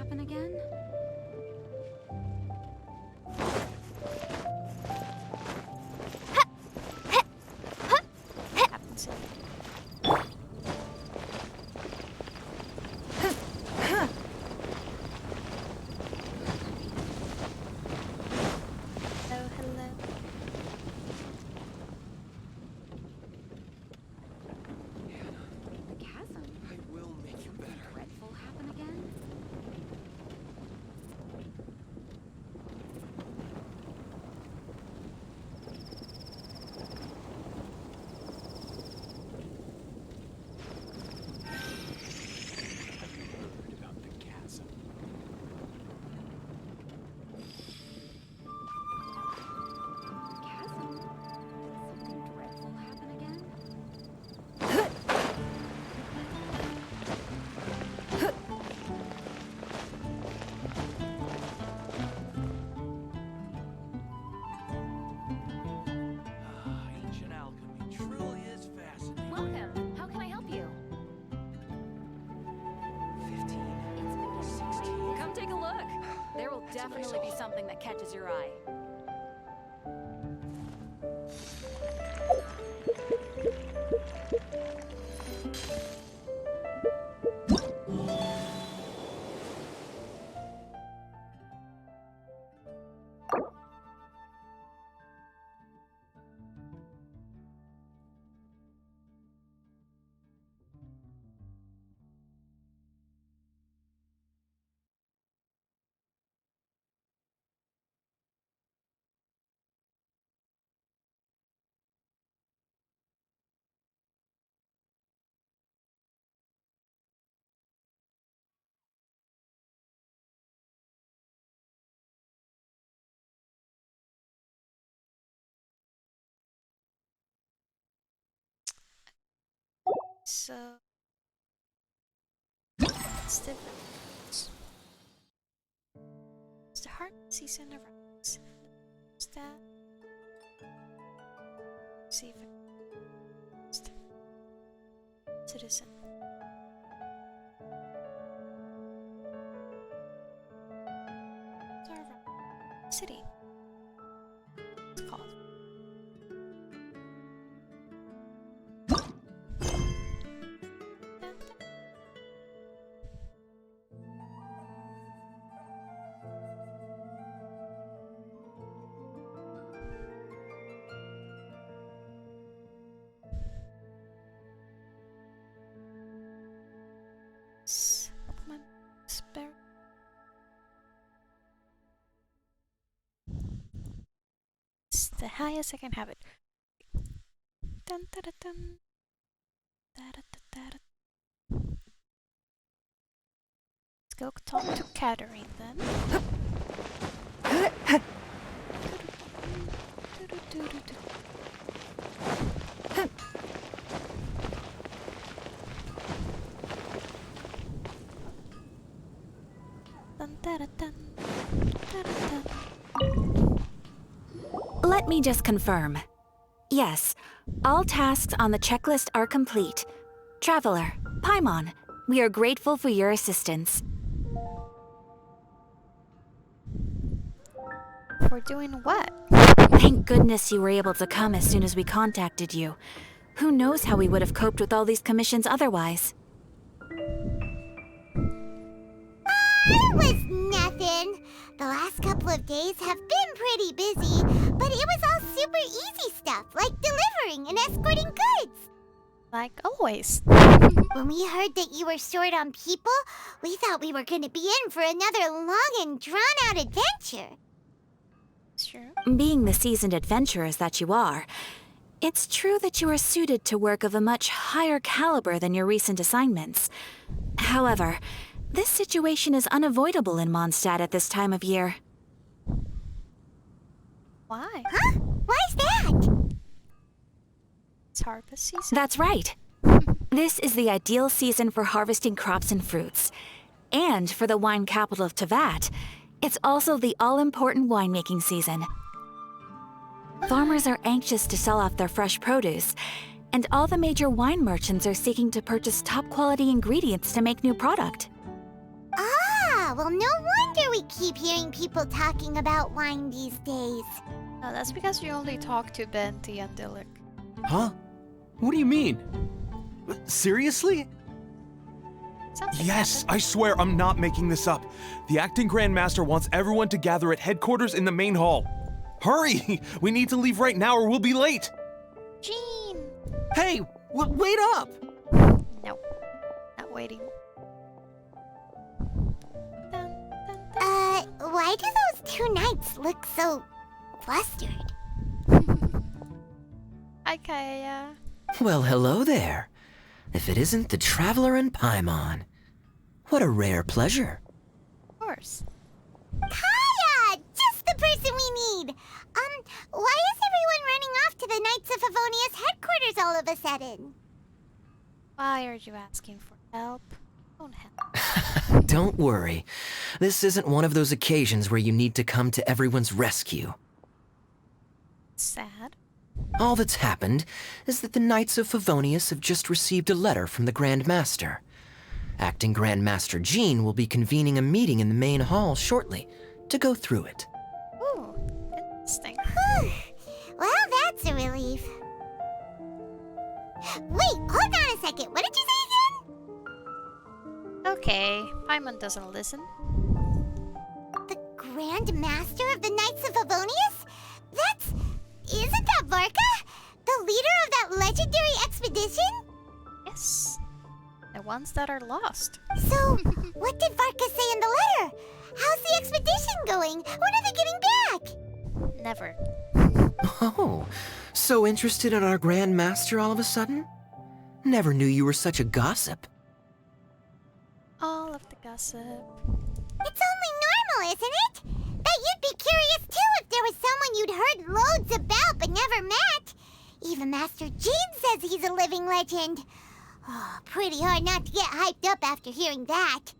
happen again? Happens. Hello, hello. The chasm? I will make you better. Dreadful happen again? Have you heard about the chasm? Chasm? Something dreadful happen again? Ancient alchemy truly is fascinating. Welcome. How can I help you? 15, It's been 16. Come take a look. There will That's a nice definitely be haul. something that catches your eye. So it's the it's the hard season arrives. Is that? See if I citizen. City. It's called. Come on, spare. It's the highest I can have it. Dun, da, da, dun. Da, da, da, da, da. Let's go talk to Catherine then. Dun, da, da, dun. Da, da, dun. Let me just confirm. Yes, all tasks on the checklist are complete. Traveler, Paimon, we are grateful for your assistance. For doing what? Thank goodness you were able to come as soon as we contacted you. Who knows how we would have coped with all these commissions otherwise? It was nothing. The last couple of days have been pretty busy, but it was all super easy stuff, like delivering and escorting goods. Like always. When we heard that you were short on people, we thought we were going to be in for another long and drawn-out adventure. Sure. Being the seasoned adventurers that you are, it's true that you are suited to work of a much higher caliber than your recent assignments. However, this situation is unavoidable in Mondstadt at this time of year. Why? Huh? Why's that? It's harvest season. That's right. This is the ideal season for harvesting crops and fruits. And for the wine capital of Teyvat, it's also the all-important winemaking season. Farmers are anxious to sell off their fresh produce, and all the major wine merchants are seeking to purchase top-quality ingredients to make new product. Ah, well, no wonder we keep hearing people talking about wine these days. No, that's because you only talk to Benti and Dilek. Huh? What do you mean? Seriously? Something Yes, happened. I swear I'm not making this up. The acting grandmaster wants everyone to gather at headquarters in the main hall. Hurry! We need to leave right now or we'll be late. Jean! Hey, wait up! No, not waiting. Dun, dun, dun. Why do those two knights look so flustered? Hi, Kaya. Well, hello there. If it isn't the Traveler and Paimon. What a rare pleasure. Of course. Kaya! Just the person we need! Why is everyone running off to the Knights of Favonius headquarters all of a sudden? Why are you asking for help? Don't help. Don't worry. This isn't one of those occasions where you need to come to everyone's rescue. Sad. All that's happened is that the Knights of Favonius have just received a letter from the Grand Master. Acting Grand Master Jean will be convening a meeting in the main hall shortly to go through it. Ooh, interesting. Well, that's a relief. Wait, hold on a second. What did you say again? Okay, Paimon doesn't listen. The Grand Master of the Knights of Favonius? Isn't that Varka? The leader of that legendary expedition? Yes. The ones that are lost. So, what did Varka say in the letter? How's the expedition going? When are they getting back? Never. Oh, so interested in our Grand Master all of a sudden? Never knew you were such a gossip. All of the gossip. It's only normal, isn't it? Bet you'd be curious too if there was someone you'd heard loads about but never met. Even Master Jean says he's a living legend. Oh, pretty hard not to get hyped up after hearing that.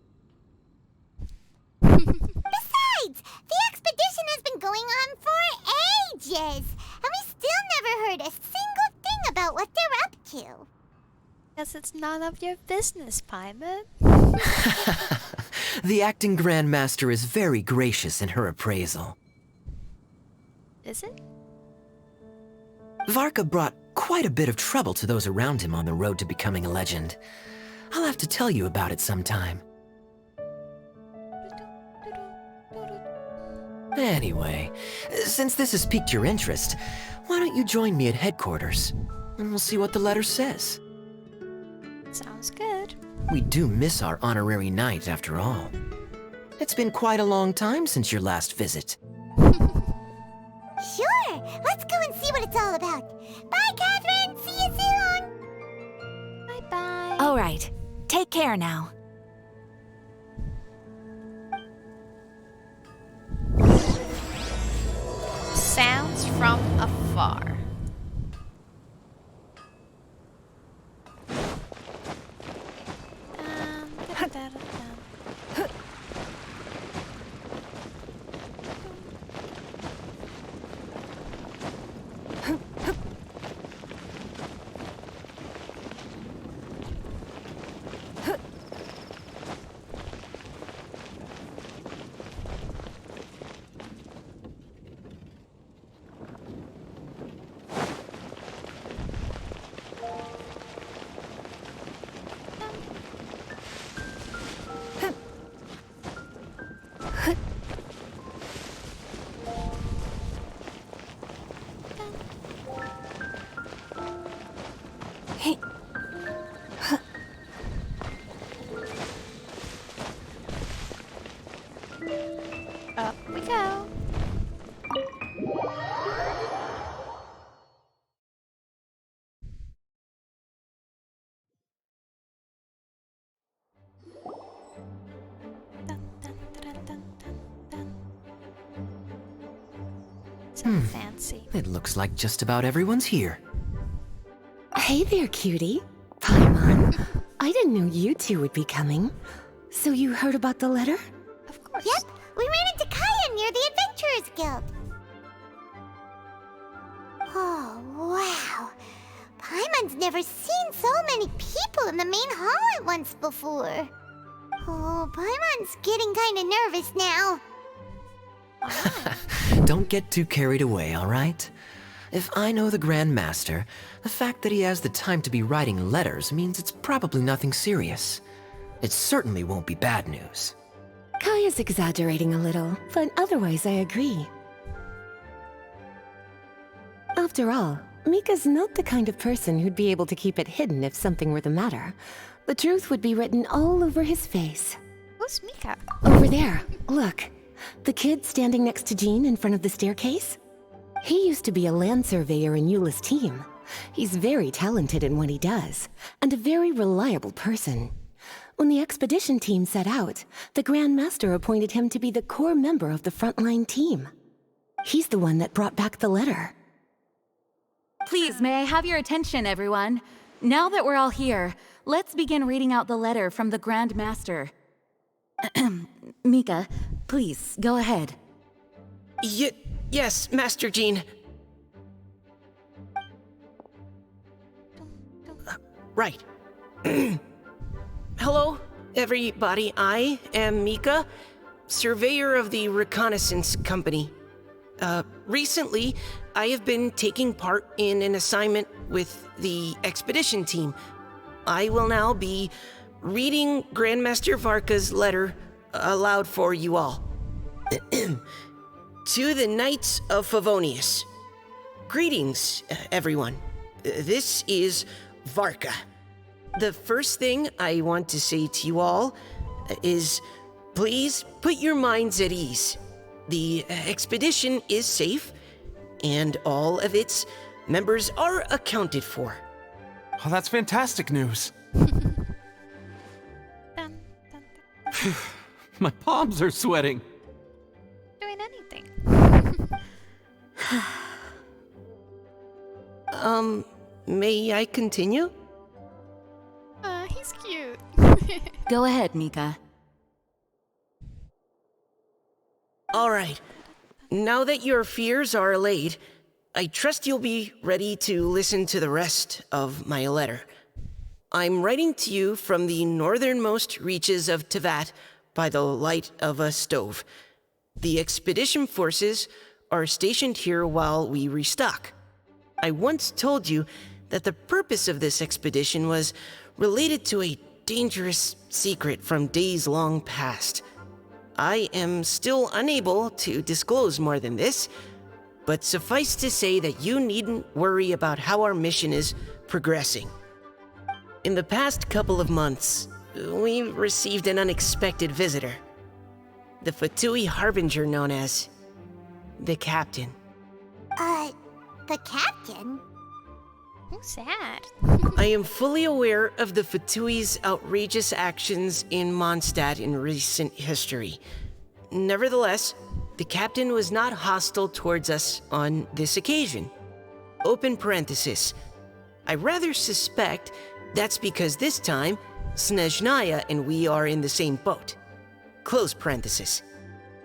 Besides, the expedition has been going on for ages, and we still never heard a single thing about what they're up to. Guess it's none of your business, Paimon. The acting Grand Master is very gracious in her appraisal. Is it? Varka brought quite a bit of trouble to those around him on the road to becoming a legend. I'll have to tell you about it sometime. Anyway, since this has piqued your interest, why don't you join me at headquarters? And we'll see what the letter says. Sounds good. We do miss our honorary knight, after all. It's been quite a long time since your last visit. Sure, let's go and see what it's all about. Bye, Catherine. See you soon. Bye-bye. All right. Take care now. Sounds from afar. Dun, dun, dun, dun. Up we go. Dun, dun, dun, dun, dun, dun. So fancy. It looks like just about everyone's here. Hey there, cutie. Paimon. I didn't know you two would be coming. So you heard about the letter? Of course. Yep, we ran into Kaya near the Adventurers Guild. Oh, wow. Paimon's never seen so many people in the main hall at once before. Oh, Paimon's getting kinda nervous now. Don't get too carried away, all right? If I know the Grand Master, the fact that he has the time to be writing letters means it's probably nothing serious. It certainly won't be bad news. Kaya's exaggerating a little, but otherwise I agree. After all, Mika's not the kind of person who'd be able to keep it hidden if something were the matter. The truth would be written all over his face. Who's Mika? Over there, look. The kid standing next to Jean in front of the staircase? He used to be a land surveyor in Eula's team. He's very talented in what he does, and a very reliable person. When the expedition team set out, the Grand Master appointed him to be the core member of the frontline team. He's the one that brought back the letter. Please, may I have your attention, everyone? Now that we're all here, let's begin reading out the letter from the Grand Master. Mika, please, go ahead. Yes, Master Jean. Right. Hello, everybody. I am Mika, surveyor of the Reconnaissance Company. Recently, I have been taking part in an assignment with the expedition team. I will now be reading Grandmaster Varka's letter aloud for you all. To the Knights of Favonius. Greetings, everyone. This is Varka. The first thing I want to say to you all is please put your minds at ease. The expedition is safe, and all of its members are accounted for. Oh, that's fantastic news. Dun, dun, dun. My palms are sweating. Doing anything. May I continue? He's cute. Go ahead, Mika. All right. Now that your fears are allayed, I trust you'll be ready to listen to the rest of my letter. I'm writing to you from the northernmost reaches of Tevat by the light of a stove. The expedition forces are stationed here while we restock. I once told you that the purpose of this expedition was related to a dangerous secret from days long past. I am still unable to disclose more than this, but suffice to say that you needn't worry about how our mission is progressing. In the past couple of months, we received an unexpected visitor. The Fatui Harbinger known as the Captain. The captain? Who's that? I am fully aware of the Fatui's outrageous actions in Mondstadt in recent history. Nevertheless, the captain was not hostile towards us on this occasion. Open parenthesis. I rather suspect that's because this time, Snezhnaya and we are in the same boat. Close parenthesis.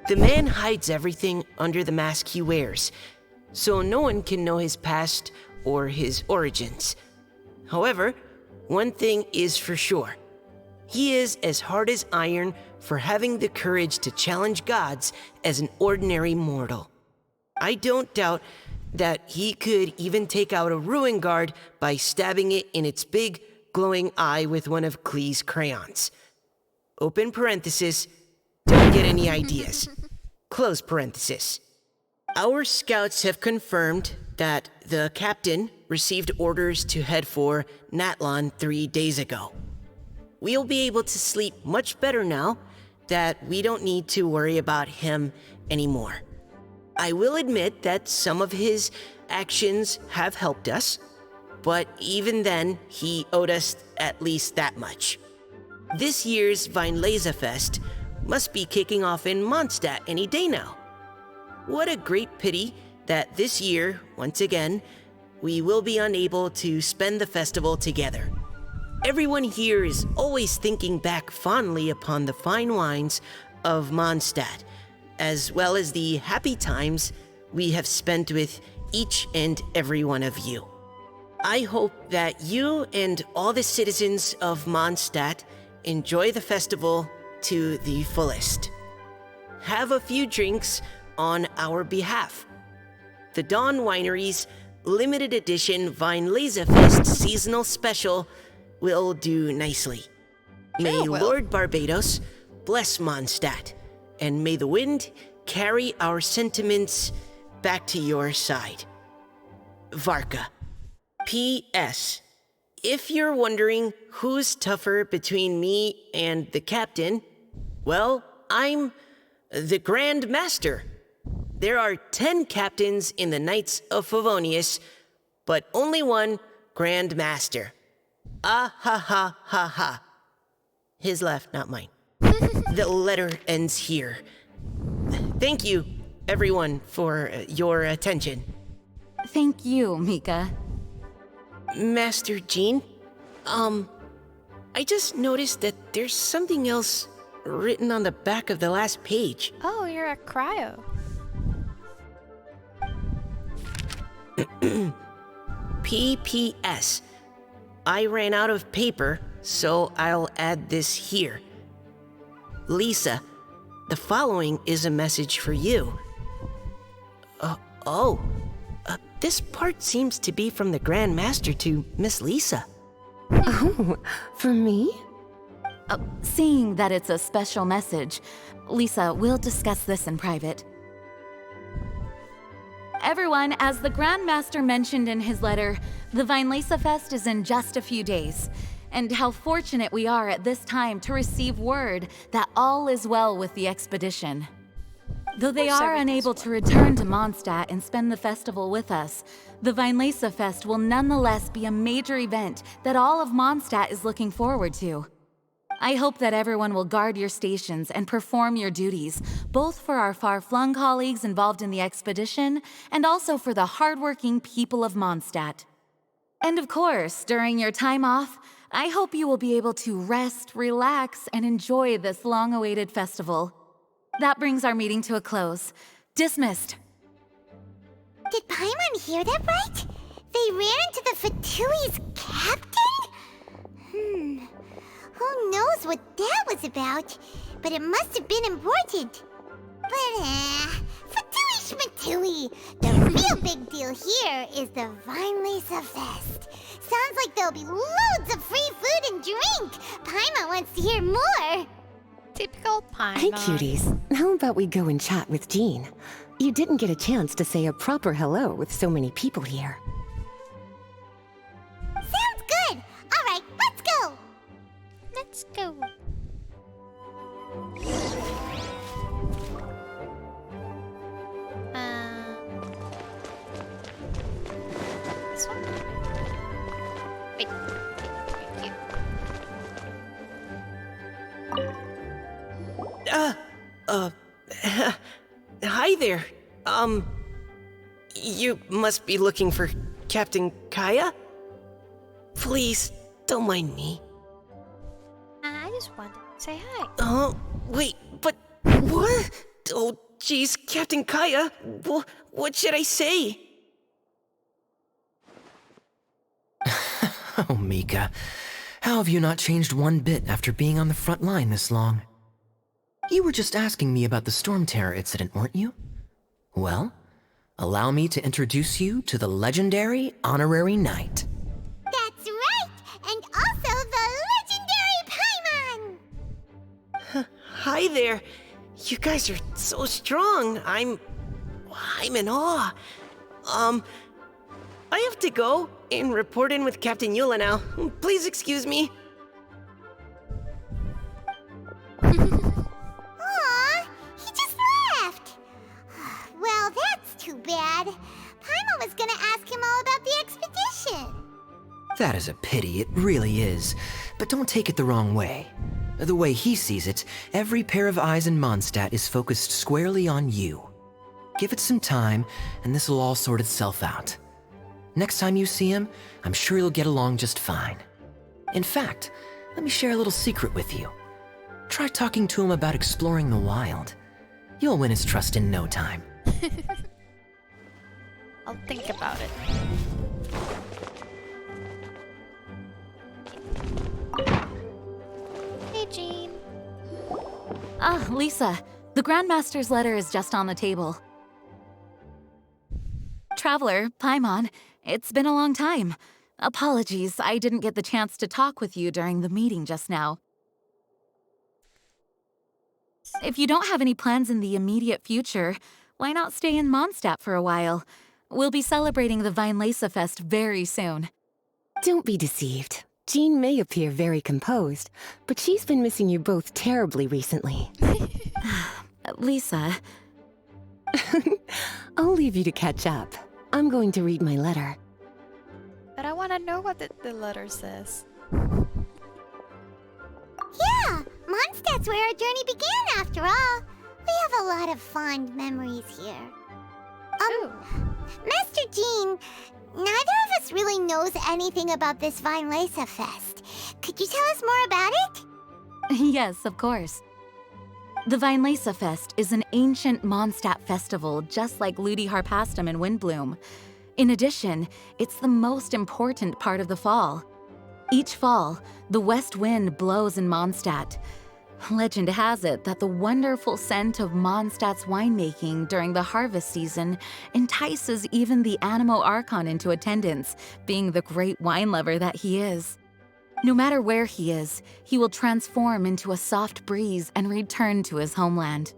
The man hides everything under the mask he wears, so no one can know his past or his origins. However, one thing is for sure. He is as hard as iron for having the courage to challenge gods as an ordinary mortal. I don't doubt that he could even take out a ruin guard by stabbing it in its big, glowing eye with one of Klee's crayons. Open parenthesis, don't get any ideas. Close parenthesis. Our scouts have confirmed that the captain received orders to head for Natlan 3 days ago. We'll be able to sleep much better now that we don't need to worry about him anymore. I will admit that some of his actions have helped us, but even then, he owed us at least that much. This year's Weinlese Fest must be kicking off in Mondstadt any day now. What a great pity that this year, once again, we will be unable to spend the festival together. Everyone here is always thinking back fondly upon the fine wines of Mondstadt, as well as the happy times we have spent with each and every one of you. I hope that you and all the citizens of Mondstadt enjoy the festival to the fullest. Have a few drinks on our behalf. The Dawn Winery's limited edition Weinlese Fest seasonal special will do nicely. May Lord Barbados bless Mondstadt, and may the wind carry our sentiments back to your side. Varka. P.S. If you're wondering who's tougher between me and the captain, well, I'm the Grand Master. There are 10 captains in the Knights of Favonius, but only one Grand Master. Ah ha ha ha ha. His laugh, not mine. The letter ends here. Thank you, everyone, for your attention. Thank you, Mika. Master Jean, I just noticed that there's something else written on the back of the last page. Oh, you're a cryo. P.P.S. I ran out of paper, so I'll add this here. Lisa, the following is a message for you. This part seems to be from the Grand Master to Miss Lisa. Oh, for me? Seeing that it's a special message, Lisa, we'll discuss this in private. Everyone, as the Grand Master mentioned in his letter, the Weinlese Fest is in just a few days. And how fortunate we are at this time to receive word that all is well with the expedition. Though they are unable to return to Mondstadt and spend the festival with us, the Weinlese Fest will nonetheless be a major event that all of Mondstadt is looking forward to. I hope that everyone will guard your stations and perform your duties, both for our far-flung colleagues involved in the expedition and also for the hardworking people of Mondstadt. And of course, during your time off, I hope you will be able to rest, relax, and enjoy this long-awaited festival. That brings our meeting to a close. Dismissed. Did Paimon hear that right? They ran into the Fatui's captain? Who knows what that was about? But it must have been important. But, Fatui Schmatui! The real big deal here is the Weinlese Fest. Sounds like there'll be loads of free food and drink. Paimon wants to hear more. Typical Paimon. Hey, cuties. How about we go and chat with Jean? You didn't get a chance to say a proper hello with so many people here. Sounds good. All right, let's go. Let's go. This one? Wait. Thank you. Hi there. You must be looking for Captain Kaya? Please, don't mind me. I just wanted to say hi. Oh, wait, but what? Oh, jeez, Captain Kaya, what should I say? Oh, Mika. How have you not changed one bit after being on the front line this long? You were just asking me about the Storm Terror incident, weren't you? Well, allow me to introduce you to the legendary Honorary Knight. That's right, and also the legendary Paimon. Hi there. You guys are so strong. I'm in awe. I have to go and report in with Captain Eula now. Please excuse me. Aw, he just left. Well, that's too bad. Paimon was gonna ask him all about the expedition. That is a pity, it really is. But don't take it the wrong way. The way he sees it, every pair of eyes in Mondstadt is focused squarely on you. Give it some time, and this will all sort itself out. Next time you see him, I'm sure you'll get along just fine. In fact, let me share a little secret with you. Try talking to him about exploring the wild. You'll win his trust in no time. I'll think about it. Hey, Jean. Lisa, the Grandmaster's letter is just on the table. Traveler, Paimon, it's been a long time. Apologies, I didn't get the chance to talk with you during the meeting just now. If you don't have any plans in the immediate future, why not stay in Mondstadt for a while? We'll be celebrating the Weinlese Fest very soon. Don't be deceived. Jean may appear very composed, but she's been missing you both terribly recently. Lisa, I'll leave you to catch up. I'm going to read my letter. But I want to know what the letter says. Yeah, Mondstadt's where our journey began after all. We have a lot of fond memories here. Ooh. Master Jean, neither of us really knows anything about this Weinlese Fest. Could you tell us more about it? yes, of course. The Weinlese Fest is an ancient Mondstadt festival just like Ludi Harpastum and Windbloom. In addition, it's the most important part of the fall. Each fall, the west wind blows in Mondstadt. Legend has it that the wonderful scent of Mondstadt's winemaking during the harvest season entices even the Animo Archon into attendance, being the great wine lover that he is. No matter where he is, he will transform into a soft breeze and return to his homeland.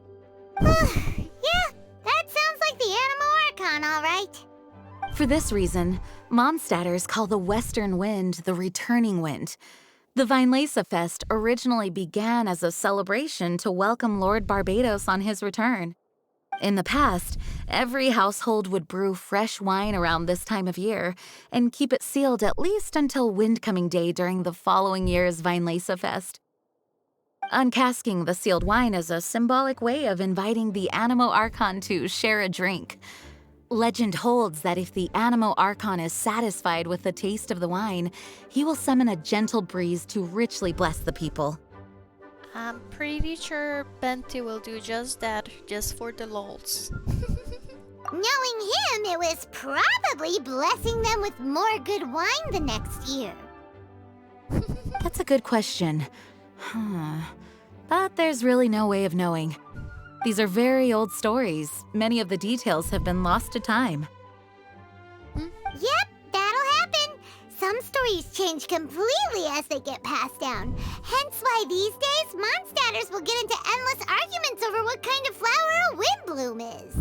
Yeah, that sounds like the Animo Archon, all right. For this reason, Mondstadters call the western wind the returning wind. The Weinlese Fest originally began as a celebration to welcome Lord Barbados on his return. In the past, every household would brew fresh wine around this time of year and keep it sealed at least until Windcoming Day during the following year's Weinlese Fest. Uncasking the sealed wine is a symbolic way of inviting the Animo Archon to share a drink. Legend holds that if the Animo Archon is satisfied with the taste of the wine, he will summon a gentle breeze to richly bless the people. I'm pretty sure Benti will do just that, just for the lols. Knowing him, it was probably blessing them with more good wine the next year. That's a good question. But there's really no way of knowing. These are very old stories. Many of the details have been lost to time. Yep, that'll happen. Some stories change completely as they get passed down. Hence why these days, Mondstadters will get into endless arguments over what kind of flower a windbloom is.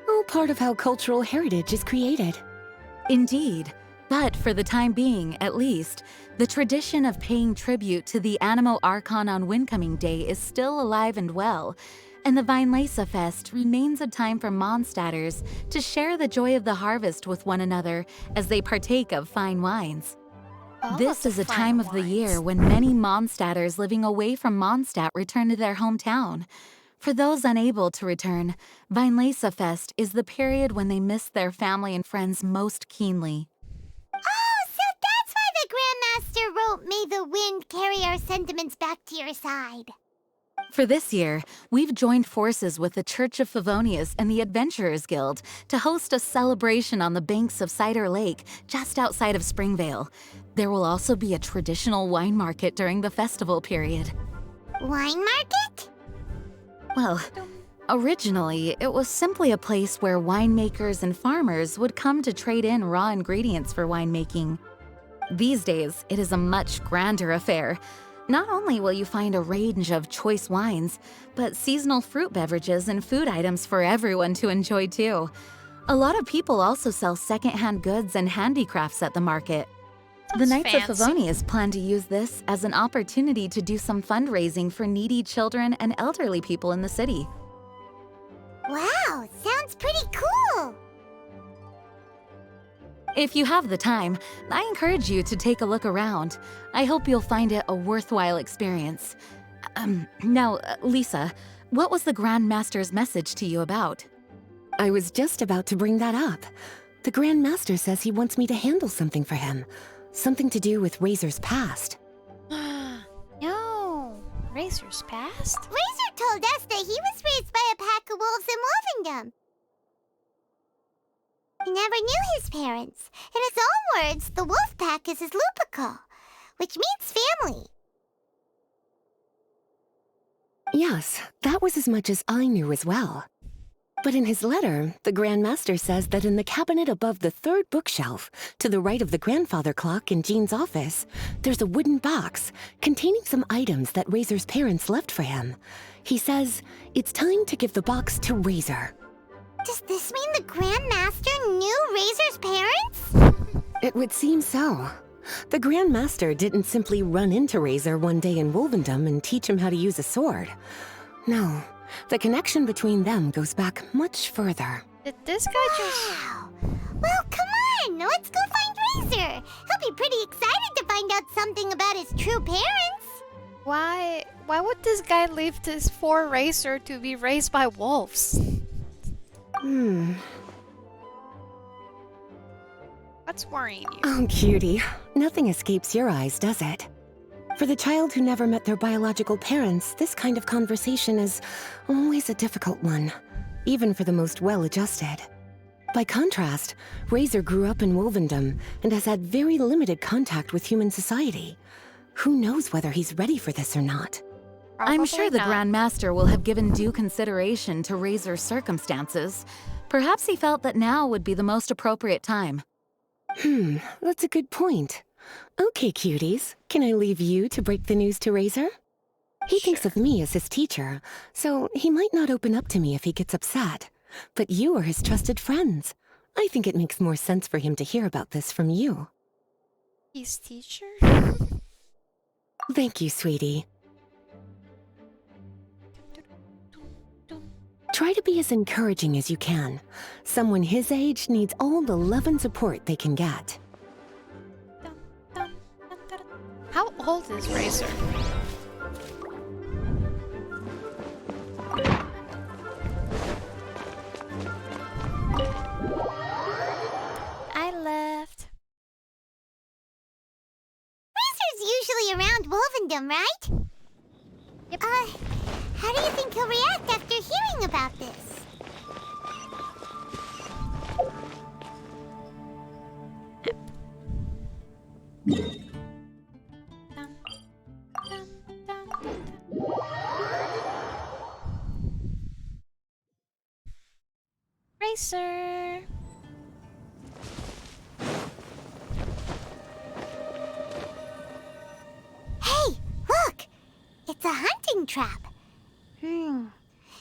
All part of how cultural heritage is created. Indeed. But for the time being, at least, the tradition of paying tribute to the Animo Archon on Windcoming Day is still alive and well, and the Weinlese Fest remains a time for Mondstadters to share the joy of the harvest with one another as they partake of fine wines. This is a time of the year when many Mondstadters living away from Mondstadt return to their hometown. For those unable to return, Weinlese Fest is the period when they miss their family and friends most keenly. Oh, so that's why the Grandmaster wrote, "May the wind carry our sentiments back to your side." For this year, we've joined forces with the Church of Favonius and the Adventurers Guild to host a celebration on the banks of Cider Lake, just outside of Springvale. There will also be a traditional wine market during the festival period. Wine market? Well, originally, it was simply a place where winemakers and farmers would come to trade in raw ingredients for winemaking. These days, it is a much grander affair. Not only will you find a range of choice wines, but seasonal fruit beverages and food items for everyone to enjoy too. A lot of people also sell secondhand goods and handicrafts at the market. The Knights of Favonius plan to use this as an opportunity to do some fundraising for needy children and elderly people in the city. Wow, sounds pretty cool. If you have the time, I encourage you to take a look around. I hope you'll find it a worthwhile experience. Now, Lisa, what was the Grand Master's message to you about? I was just about to bring that up. The Grand Master says he wants me to handle something for him. Something to do with Razor's past. No, Razor's past? Razor told us that he was raised by a pack of wolves in Wolvendom. He never knew his parents. In his own words, the wolf pack is his lupical, which means family. Yes, that was as much as I knew as well. But in his letter, the Grand Master says that in the cabinet above the third bookshelf, to the right of the grandfather clock in Jean's office, there's a wooden box containing some items that Razor's parents left for him. He says it's time to give the box to Razor. Does this mean the Grand Master knew Razor's parents? It would seem so. The Grand Master didn't simply run into Razor one day in Wolvendom and teach him how to use a sword. No, the connection between them goes back much further. Did this guy just... Wow. Well, come on, let's go find Razor. He'll be pretty excited to find out something about his true parents. Why would this guy leave this poor Racer to be raised by wolves? What's worrying you? Oh, cutie. Nothing escapes your eyes, does it? For the child who never met their biological parents, this kind of conversation is always a difficult one, even for the most well-adjusted. By contrast, Razor grew up in Wolvendom and has had very limited contact with human society. Who knows whether he's ready for this or not? I'm sure Probably the not. Grand Master will have given due consideration to Razor's circumstances. Perhaps he felt that now would be the most appropriate time. That's a good point. Okay, cuties, can I leave you to break the news to Razor? He thinks of me as his teacher, so he might not open up to me if he gets upset. But you are his trusted friends. I think it makes more sense for him to hear about this from you. His teacher? Thank you, sweetie. Try to be as encouraging as you can. Someone his age needs all the love and support they can get. How old is Racer? I left. Razor's usually around Wolvendom, right? Yep. How do you think he'll react after hearing about this? Racer. Hey, look! It's a hunting trap.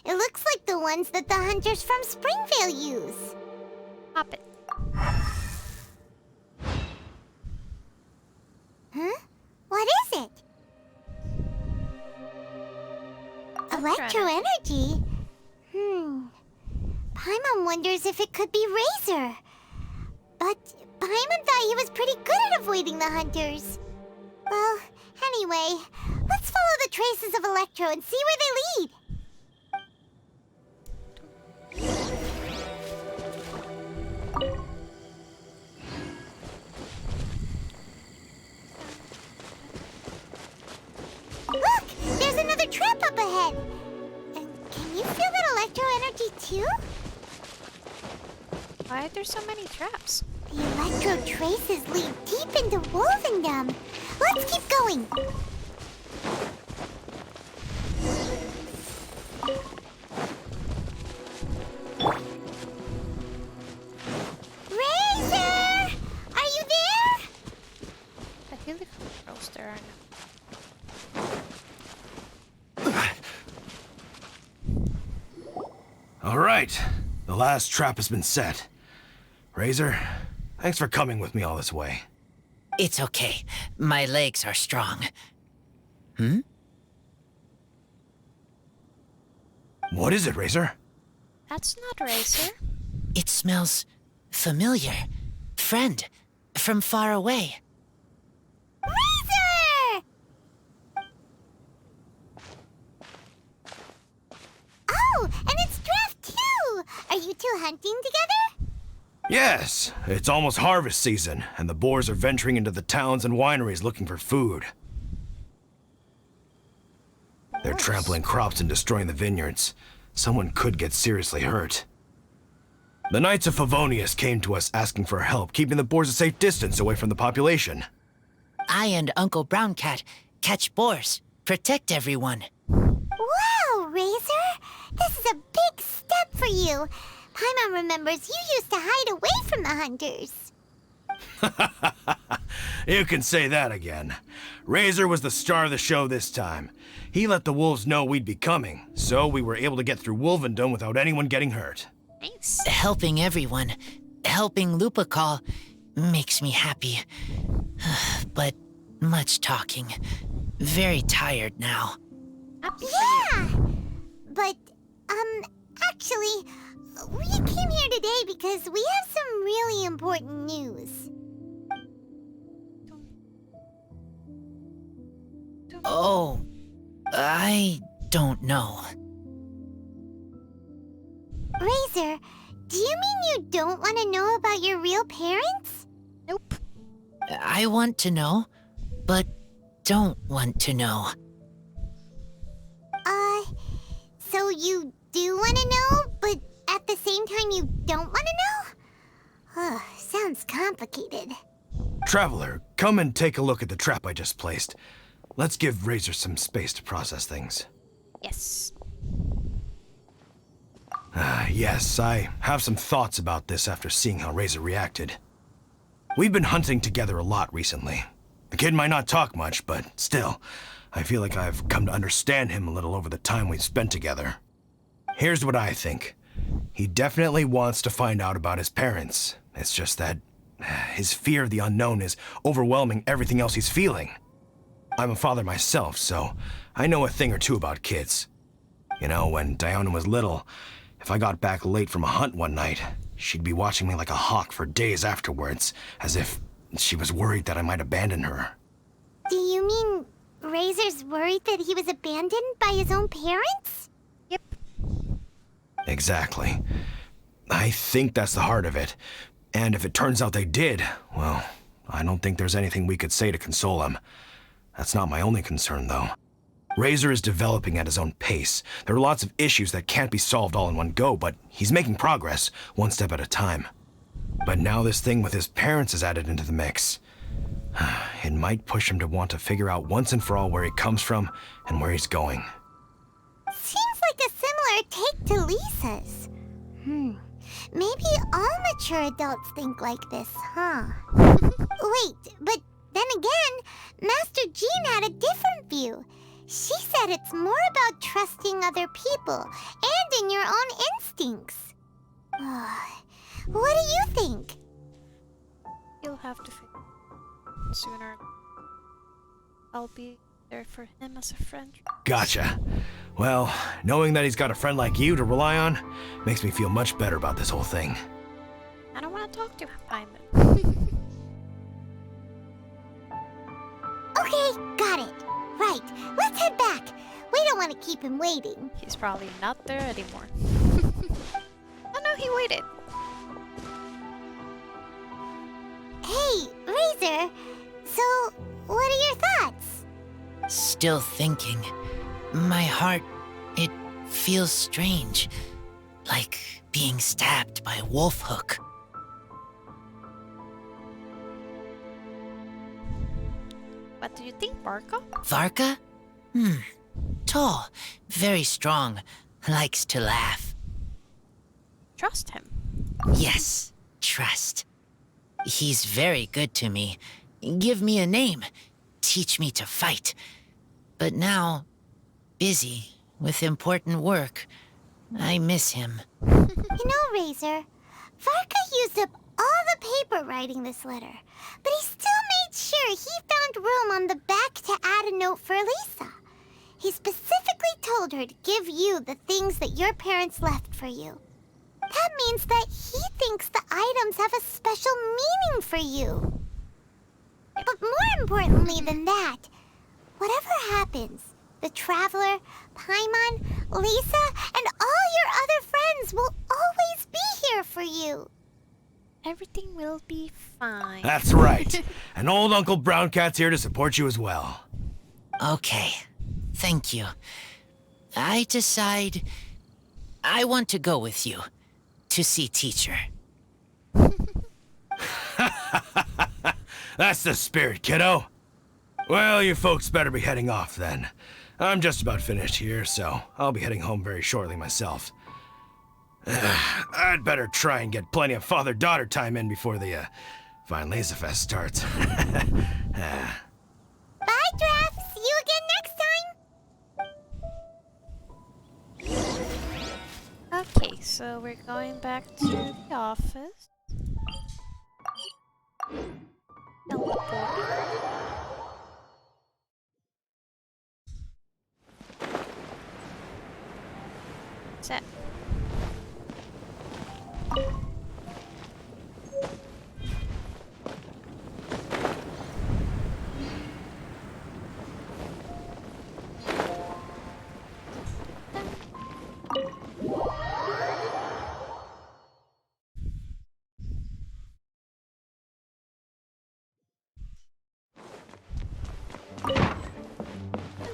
It looks like the ones that the hunters from Springvale use. Pop it. Huh? What is it? Electro energy? Paimon wonders if it could be Razor. But Paimon thought he was pretty good at avoiding the hunters. Well, anyway, let's follow the traces of Electro and see where they lead. Look! There's another trap up ahead! And can you feel that electro energy too? Why are there so many traps? The electro traces lead deep into Wolvendom. Let's keep going! Razor! Are you there? The Hilly roaster. All right, the last trap has been set. Razor, thanks for coming with me all this way. It's okay. My legs are strong. What is it, Razor? That's not Racer. It smells familiar. Friend, from far away. Razor! Oh, and it's Draft too! Are you two hunting together? Yes, it's almost harvest season, and the boars are venturing into the towns and wineries looking for food. They're trampling crops and destroying the vineyards. Someone could get seriously hurt. The Knights of Favonius came to us asking for help keeping the boars a safe distance away from the population. I and Uncle Brown Cat catch boars, protect everyone. Wow, is a big step for you. Paimon remembers you used to hide away from the hunters. You can say that again. Razor was the star of the show this time. He let the wolves know we'd be coming, so we were able to get through Wolvendom without anyone getting hurt. Nice. Helping everyone, helping Lupercal, makes me happy. But much talking. Very tired now. Yeah! But, actually, we came here today because we have some really important news. Oh, I don't know. Razor, do you mean you don't want to know about your real parents? Nope. I want to know, but don't want to know. So you do want to know, but at the same time you don't want to know? Sounds complicated. Traveler, come and take a look at the trap I just placed. Let's give Razor some space to process things. Yes. Yes, I have some thoughts about this after seeing how Razor reacted. We've been hunting together a lot recently. The kid might not talk much, but still, I feel like I've come to understand him a little over the time we've spent together. Here's what I think. He definitely wants to find out about his parents. It's just that his fear of the unknown is overwhelming everything else he's feeling. I'm a father myself, so I know a thing or two about kids. You know, when Diana was little, if I got back late from a hunt one night, she'd be watching me like a hawk for days afterwards, as if she was worried that I might abandon her. Do you mean Razor's worried that he was abandoned by his own parents? Yep. Exactly. I think that's the heart of it. And if it turns out they did, well, I don't think there's anything we could say to console him. That's not my only concern, though. Razor is developing at his own pace. There are lots of issues that can't be solved all in one go, but he's making progress, one step at a time. But now this thing with his parents is added into the mix. It might push him to want to figure out once and for all where he comes from and where he's going. Seems like a similar take to Lisa's. Maybe all mature adults think like this, huh? Wait, but then again, Master Jean had a different view. She said it's more about trusting other people and in your own instincts. What do you think? You'll have to figure it sooner. I'll be there for him as a friend. Gotcha. Well, knowing that he's got a friend like you to rely on makes me feel much better about this whole thing. I don't want to talk to Paimon. Okay, got it. Right, let's head back. We don't want to keep him waiting. He's probably not there anymore. Oh no, he waited. Hey, Razor. So, what are your thoughts? Still thinking. My heart, it feels strange. Like being stabbed by a wolf hook. What do you think, Barca? Varka? Tall, very strong, likes to laugh. Trust him. Yes, trust. He's very good to me. Give me a name. Teach me to fight. But now, busy with important work. I miss him. You know, Razor, Varka used up all the paper writing this letter, but he still made sure he found room on the back to add a note for Lisa. He specifically told her to give you the things that your parents left for you. That means that he thinks the items have a special meaning for you. But more importantly than that, whatever happens, the Traveler, Paimon, Lisa, and all your other friends will always be here for you. Everything will be fine. That's right. And old Uncle Brown Cat's here to support you as well. Okay, thank you. I decide I want to go with you to see teacher. That's the spirit, kiddo. Well, you folks better be heading off then. I'm just about finished here, so I'll be heading home very shortly myself. I'd better try and get plenty of father-daughter time in before the Vine Laser Fest starts. Bye, Draf. See you again next time. Okay, so we're going back to the office. Teleport. Set.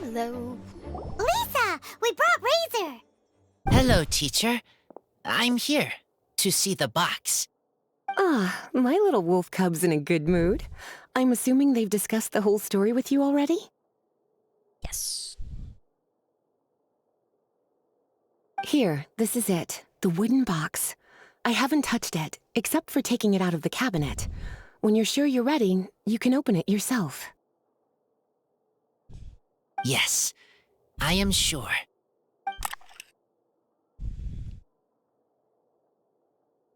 Hello. Lisa, we brought Razor. Hello, teacher. I'm here to see the box. Ah, my little wolf cub's in a good mood. I'm assuming they've discussed the whole story with you already? Yes. Here, this is it. The wooden box. I haven't touched it, except for taking it out of the cabinet. When you're sure you're ready, you can open it yourself. Yes, I am sure.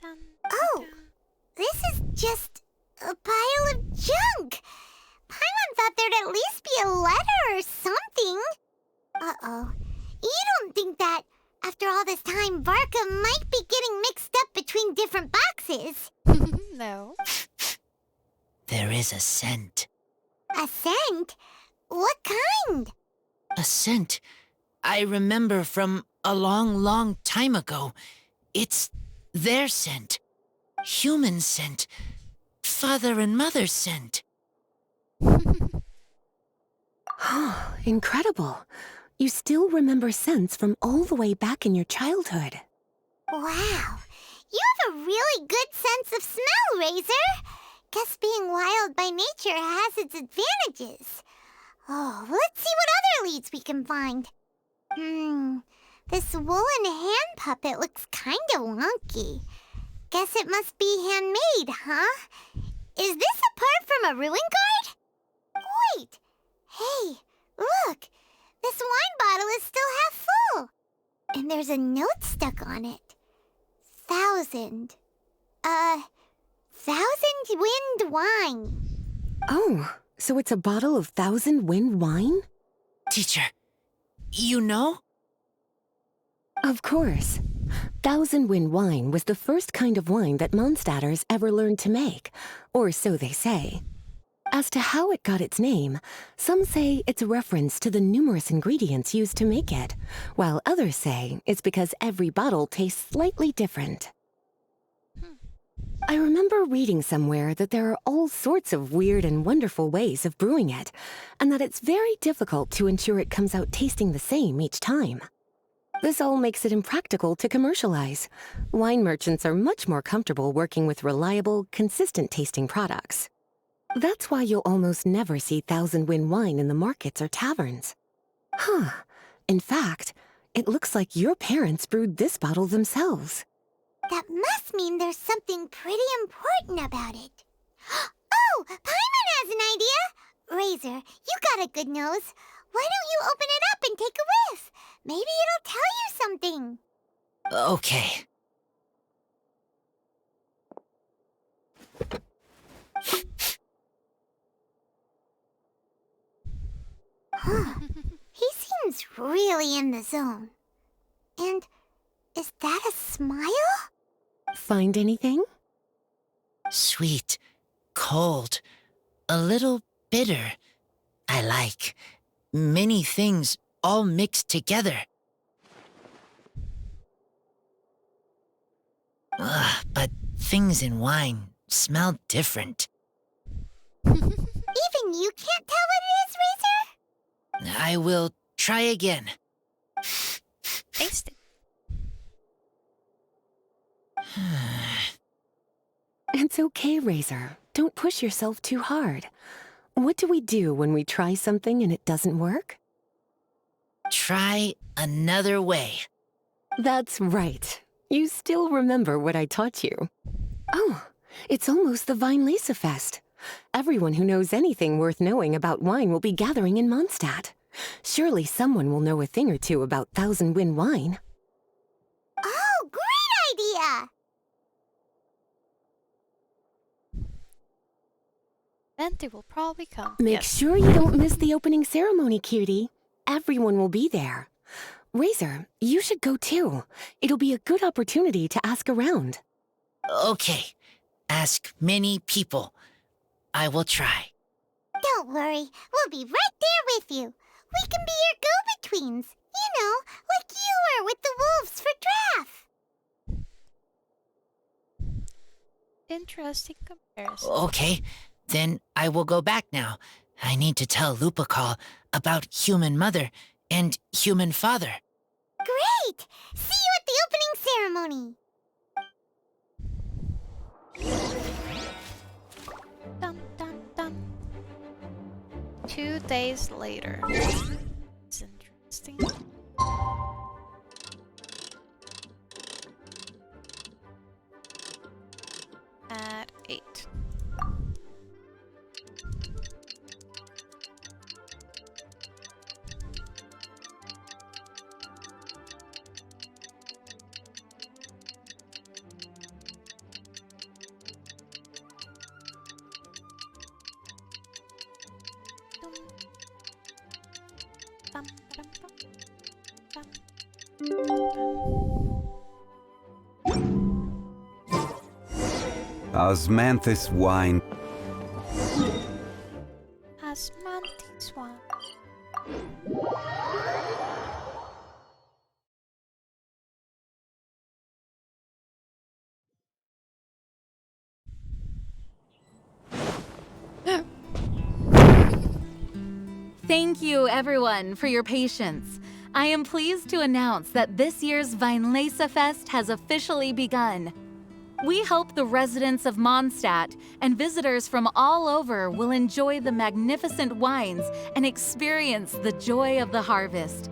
Dun, Oh, dun. this is just a pile of junk. Paimon thought there'd at least be a letter or something. Uh-oh. You don't think that, after all this time, Varka might be getting mixed up between different boxes? No. There is a scent. A scent? What kind? A scent I remember from a long, long time ago. It's their scent. Human scent. Father and mother scent. Incredible. You still remember scents from all the way back in your childhood. Wow. You have a really good sense of smell, Razor. Guess being wild by nature has its advantages. Oh, let's see what other leads we can find. This woolen hand puppet looks kinda wonky. Guess it must be handmade, huh? Is this a part from a ruin guard? Wait! Hey, look! This wine bottle is still half full! And there's a note stuck on it. 1,000 wind wine. Oh, so it's a bottle of 1,000 wind wine? Teacher, you know? Of course. 1,000 wind wine was the first kind of wine that Mondstadters ever learned to make, or so they say. As to how it got its name, some say it's a reference to the numerous ingredients used to make it, while others say it's because every bottle tastes slightly different. I remember reading somewhere that there are all sorts of weird and wonderful ways of brewing it, and that it's very difficult to ensure it comes out tasting the same each time. This all makes it impractical to commercialize. Wine merchants are much more comfortable working with reliable, consistent-tasting products. That's why you'll almost never see 1,000 wind wine in the markets or taverns. Huh. In fact, it looks like your parents brewed this bottle themselves. That must mean there's something pretty important about it. Oh, Paimon has an idea! Razor, you got a good nose. Why don't you open it up and take a whiff? Maybe it'll tell you something. Okay. He seems really in the zone. And is that a smile? Find anything? Sweet, cold, a little bitter. I like many things all mixed together. Ugh, but things in wine smell different. Even you can't tell what it is, Razor? I will try again. Taste it. It's okay, Razor. Don't push yourself too hard. What do we do when we try something and it doesn't work? try another way. That's right. You still remember what I taught you. Oh, it's almost the Weinlese Fest. Everyone who knows anything worth knowing about wine will be gathering in Mondstadt. Surely someone will know a thing or two about Thousand Wind wine. Oh, great idea! Venti will probably come. Make sure you don't miss the opening ceremony, cutie. Everyone will be there. Razor, you should go too. It'll be a good opportunity to ask around. Okay, ask many people. I will try. Don't worry, we'll be right there with you. We can be your go-betweens. You know, like you were with the wolves for Draff. Interesting comparison. Okay, then I will go back now. I need to tell Lupical about Human Mother and Human Father. Great! See you at the opening ceremony. Dun, dun, dun. 2 days later. It's interesting. At 8. Bum, bum, bum, bum, Osmanthus wine. Osmanthus wine. Thank you, everyone, for your patience. I am pleased to announce that this year's Weinlese Fest has officially begun. We hope the residents of Mondstadt and visitors from all over will enjoy the magnificent wines and experience the joy of the harvest.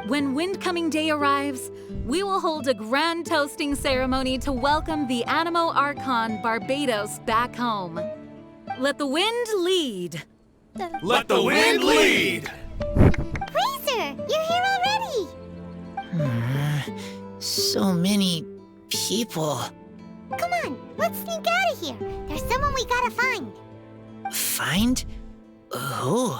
When Windcoming Day arrives, we will hold a grand toasting ceremony to welcome the Animo Archon Barbados back home. Let the wind lead. Let the wind lead! Razor, you're here already. So many people. Come on, let's sneak out of here. There's someone we gotta find. Find? Who?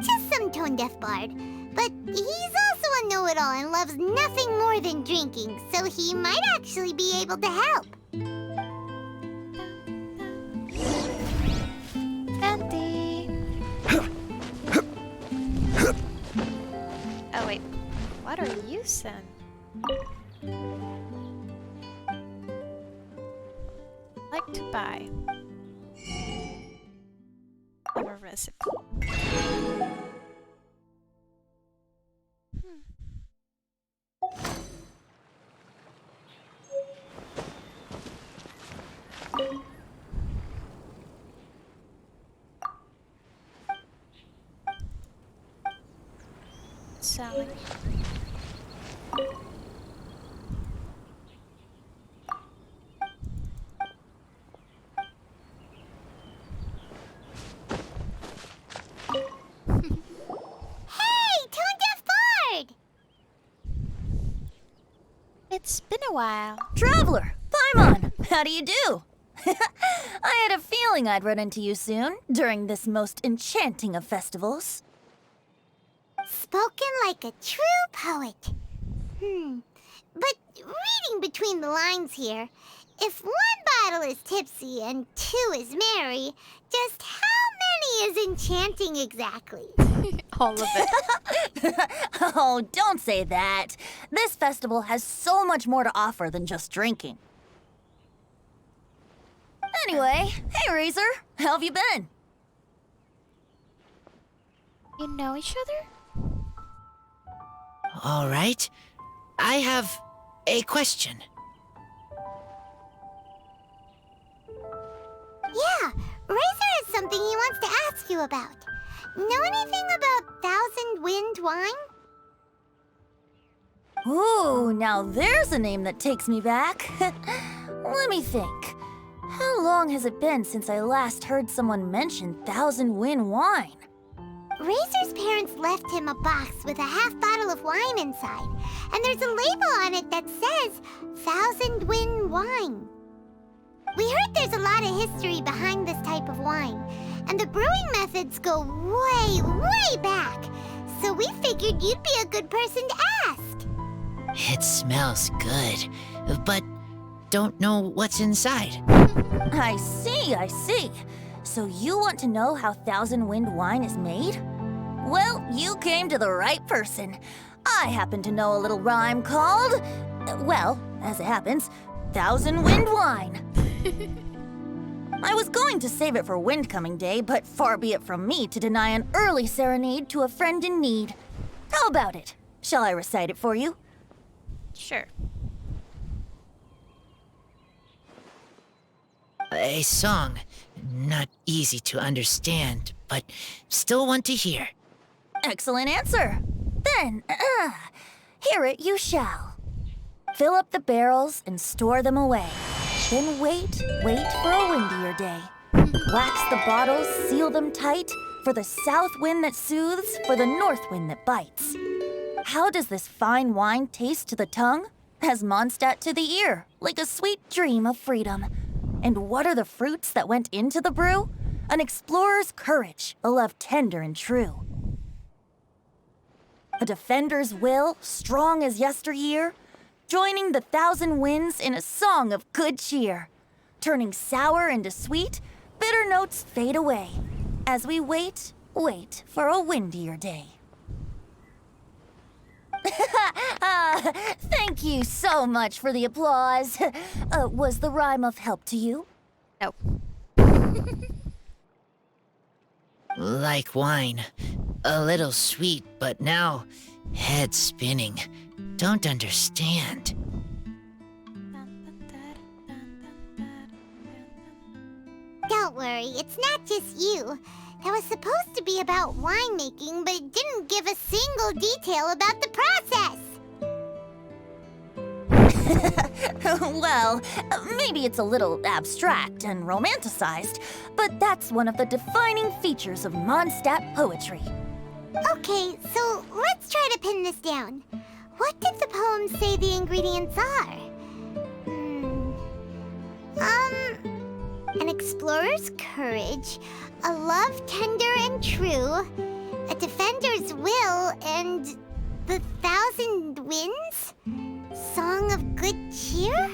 Just some tone-deaf bard. But he's also a know-it-all and loves nothing more than drinking, so he might actually be able to help. Venti. Oh wait, what are you then? Like to buy. Have a recipe. Selling. It's been a while. Traveler, Paimon, how do you do? I had a feeling I'd run into you soon, during this most enchanting of festivals. Spoken like a true poet. But reading between the lines here, if one bottle is tipsy and 2 is merry, just how many is enchanting exactly? All of it. Oh, don't say that. This festival has so much more to offer than just drinking. Anyway, hey Razor, how have you been? You know each other? All right. I have a question. Yeah, Razor has something he wants to ask you about. Know anything about Thousand Wind wine? Ooh, now there's a name that takes me back. Let me think. How long has it been since I last heard someone mention Thousand Wind wine? Razor's parents left him a box with a half bottle of wine inside, and there's a label on it that says Thousand Wind Wine. We heard there's a lot of history behind this type of wine, and the brewing methods go way, way back. So we figured you'd be a good person to ask. It smells good, but don't know what's inside. I see, I see. So you want to know how Thousand Wind wine is made? Well, you came to the right person. I happen to know a little rhyme called, well, as it happens, Thousand Wind wine. I was going to save it for Windcoming Day, but far be it from me to deny an early serenade to a friend in need. How about it? Shall I recite it for you? Sure. A song, not easy to understand, but still one to hear. Excellent answer. Then, hear it you shall. Fill up the barrels and store them away. Then wait for a windier day. Wax the bottles, seal them tight, for the south wind that soothes, for the north wind that bites. How does this fine wine taste to the tongue? As Mondstadt to the ear, like a sweet dream of freedom. And what are the fruits that went into the brew? An explorer's courage, a love tender and true. A defender's will, strong as yesteryear, joining the thousand winds in a song of good cheer. Turning sour into sweet, bitter notes fade away, as we wait for a windier day. Thank you so much for the applause. Was the rhyme of help to you? No. Like wine, a little sweet, but now head spinning. Don't understand. Don't worry, it's not just you. That was supposed to be about winemaking, but it didn't give a single detail about the process. Well, maybe it's a little abstract and romanticized, but that's one of the defining features of Mondstadt poetry. Okay, so let's try to pin this down. What did the poem say the ingredients are? An explorer's courage, a love tender and true, a defender's will, and the thousand winds? Song of good cheer?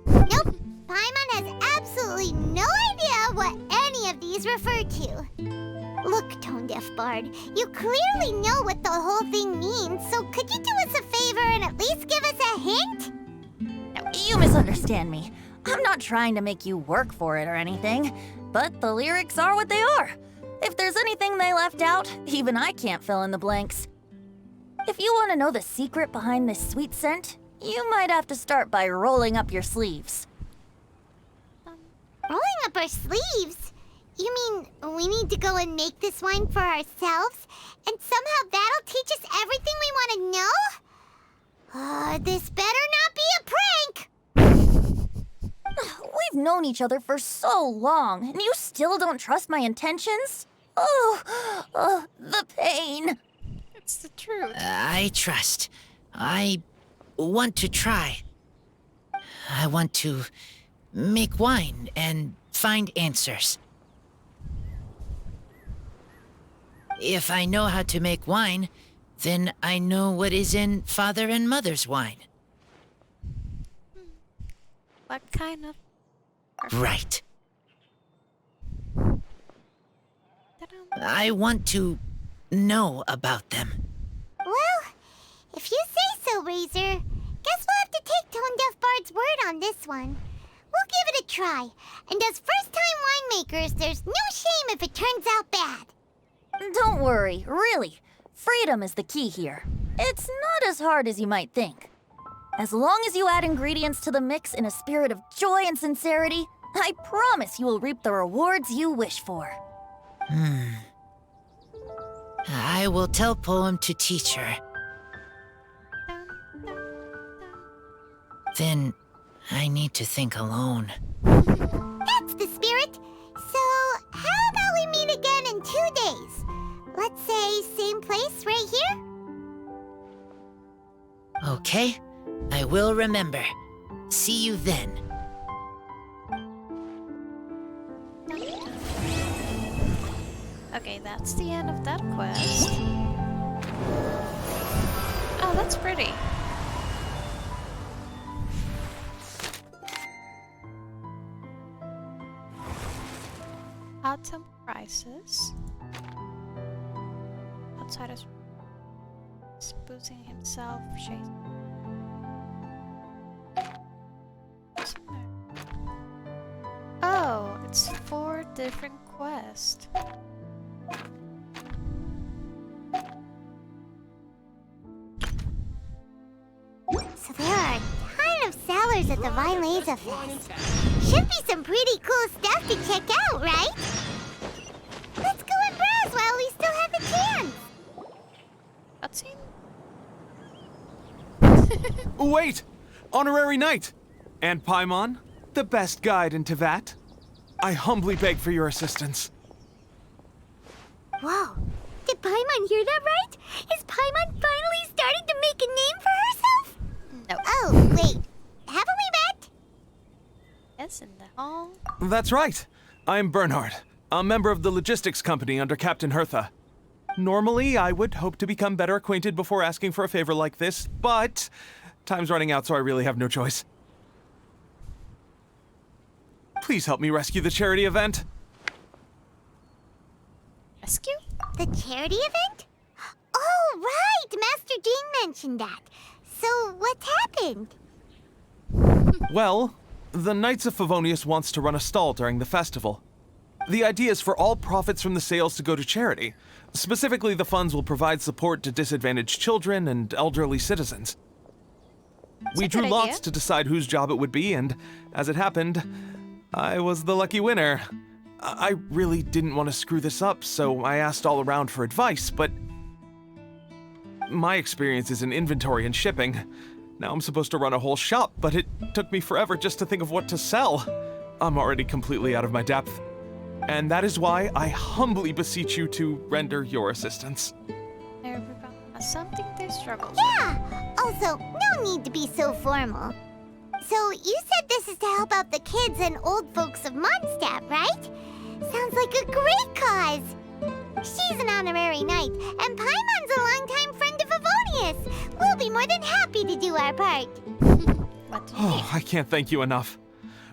Nope, Paimon has absolutely no idea what any of these refer to. Look, Tone-Deaf Bard, you clearly know what the whole thing means, so could you do us a favor and at least give us a hint? You misunderstand me. I'm not trying to make you work for it or anything, but the lyrics are what they are. If there's anything they left out, even I can't fill in the blanks. If you want to know the secret behind this sweet scent, you might have to start by rolling up your sleeves. Rolling up our sleeves? You mean we need to go and make this wine for ourselves, and somehow that'll teach us everything we want to know? This better not be a prank! We've known each other for so long, and you still don't trust my intentions? Oh, the pain. It's the truth. I trust. I want to try. I want to make wine and find answers. If I know how to make wine, then I know what is in Father and Mother's wine. What kind of... Right. I want to know about them. Well, if you say so, Razor, guess we'll have to take Tone-Deaf Bard's word on this one. We'll give it a try, and as first-time winemakers, there's no shame if it turns out bad. Don't worry, really. Freedom is the key here. It's not as hard as you might think. As long as you add ingredients to the mix in a spirit of joy and sincerity, I promise you will reap the rewards you wish for. I will tell Poem to teach her. Then I need to think alone. That's the spirit. So, how about we meet again in 2 days? Let's say same place right here? Okay, I will remember. See you then. Okay, that's the end of that quest. Oh, that's pretty. Autumn prices. Outside is boosting himself, chasing. Oh, it's 4 different quests. So there are a ton of sellers at the Vine Laser Fest. Should be some pretty cool stuff to check out, right? Let's go and browse while we still have a chance. Cutscene? Wait! Honorary Knight! And Paimon, the best guide in Tevat. I humbly beg for your assistance. Whoa, did Paimon hear that right? Is Paimon finally starting to make a name for herself? No. Oh, wait, haven't we met? Yes, in the hall. That's right. I'm Bernhard, a member of the logistics company under Captain Hertha. Normally, I would hope to become better acquainted before asking for a favor like this, but time's running out, so I really have no choice. Please help me rescue the charity event. Rescue? The charity event? Oh, right! Master Jean mentioned that. So, what's happened? Well, the Knights of Favonius wants to run a stall during the festival. The idea is for all profits from the sales to go to charity. Specifically, the funds will provide support to disadvantaged children and elderly citizens. We drew lots to decide whose job it would be, and as it happened, I was the lucky winner. I really didn't want to screw this up, so I asked all around for advice, but my experience is in inventory and shipping. Now I'm supposed to run a whole shop, but it took me forever just to think of what to sell. I'm already completely out of my depth. And that is why I humbly beseech you to render your assistance. Everyone has something they struggle with. Yeah! Also, no need to be so formal. So, you said this is to help out the kids and old folks of Mondstadt, right? Sounds like a great cause! She's an honorary knight, and Paimon's a longtime friend of Favonius. We'll be more than happy to do our part. What do you need? Oh, I can't thank you enough.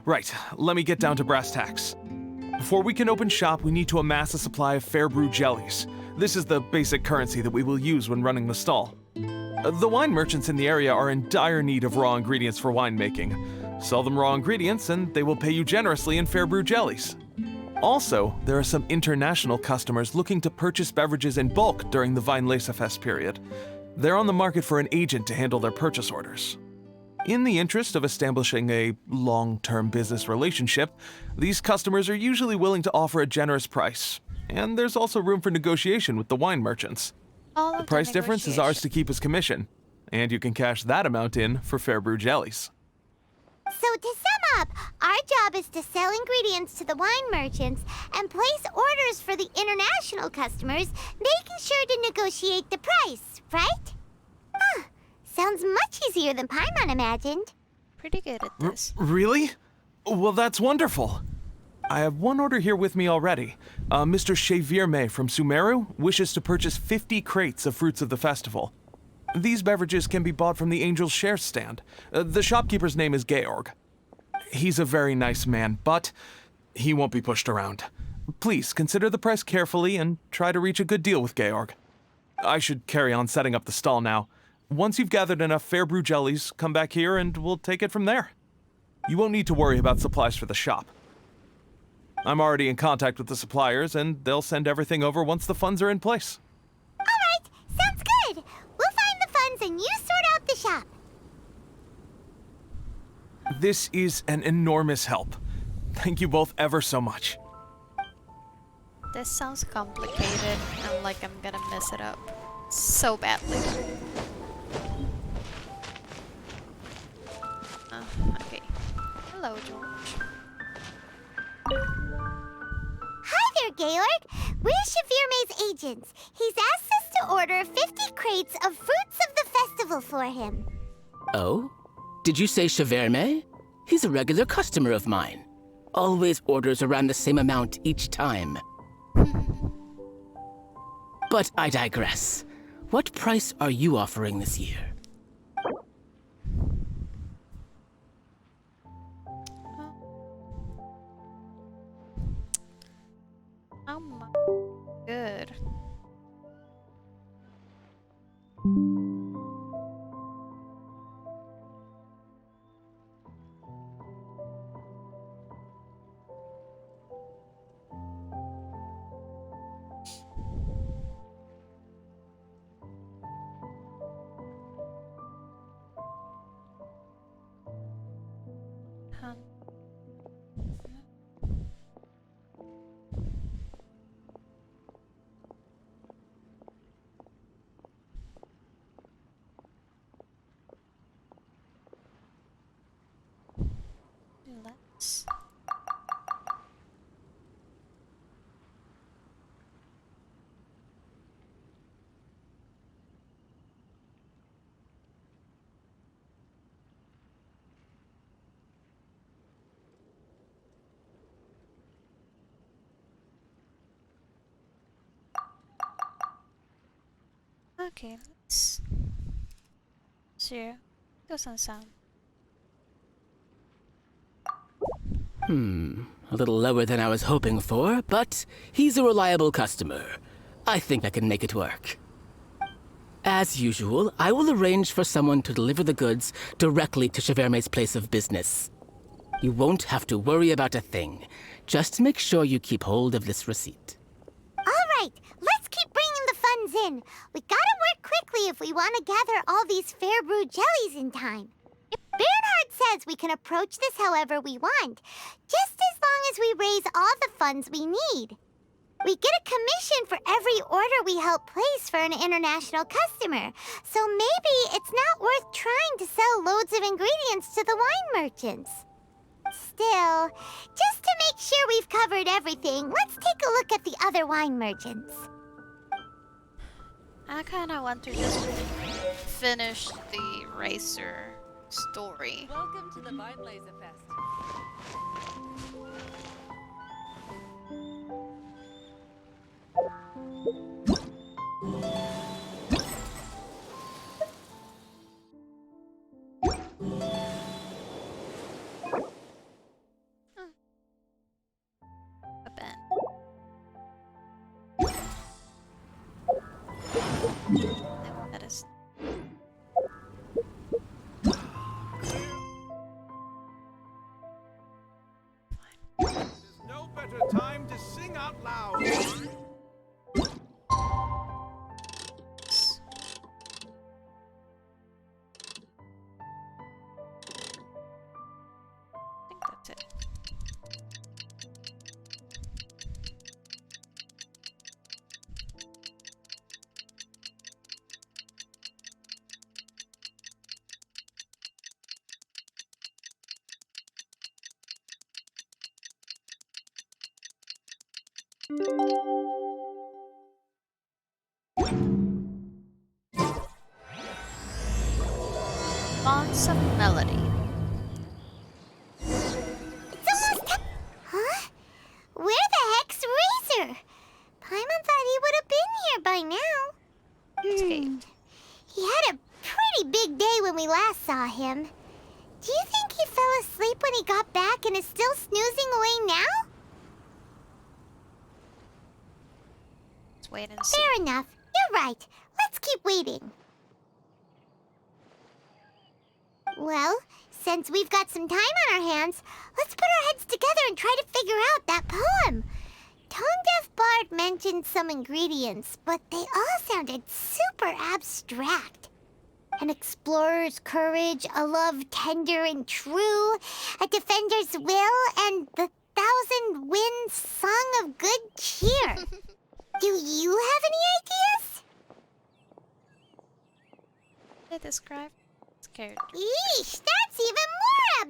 Right, let me get down to brass tacks. Before we can open shop, we need to amass a supply of fair brew jellies. This is the basic currency that we will use when running the stall. The wine merchants in the area are in dire need of raw ingredients for winemaking. Sell them raw ingredients and they will pay you generously in fair brew jellies. Also, there are some international customers looking to purchase beverages in bulk during the Vine Laser Fest period. They're on the market for an agent to handle their purchase orders. In the interest of establishing a long-term business relationship, these customers are usually willing to offer a generous price, and there's also room for negotiation with the wine merchants. The price difference is ours to keep as commission, and you can cash that amount in for fair brew jellies. So to sum up, our job is to sell ingredients to the wine merchants and place orders for the international customers, making sure to negotiate the price, right? Huh. Sounds much easier than Paimon imagined. Pretty good at this. Really? Well, that's wonderful. I have one order here with me already. Mr. Xavier May from Sumeru wishes to purchase 50 crates of fruits of the festival. These beverages can be bought from the Angel's Share stand. The shopkeeper's name is Georg. He's a very nice man, but he won't be pushed around. Please consider the price carefully and try to reach a good deal with Georg. I should carry on setting up the stall now. Once you've gathered enough fair brew jellies, come back here and we'll take it from there. You won't need to worry about supplies for the shop. I'm already in contact with the suppliers, and they'll send everything over once the funds are in place. All right, sounds good. We'll find the funds and you sort out the shop. This is an enormous help. Thank you both ever so much. This sounds complicated and like I'm gonna mess it up so badly. Okay. Hello, George. Hi there, Georg. We're Shavirme's agents. He's asked us to order 50 crates of fruits of the festival for him. Oh? Did you say Shavirme? He's a regular customer of mine. Always orders around the same amount each time. But I digress. What price are you offering this year? How much? Good. Huh. Let's. Okay, let's. Zero. Doesn't sound. A little lower than I was hoping for, but he's a reliable customer. I think I can make it work. As usual, I will arrange for someone to deliver the goods directly to Shavirme's place of business. You won't have to worry about a thing. Just make sure you keep hold of this receipt. All right, let's keep bringing the funds in. We gotta work quickly if we want to gather all these fair brew jellies in time. Bernhard says we can approach this however we want, just as long as we raise all the funds we need. We get a commission for every order we help place for an international customer, so maybe it's not worth trying to sell loads of ingredients to the wine merchants. Still, just to make sure we've covered everything, let's take a look at the other wine merchants. I kinda want to just finish the racer story. Welcome to the Weinlese Fest. A Ben. That is. There's no better time to sing out loud. I think that's it. Fonts of Melody. It's almost time. Huh? Where the heck's Razor? Paimon thought he would have been here by now. Escaped. He had a pretty big day when we last saw him. Do you think he fell asleep when he got back and is still snoozing away now? Let's wait and see. Fair enough. You're right. Let's keep waiting. Well, since we've got some time on our hands, let's put our heads together and try to figure out that poem. Tone-deaf Bard mentioned some ingredients, but they all sounded super abstract. An explorer's courage, a love tender and true, a defender's will, and the thousand winds song of good cheer. Do you have any ideas? They describe its character. Eesh, that's even more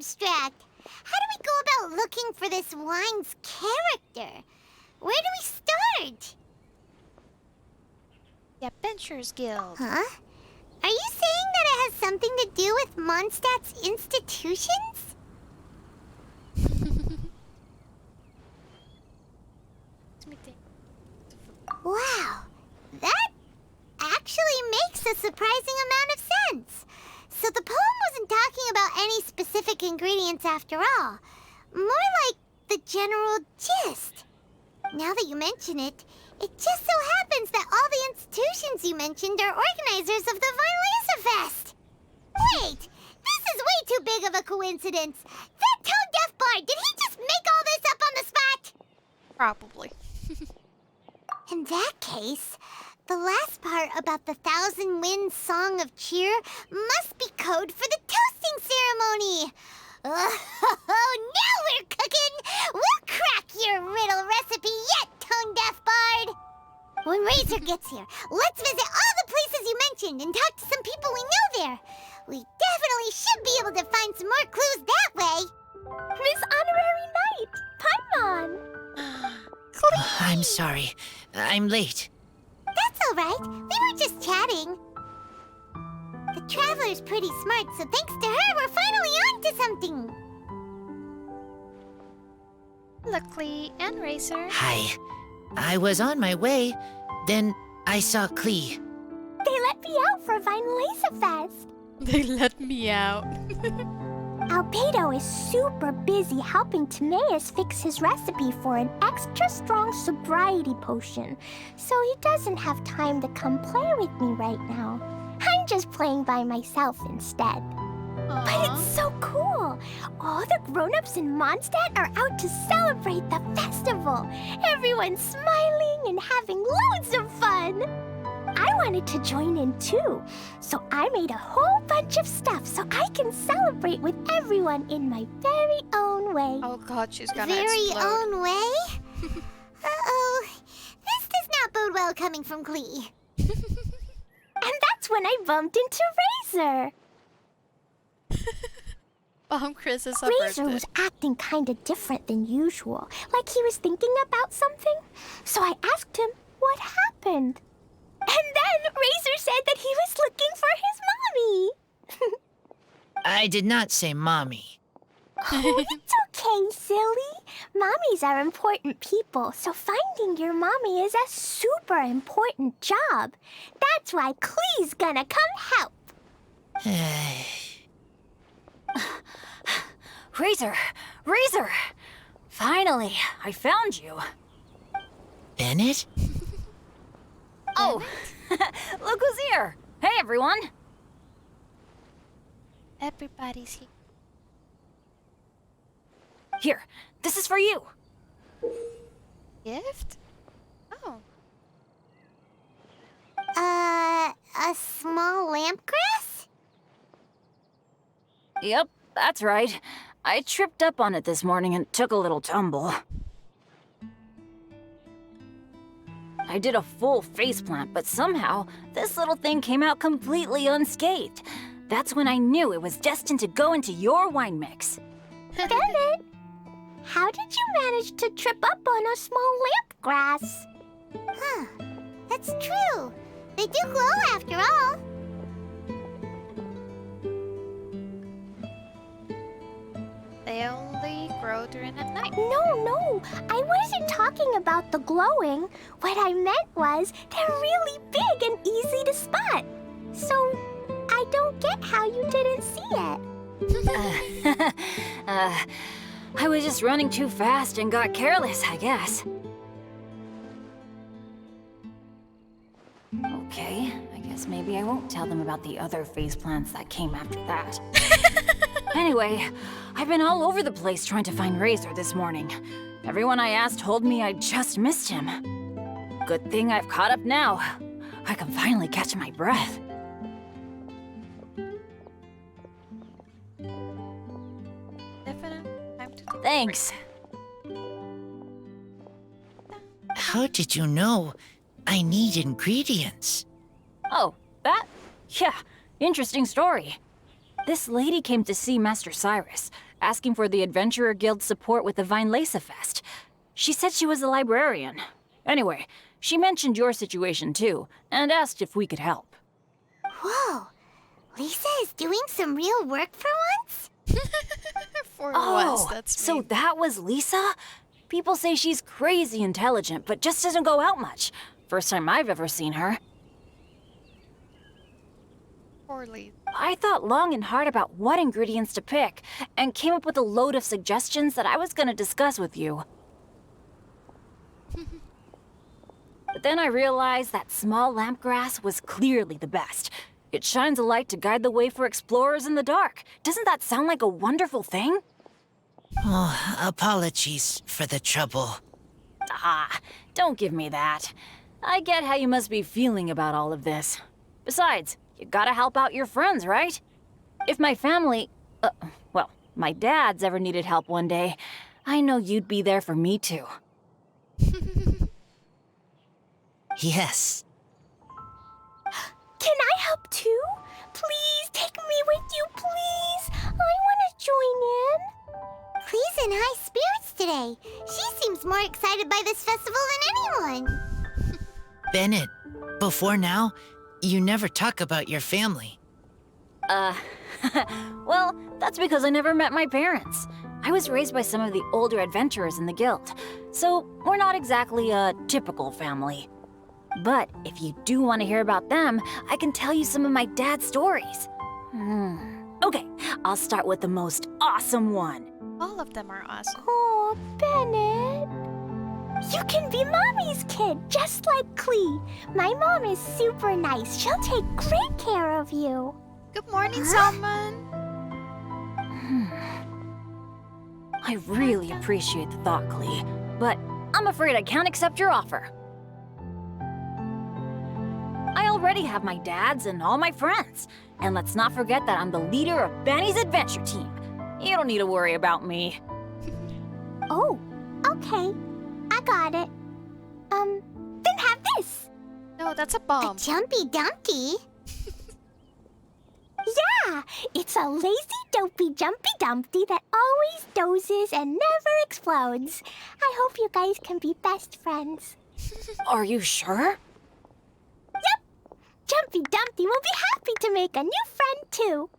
looking for this wine's character. Where do we start? The Adventurers Guild. Huh? Are you saying that it has something to do with Mondstadt's institutions? Let me think. Wow, that actually makes a surprising amount of sense. So the poem wasn't talking about any specific ingredients after all. More like the general gist. Now that you mention it, it just so happens that all the institutions you mentioned are organizers of the Vinyl Fest. Wait, this is way too big of a coincidence. That tone-deaf bard, did he just make all this up on the spot? Probably. In that case, the last part about the Thousand Winds Song of Cheer must be code for the toasting ceremony. Oh, now we're cooking! We'll crack your riddle recipe yet, tone-deaf bard! When Razor gets here, let's visit all the places you mentioned and talk to some people we know there. We definitely should be able to find some more clues that way. Miss Honorary Knight, Paimon. I'm sorry. I'm late. That's all right. We were just chatting. The Traveler's pretty smart, so thanks to her, we're finally on to something. Luckily, and Racer. Hi. I was on my way, then I saw Klee. They let me out for Vinyl Fest. They let me out. Albedo is super busy helping Timaeus fix his recipe for an extra strong sobriety potion, so he doesn't have time to come play with me right now. I'm just playing by myself instead. Aww. But it's so cool! All the grown-ups in Mondstadt are out to celebrate the festival. Everyone's smiling and having loads of fun. I wanted to join in too, so I made a whole bunch of stuff so I can celebrate with everyone in my very own way. Oh god, she's gonna Very explode. own way? Uh-oh. This does not bode well coming from Klee. And that's when I bumped into Razor. Chris' Razor was acting kinda different than usual, like he was thinking about something. So I asked him what happened. And then Razor said that he was looking for his mommy. I did not say mommy. Oh, it's okay, silly. Mommies are important people, so finding your mommy is a super important job. That's why Klee's gonna come help. Razor! Razor! Finally, I found you. Bennett? Oh, look who's here! Hey, everyone! Everybody's here. Here, this is for you. Gift? Oh. A small lampgrass? Yep, that's right. I tripped up on it this morning and took a little tumble. I did a full faceplant, but somehow this little thing came out completely unscathed. That's when I knew it was destined to go into your wine mix. Bennett, how did you manage to trip up on a small lamp grass? Huh. That's true. They do glow after all. They only grow during the night. No, I wasn't talking about the glowing. What I meant was they're really big and easy to spot. So I don't get how you didn't see it. I was just running too fast and got careless, I guess. Okay, I guess maybe I won't tell them about the other faceplants that came after that. Anyway, I've been all over the place trying to find Razor this morning. Everyone I asked told me I just missed him. Good thing I've caught up now. I can finally catch my breath. Thanks. How did you know I need ingredients? Oh, that? Yeah, interesting story. This lady came to see Master Cyrus, asking for the Adventurer Guild's support with the Vinelesa Fest. She said she was a librarian. Anyway, she mentioned your situation too, and asked if we could help. Whoa, Lisa is doing some real work for once? For once, that's so mean. that was Lisa? People say she's crazy intelligent, but just doesn't go out much. First time I've ever seen her. Poorly. I thought long and hard about what ingredients to pick, and came up with a load of suggestions that I was gonna discuss with you. But then I realized that small lampgrass was clearly the best. It shines a light to guide the way for explorers in the dark. Doesn't that sound like a wonderful thing? Oh, apologies for the trouble. Ah, don't give me that. I get how you must be feeling about all of this. Besides, you gotta help out your friends, right? If my family, well, my dad's ever needed help one day, I know you'd be there for me too. Yes. Can I help too? Please take me with you, please. I want to join in. Clee's in high spirits today. She seems more excited by this festival than anyone. Bennett, before now, you never talk about your family. Well, that's because I never met my parents. I was raised by some of the older adventurers in the guild, so we're not exactly a typical family. But if you do want to hear about them, I can tell you some of my dad's stories. Okay, I'll start with the most awesome one. All of them are awesome. Oh, Bennett. You can be Mommy's kid, just like Clee. My mom is super nice. She'll take great care of you. Good morning, Salmon. I really appreciate the thought, Clee, but I'm afraid I can't accept your offer. I already have my dad's and all my friends. And let's not forget that I'm the leader of Benny's adventure team. You don't need to worry about me. Oh, okay. I got it. Then have this. No, that's a bomb. A Jumpy Dumpty. Yeah, it's a lazy, dopey, jumpy Dumpty that always dozes and never explodes. I hope you guys can be best friends. Are you sure? Yep. Jumpy Dumpty will be happy to make a new friend, too.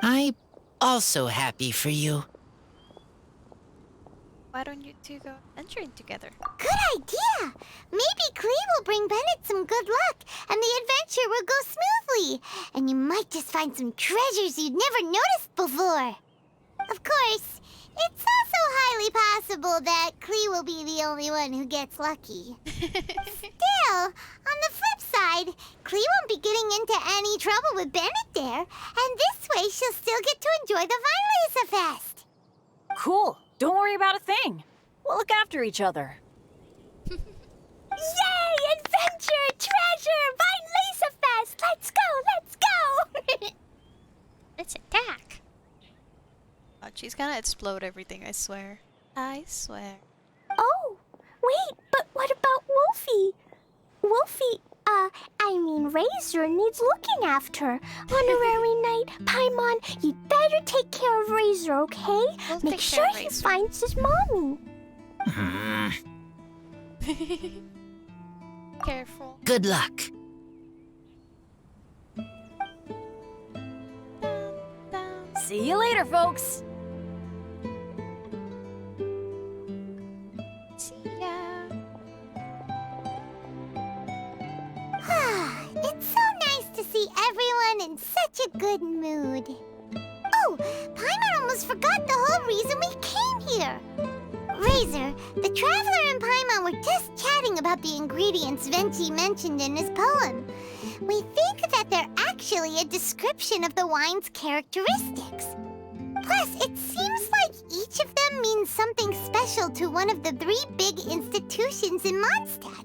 I'm also happy for you. Why don't you two go adventuring together? Good idea! Maybe Clee will bring Bennett some good luck, and the adventure will go smoothly. And you might just find some treasures you'd never noticed before. Of course, it's also highly possible that Clee will be the only one who gets lucky. Still, on the flip side, Clee won't be getting into any trouble with Bennett there, and this way she'll still get to enjoy the Vinelesa Fest. Cool. Don't worry about a thing. We'll look after each other. Yay! Adventure! Treasure! Vinelesa Fest! Let's go! Let's go! Let's attack. Oh, she's gonna explode everything, I swear. I swear. Oh, wait, but what about Wolfie? Wolfie, Razor needs looking after. Honorary Knight, Paimon, you'd better take care of Razor, okay? We'll Make take sure care of he Razor. finds his mommy. Careful. Good luck. See you later, folks. See ya. It's so nice to see everyone in such a good mood. Oh, Paimon almost forgot the whole reason we came here. Razor, the Traveler and Paimon were just chatting about the ingredients Venti mentioned in his poem. We think that they're actually a description of the wine's characteristics. Plus, it seems like each of them means something special to one of the 3 big institutions in Mondstadt.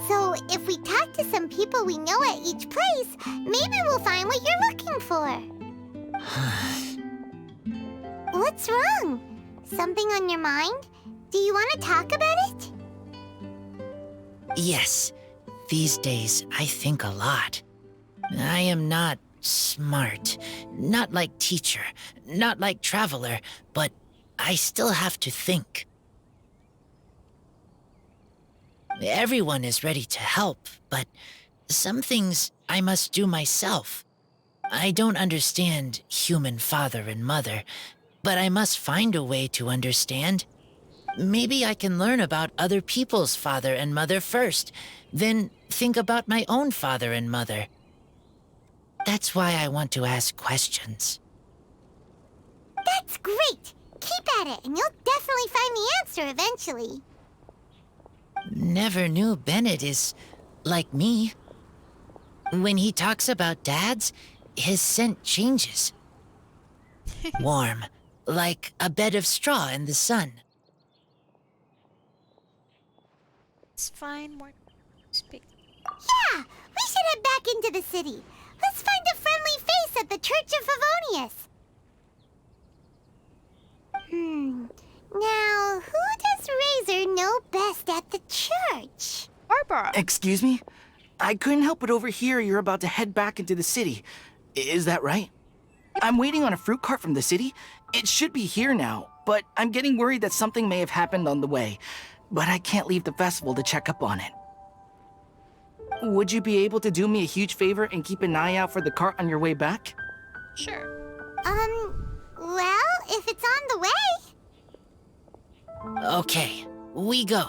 So, if we talk to some people we know at each place, maybe we'll find what you're looking for. What's wrong? Something on your mind? Do you want to talk about it? Yes, these days I think a lot. I am not smart. Not like teacher, not like traveler, but I still have to think. Everyone is ready to help, but some things I must do myself. I don't understand human father and mother, but I must find a way to understand. Maybe I can learn about other people's father and mother first, then think about my own father and mother. That's why I want to ask questions. That's great! Keep at it, and you'll definitely find the answer eventually. Never knew Bennett is like me. When he talks about dads, his scent changes. Warm, like a bed of straw in the sun. It's fine, more speak. Yeah, we should head back into the city. Let's find a friendly face at the Church of Favonius. Now, who does Razor know best at the church? Barbara! Excuse me? I couldn't help but overhear you're about to head back into the city. Is that right? I'm waiting on a fruit cart from the city. It should be here now, but I'm getting worried that something may have happened on the way. But I can't leave the festival to check up on it. Would you be able to do me a huge favor and keep an eye out for the cart on your way back? Sure. Well, if it's on the way. Okay, we go.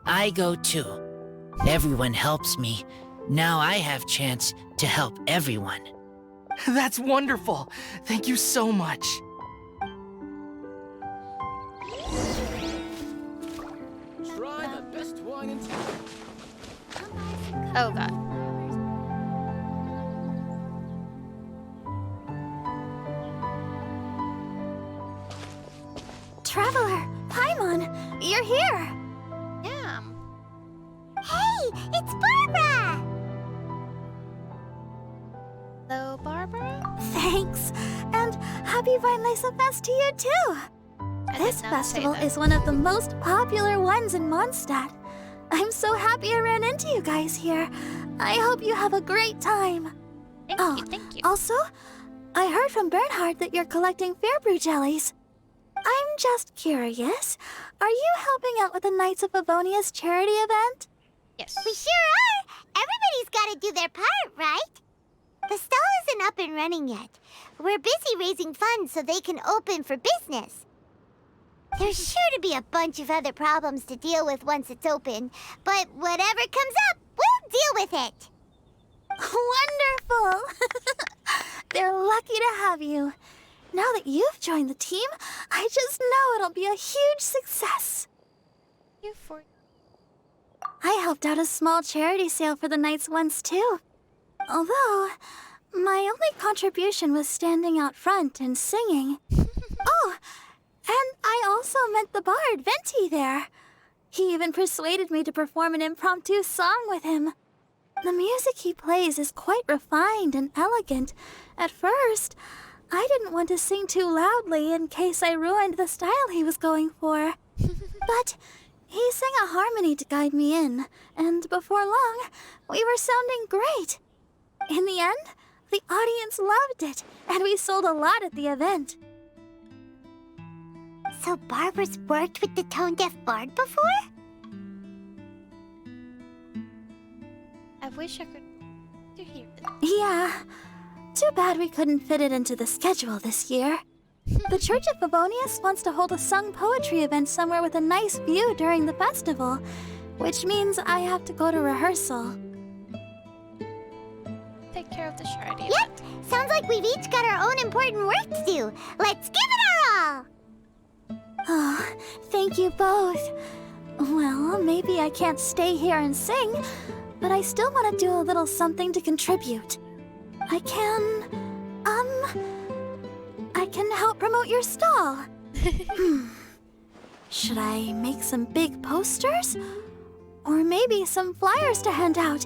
I go too. Everyone helps me. Now I have chance to help everyone. That's wonderful. Thank you so much. Try the best wine in town. Oh god. Traveler, Paimon, you're here. Yeah. Hey, it's Barbara! Hello, Barbara? Thanks, and happy Vinelesa Fest to you too. This festival is one of the most popular ones in Mondstadt. I'm so happy I ran into you guys here. I hope you have a great time. Thank you. Also, I heard from Bernhard that you're collecting Fairbrew jellies. I'm just curious, are you helping out with the Knights of Favonius charity event? Yes. We sure are! Everybody's gotta do their part, right? The stall isn't up and running yet. We're busy raising funds so they can open for business. There's sure to be a bunch of other problems to deal with once it's open, but whatever comes up, we'll deal with it. Wonderful! They're lucky to have you. Now that you've joined the team, I just know it'll be a huge success. I helped out a small charity sale for the Knights once too. Although, my only contribution was standing out front and singing. Oh, and I also met the bard, Venti, there. He even persuaded me to perform an impromptu song with him. The music he plays is quite refined and elegant. At first, I didn't want to sing too loudly in case I ruined the style he was going for. But he sang a harmony to guide me in, and before long, we were sounding great. In the end, the audience loved it, and we sold a lot at the event. So Barbara's worked with the tone-deaf bard before? I wish I could hear it. Yeah. Too bad we couldn't fit it into the schedule this year. The Church of Favonius wants to hold a sung poetry event somewhere with a nice view during the festival, which means I have to go to rehearsal. Take care of the charity. Yep, sounds like we've each got our own important work to do. Let's give it our all! Oh, thank you both. Well, maybe I can't stay here and sing, but I still want to do a little something to contribute. I can help promote your stall. Should I make some big posters? Or maybe some flyers to hand out?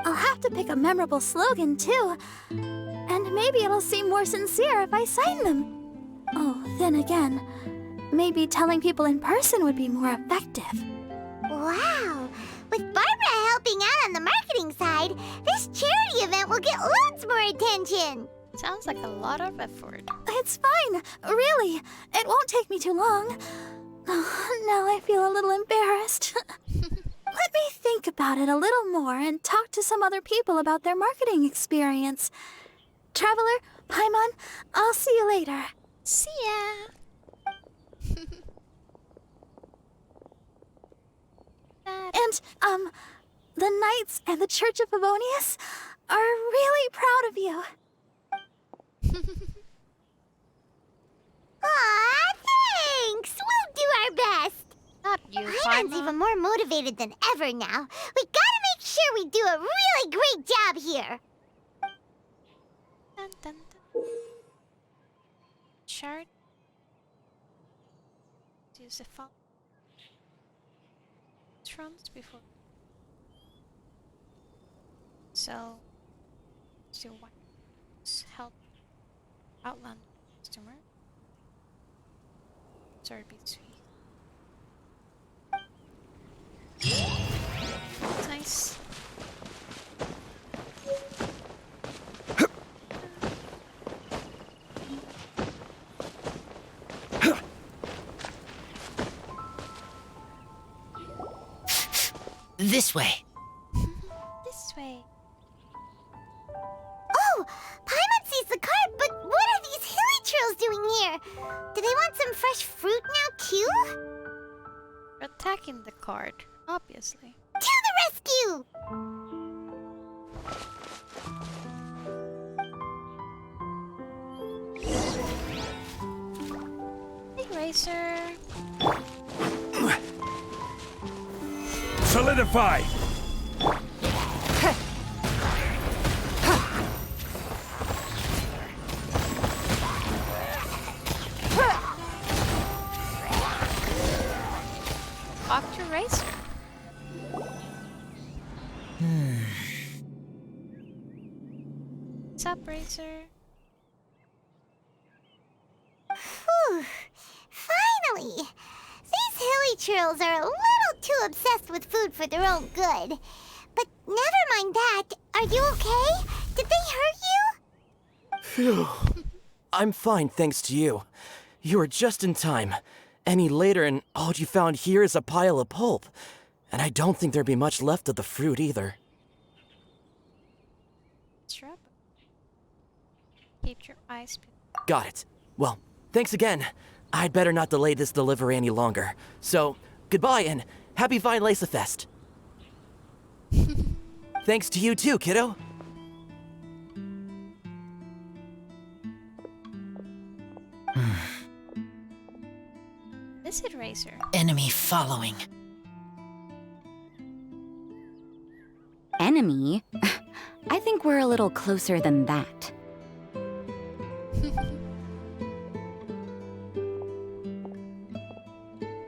I'll have to pick a memorable slogan, too. And maybe it'll seem more sincere if I sign them. Oh, then again, maybe telling people in person would be more effective. Wow! With Barbara helping out on the marketing side, this charity event will get loads more attention. Sounds like a lot of effort. It's fine, really. It won't take me too long. Oh, now I feel a little embarrassed. Let me think about it a little more and talk to some other people about their marketing experience. Traveler, Paimon, I'll see you later. See ya. And, the Knights and the Church of Favonius are really proud of you. Aw, thanks! We'll do our best. Not you, Paimon's even more motivated than ever now. We gotta make sure we do a really great job here. Dun, dun, dun. Chart. Use the font. Trumps before. So, to what help outland customer. Sorry, be sweet. Nice. This way. This way. Oh, Paimon sees the cart, but what are these hilly trails doing here? Do they want some fresh fruit now, too? We're attacking the cart, obviously. To the rescue! Hey, Racer. Solidify! Off to Racer. What's up, Racer? Whew. Finally! These hilly trails are a little too obsessed with food for their own good. But never mind that. Are you okay? Did they hurt you? Phew. I'm fine, thanks to you. You were just in time. Any later and all you found here is a pile of pulp. And I don't think there'd be much left of the fruit either. Shrub. Keep your eyes peeled. Got it. Well, thanks again. I'd better not delay this delivery any longer. So, goodbye and happy Vine Lace Fest. Thanks to you too, kiddo. Is it Racer? Enemy following. Enemy? I think we're a little closer than that.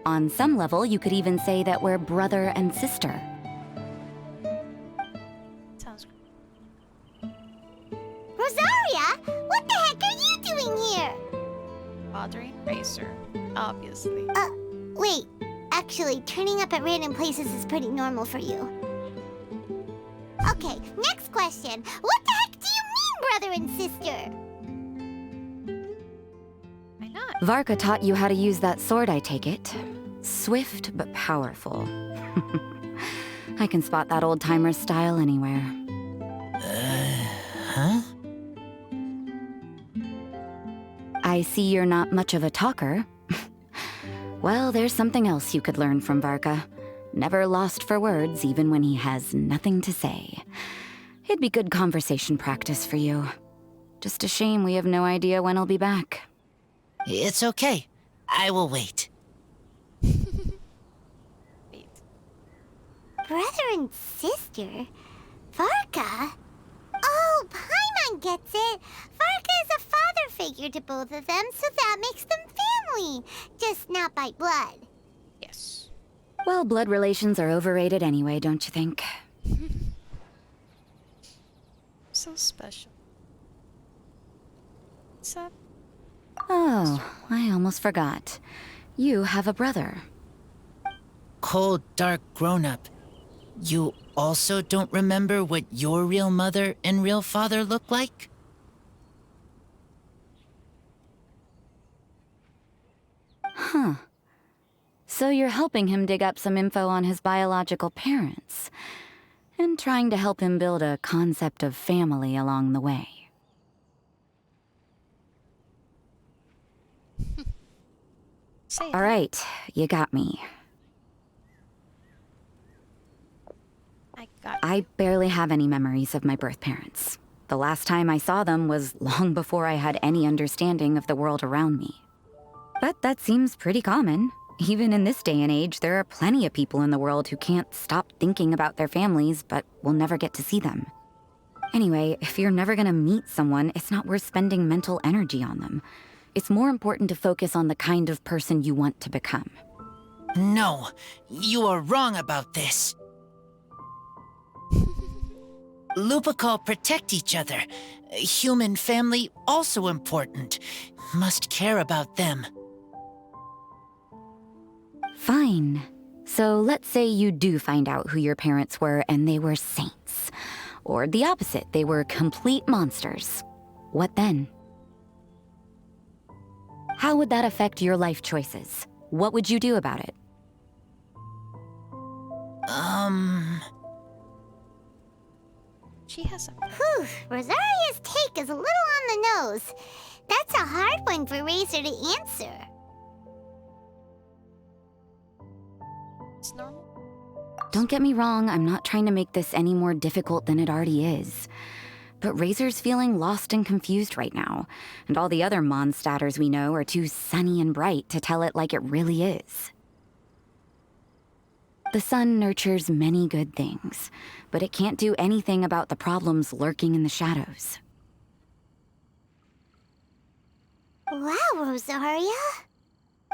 On some level, you could even say that we're brother and sister. Sounds good. Rosaria, what the heck are you doing here? Bothering Racer, obviously. Wait. Actually, turning up at random places is pretty normal for you. Okay, next question. What the heck do you mean, brother and sister? Why not? Varka taught you how to use that sword, I take it. Swift but powerful. I can spot that old-timer's style anywhere. Huh? I see you're not much of a talker. Well, there's something else you could learn from Varka. Never lost for words, even when he has nothing to say. It'd be good conversation practice for you. Just a shame we have no idea when he'll be back. It's okay. I will wait. Wait. Brother and sister? Varka? Oh, Paimon gets it. Varka is a father figure to both of them, so that makes them family. Just not by blood. Yes. Well, blood relations are overrated anyway, don't you think? So special. What's up? Oh, I almost forgot. You have a brother. Cold, dark grown-up. You also don't remember what your real mother and real father look like? Huh. So you're helping him dig up some info on his biological parents, and trying to help him build a concept of family along the way. All right, you got me. I barely have any memories of my birth parents. The last time I saw them was long before I had any understanding of the world around me. But that seems pretty common. Even in this day and age, there are plenty of people in the world who can't stop thinking about their families, but will never get to see them. Anyway, if you're never gonna meet someone, it's not worth spending mental energy on them. It's more important to focus on the kind of person you want to become. No, you are wrong about this. Lupical protect each other. Human family also important. Must care about them. Fine. So let's say you do find out who your parents were and they were saints. Or the opposite, they were complete monsters. What then? How would that affect your life choices? What would you do about it? She has some. Whew, Rosaria's take is a little on the nose. That's a hard one for Razor to answer. It's normal. Don't get me wrong, I'm not trying to make this any more difficult than it already is. But Razor's feeling lost and confused right now, and all the other Mondstadters we know are too sunny and bright to tell it like it really is. The sun nurtures many good things, but it can't do anything about the problems lurking in the shadows. Wow, Rosaria.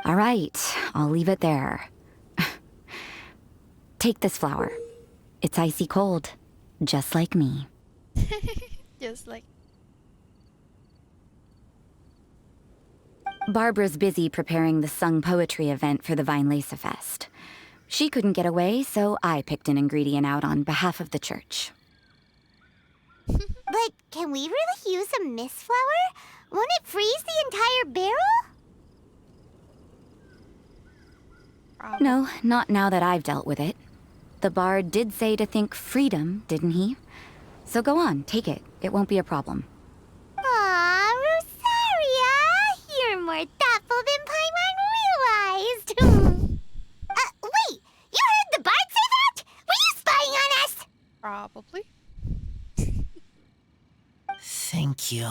All right, I'll leave it there. Take this flower. It's icy cold, just like me. Just like. Barbara's busy preparing the sung poetry event for the Weinlese Fest. She couldn't get away, so I picked an ingredient out on behalf of the church. But can we really use a mist flower? Won't it freeze the entire barrel? No, not now that I've dealt with it. The bard did say to think freedom, didn't he? So go on, take it. It won't be a problem. Aw, Rosaria! You're more thoughtful than Paimon realized. Wait! You heard the bard say that? Were you spying on us? Probably. Thank you.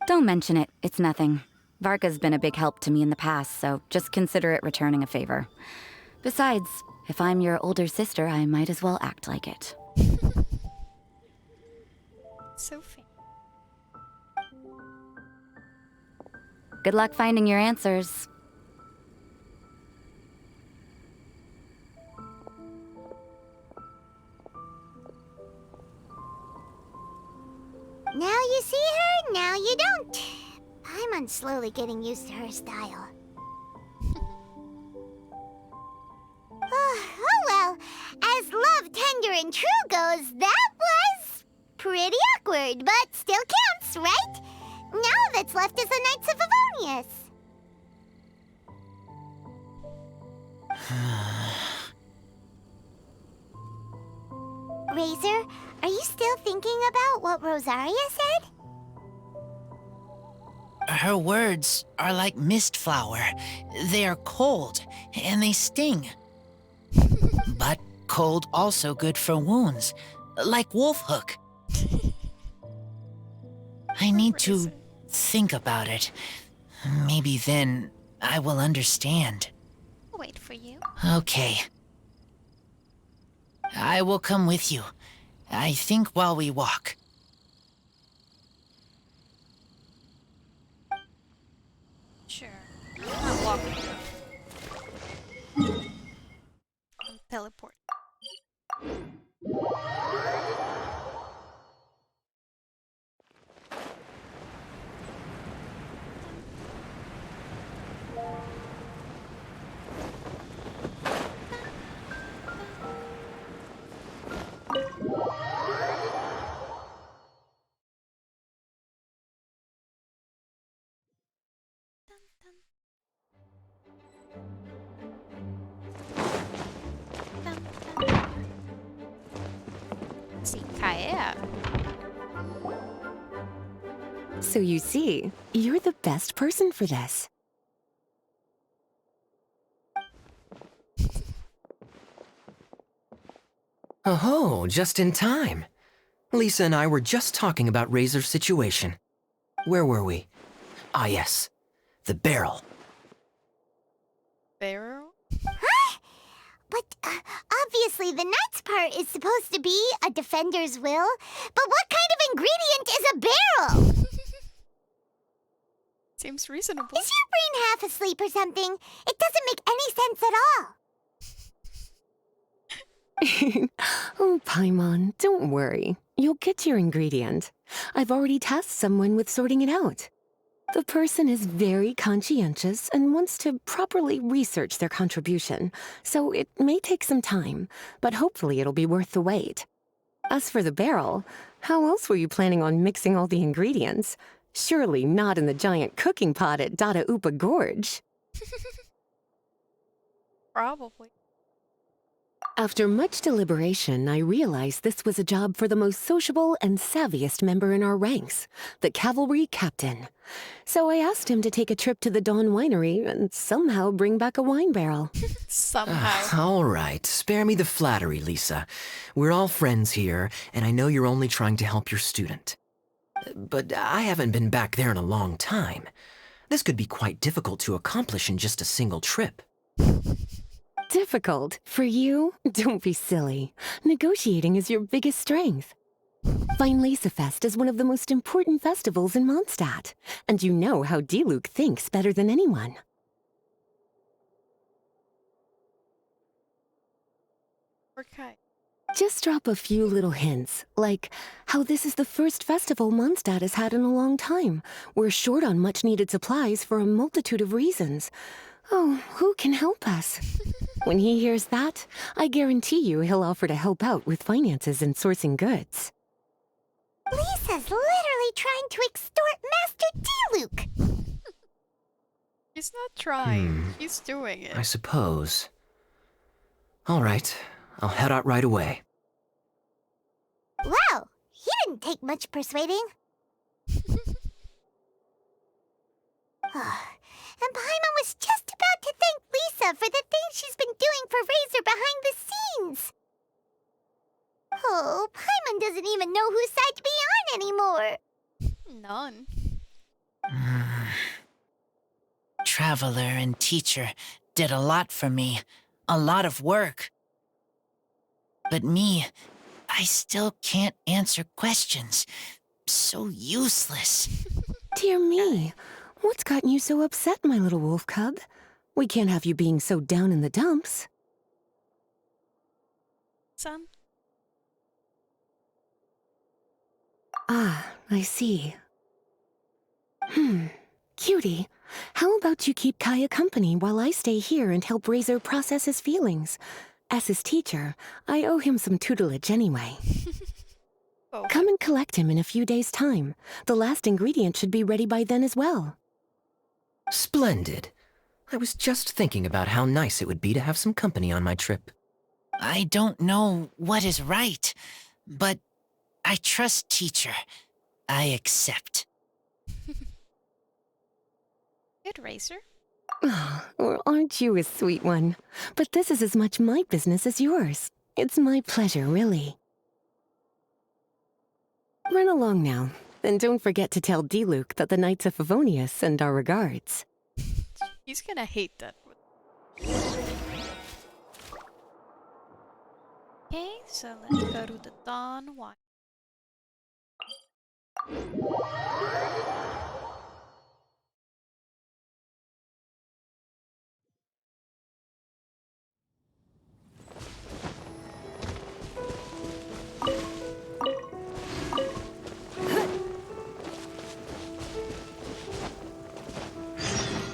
Don't mention it. It's nothing. Varka's been a big help to me in the past, so just consider it returning a favor. Besides, if I'm your older sister, I might as well act like it. So fair. Good luck finding your answers. Now you see her, now you don't. Paimon's slowly getting used to her style. Oh well, as love, tender, and true goes, that was pretty awkward, but still counts, right? Now all that's left is the Knights of Favonius. Razor, are you still thinking about what Rosaria said? Her words are like mist flower. They are cold, and they sting. But cold also good for wounds, like Wolfhook. I need to think about it. Maybe then I will understand. I'll wait for you. Okay. I will come with you. I think while we walk. Sure. I'm not walking. I'm teleport. So you see, you're the best person for this. Oh, just in time. Lisa and I were just talking about Razor's situation. Where were we? Ah, yes. The barrel. Barrel? Huh? But obviously the knight's part is supposed to be a defender's will. But what kind of ingredient is a barrel? Seems reasonable. Is your brain half asleep or something? It doesn't make any sense at all. Oh, Paimon, don't worry. You'll get your ingredient. I've already tasked someone with sorting it out. The person is very conscientious and wants to properly research their contribution, so it may take some time, but hopefully it'll be worth the wait. As for the barrel, how else were you planning on mixing all the ingredients? Surely not in the giant cooking pot at Dada Upa Gorge. Probably. After much deliberation, I realized this was a job for the most sociable and savviest member in our ranks, the cavalry captain. So I asked him to take a trip to the Dawn Winery and somehow bring back a wine barrel. Somehow. All right, spare me the flattery, Lisa. We're all friends here, and I know you're only trying to help your student. But I haven't been back there in a long time. This could be quite difficult to accomplish in just a single trip. Difficult? For you? Don't be silly. Negotiating is your biggest strength. Weinlesefest is one of the most important festivals in Mondstadt, and you know how Diluc thinks better than anyone. Okay. Just drop a few little hints, like how this is the first festival Mondstadt has had in a long time. We're short on much-needed supplies for a multitude of reasons. Oh, who can help us? When he hears that, I guarantee you he'll offer to help out with finances and sourcing goods. Lisa's literally trying to extort Master Diluc. He's not trying. He's doing it. I suppose. All right, I'll head out right away. Wow, he didn't take much persuading. And Paimon was just about to thank Lisa for the things she's been doing for Razor behind the scenes. Oh, Paimon doesn't even know whose side to be on anymore. None. Traveler and teacher did a lot for me, a lot of work. But me, I still can't answer questions. So useless. Dear me, what's gotten you so upset, my little wolf cub? We can't have you being so down in the dumps. Son? Ah, I see. Cutie, how about you keep Kaya company while I stay here and help Razor process his feelings? As his teacher, I owe him some tutelage anyway. Come and collect him in a few days' time. The last ingredient should be ready by then as well. Splendid. I was just thinking about how nice it would be to have some company on my trip. I don't know what is right, but I trust teacher. I accept. Good, Razor. Oh, well, aren't you a sweet one? But this is as much my business as yours. It's my pleasure, really. Run along now, and don't forget to tell Diluc that the Knights of Favonius send our regards. He's gonna hate that. Okay, so let's go to the Dawn Wine.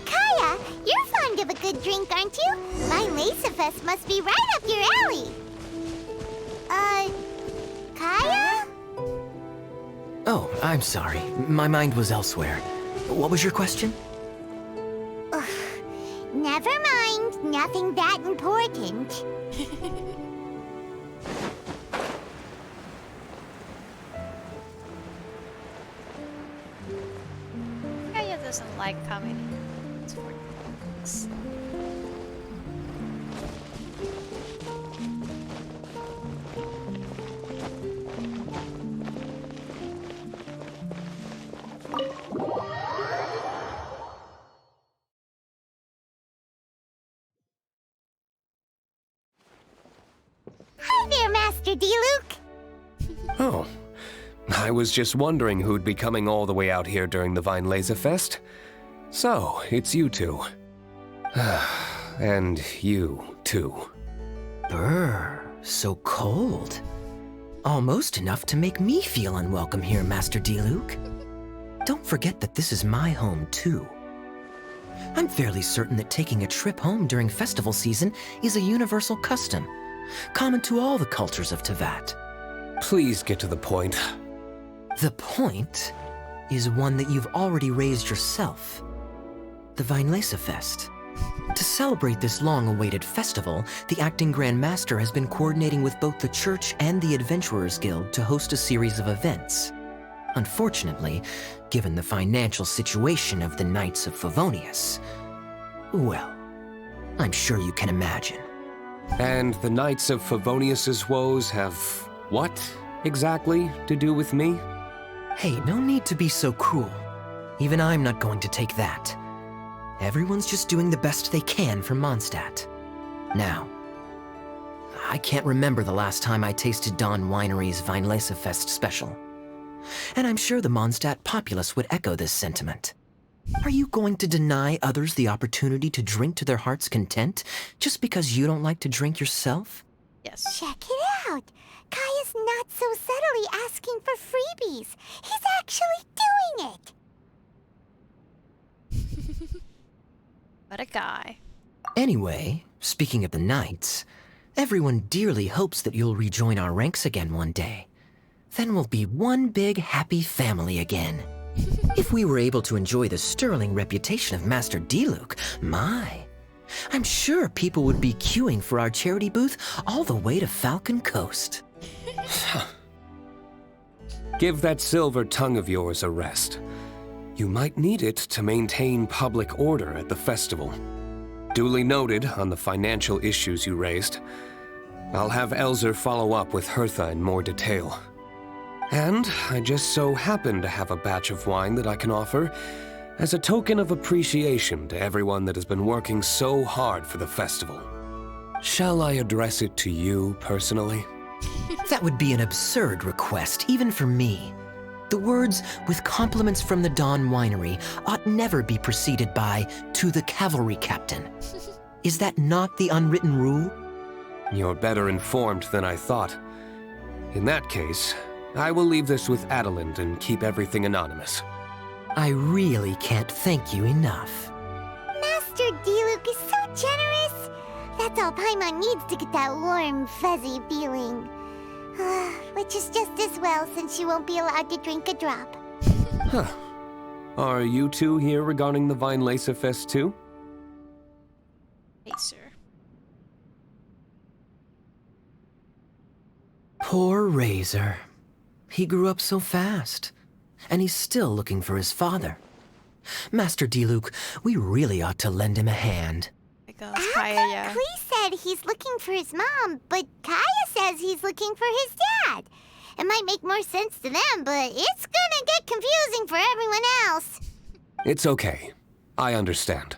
Kaya, you're fond of a good drink, aren't you? Weinlesefest must be right up your alley. Kaya? Oh, I'm sorry. My mind was elsewhere. What was your question? Ugh, never mind. Nothing that important. like how many? It's 4 minutes. Hi there, Master D-Luke. Oh, I was just wondering who'd be coming all the way out here during the Weinlese Fest. So, it's you two. And you, too. Brr, so cold. Almost enough to make me feel unwelcome here, Master D-Luke. Don't forget that this is my home, too. I'm fairly certain that taking a trip home during festival season is a universal custom, common to all the cultures of Teyvat. Please get to the point. The point is one that you've already raised yourself. The Weinlese Fest. To celebrate this long-awaited festival, the Acting Grand Master has been coordinating with both the Church and the Adventurers Guild to host a series of events. Unfortunately, given the financial situation of the Knights of Favonius, well, I'm sure you can imagine. And the Knights of Favonius's woes have what, exactly, to do with me? Hey, no need to be so cruel. Even I'm not going to take that. Everyone's just doing the best they can for Mondstadt. Now, I can't remember the last time I tasted Dawn Winery's Weinlese Fest special. And I'm sure the Mondstadt populace would echo this sentiment. Are you going to deny others the opportunity to drink to their heart's content just because you don't like to drink yourself? Yes. Check it out. Kaya's not so subtly asking for freebies. He's actually doing it. What a guy. Anyway, speaking of the Knights, everyone dearly hopes that you'll rejoin our ranks again one day. Then we'll be one big happy family again. If we were able to enjoy the sterling reputation of Master D-Luke, I'm sure people would be queuing for our charity booth all the way to Falcon Coast. Give that silver tongue of yours a rest. You might need it to maintain public order at the festival. Duly noted on the financial issues you raised. I'll have Elzer follow up with Hertha in more detail. And I just so happen to have a batch of wine that I can offer as a token of appreciation to everyone that has been working so hard for the festival. Shall I address it to you personally? That would be an absurd request, even for me. The words, with compliments from the Dawn Winery, ought never be preceded by, to the cavalry captain. Is that not the unwritten rule? You're better informed than I thought. In that case, I will leave this with Adelind and keep everything anonymous. I really can't thank you enough. Master D-Luke is so generous. That's all Paimon needs to get that warm, fuzzy feeling. Which is just as well since she won't be allowed to drink a drop. Huh. Are you two here regarding the Weinlese Fest too? Hey, sir. Poor Razor. He grew up so fast, and he's still looking for his father. Master D-Luke, we really ought to lend him a hand. Klee said he's looking for his mom, but Kaya says he's looking for his dad. It might make more sense to them, but it's gonna get confusing for everyone else. It's okay. I understand.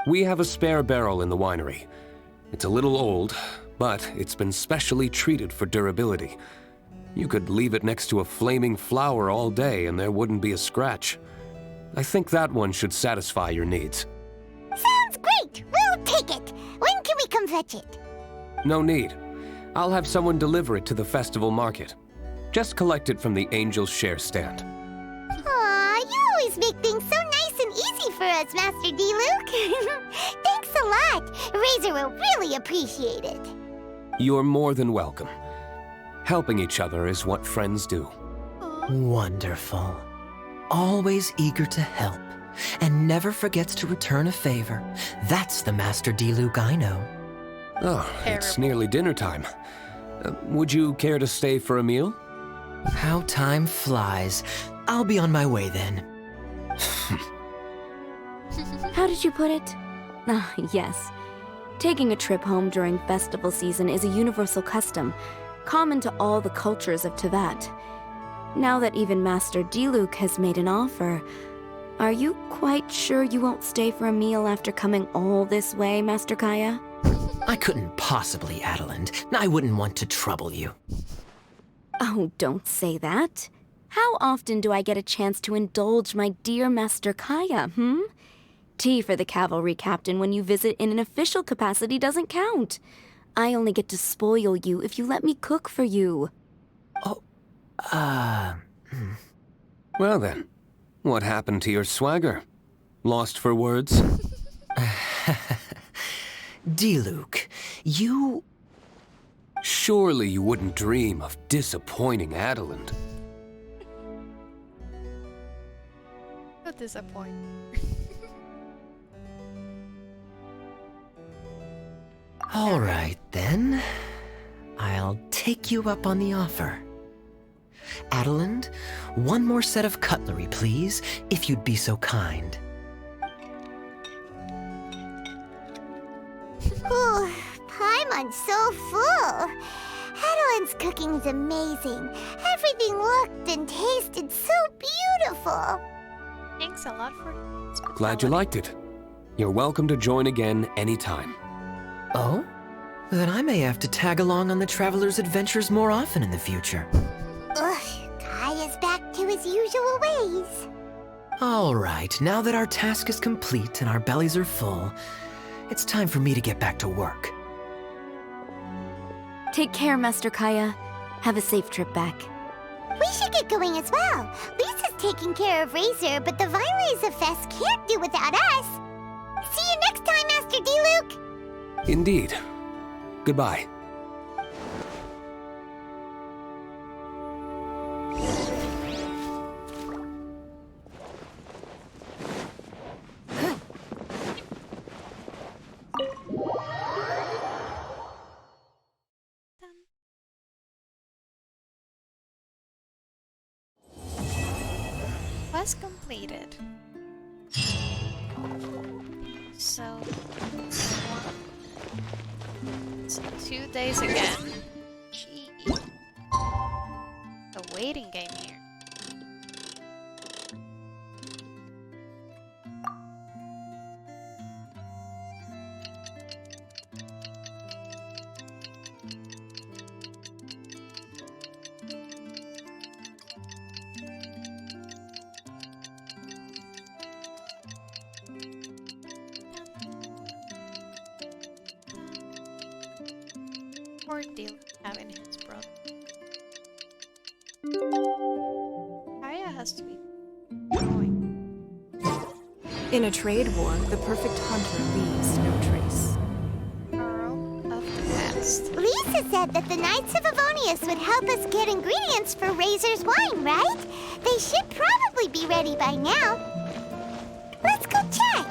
We have a spare barrel in the winery. It's a little old, but it's been specially treated for durability. You could leave it next to a flaming flower all day and there wouldn't be a scratch. I think that one should satisfy your needs. Sounds great! We'll take it! When can we come fetch it? No need. I'll have someone deliver it to the festival market. Just collect it from the Angel's Share stand. Aw, you always make things so nice and easy for us, Master D-Luke. Thanks a lot. Razor will really appreciate it. You're more than welcome. Helping each other is what friends do. Wonderful. Always eager to help, and never forgets to return a favor. That's the Master D-Luke I know. Oh, it's nearly dinner time. Would you care to stay for a meal? How time flies. I'll be on my way then. How did you put it? Ah, yes. Taking a trip home during festival season is a universal custom, common to all the cultures of Teyvat. Now that even Master Diluc has made an offer, are you quite sure you won't stay for a meal after coming all this way, Master Kaya? I couldn't possibly, Adeland. I wouldn't want to trouble you. Oh, don't say that. How often do I get a chance to indulge my dear Master Kaya, Tea for the cavalry captain when you visit in an official capacity doesn't count. I only get to spoil you if you let me cook for you. Well then, what happened to your swagger? Lost for words? Diluc, you... Surely you wouldn't dream of disappointing Adeland. So disappointing. All right, then. I'll take you up on the offer. Adeland, one more set of cutlery, please, if you'd be so kind. Ooh, Paimon's so full. Adeline's cooking's amazing. Everything looked and tasted so beautiful. Thanks a lot for Glad you liked it. You're welcome to join again anytime. Oh? Then I may have to tag along on the Traveler's adventures more often in the future. Ugh, Kaya's back to his usual ways. All right, now that our task is complete and our bellies are full, it's time for me to get back to work. Take care, Master Kaya. Have a safe trip back. We should get going as well. Lisa's taking care of Razor, but the Vinelaser Fest can't do without us. See you next time, Master Diluc. Indeed. Goodbye. Quest completed. So, 2 days again. Gee. A waiting game here. Poor deal having his brother. Kaya has to be going. In a trade war, the perfect hunter leaves no trace. Pearl of the past. Lisa said that the Knights of Avonius would help us get ingredients for Razor's wine, right? They should probably be ready by now. Let's go check.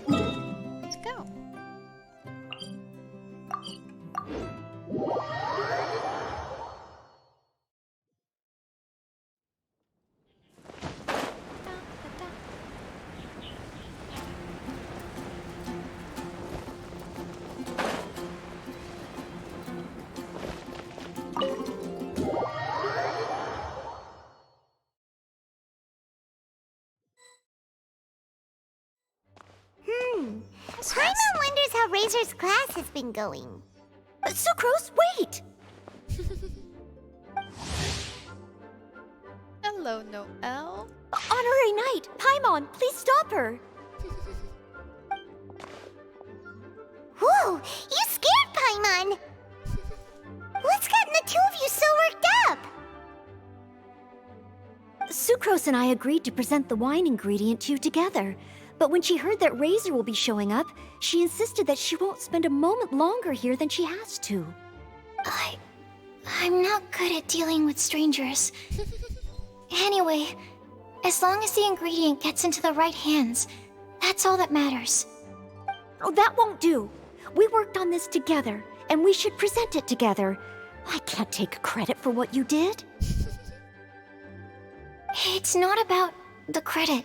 Let's go. Paimon wonders how Razor's class has been going. Sucrose, wait! Hello, Noelle. Honorary Knight, Paimon, please stop her! Whoa, you scared Paimon! What's gotten the two of you so worked up? Sucrose and I agreed to present the wine ingredient to you together. But when she heard that Razor will be showing up, she insisted that she won't spend a moment longer here than she has to. I'm not good at dealing with strangers. Anyway, as long as the ingredient gets into the right hands, that's all that matters. Oh, that won't do. We worked on this together, and we should present it together. I can't take credit for what you did. It's not about the credit.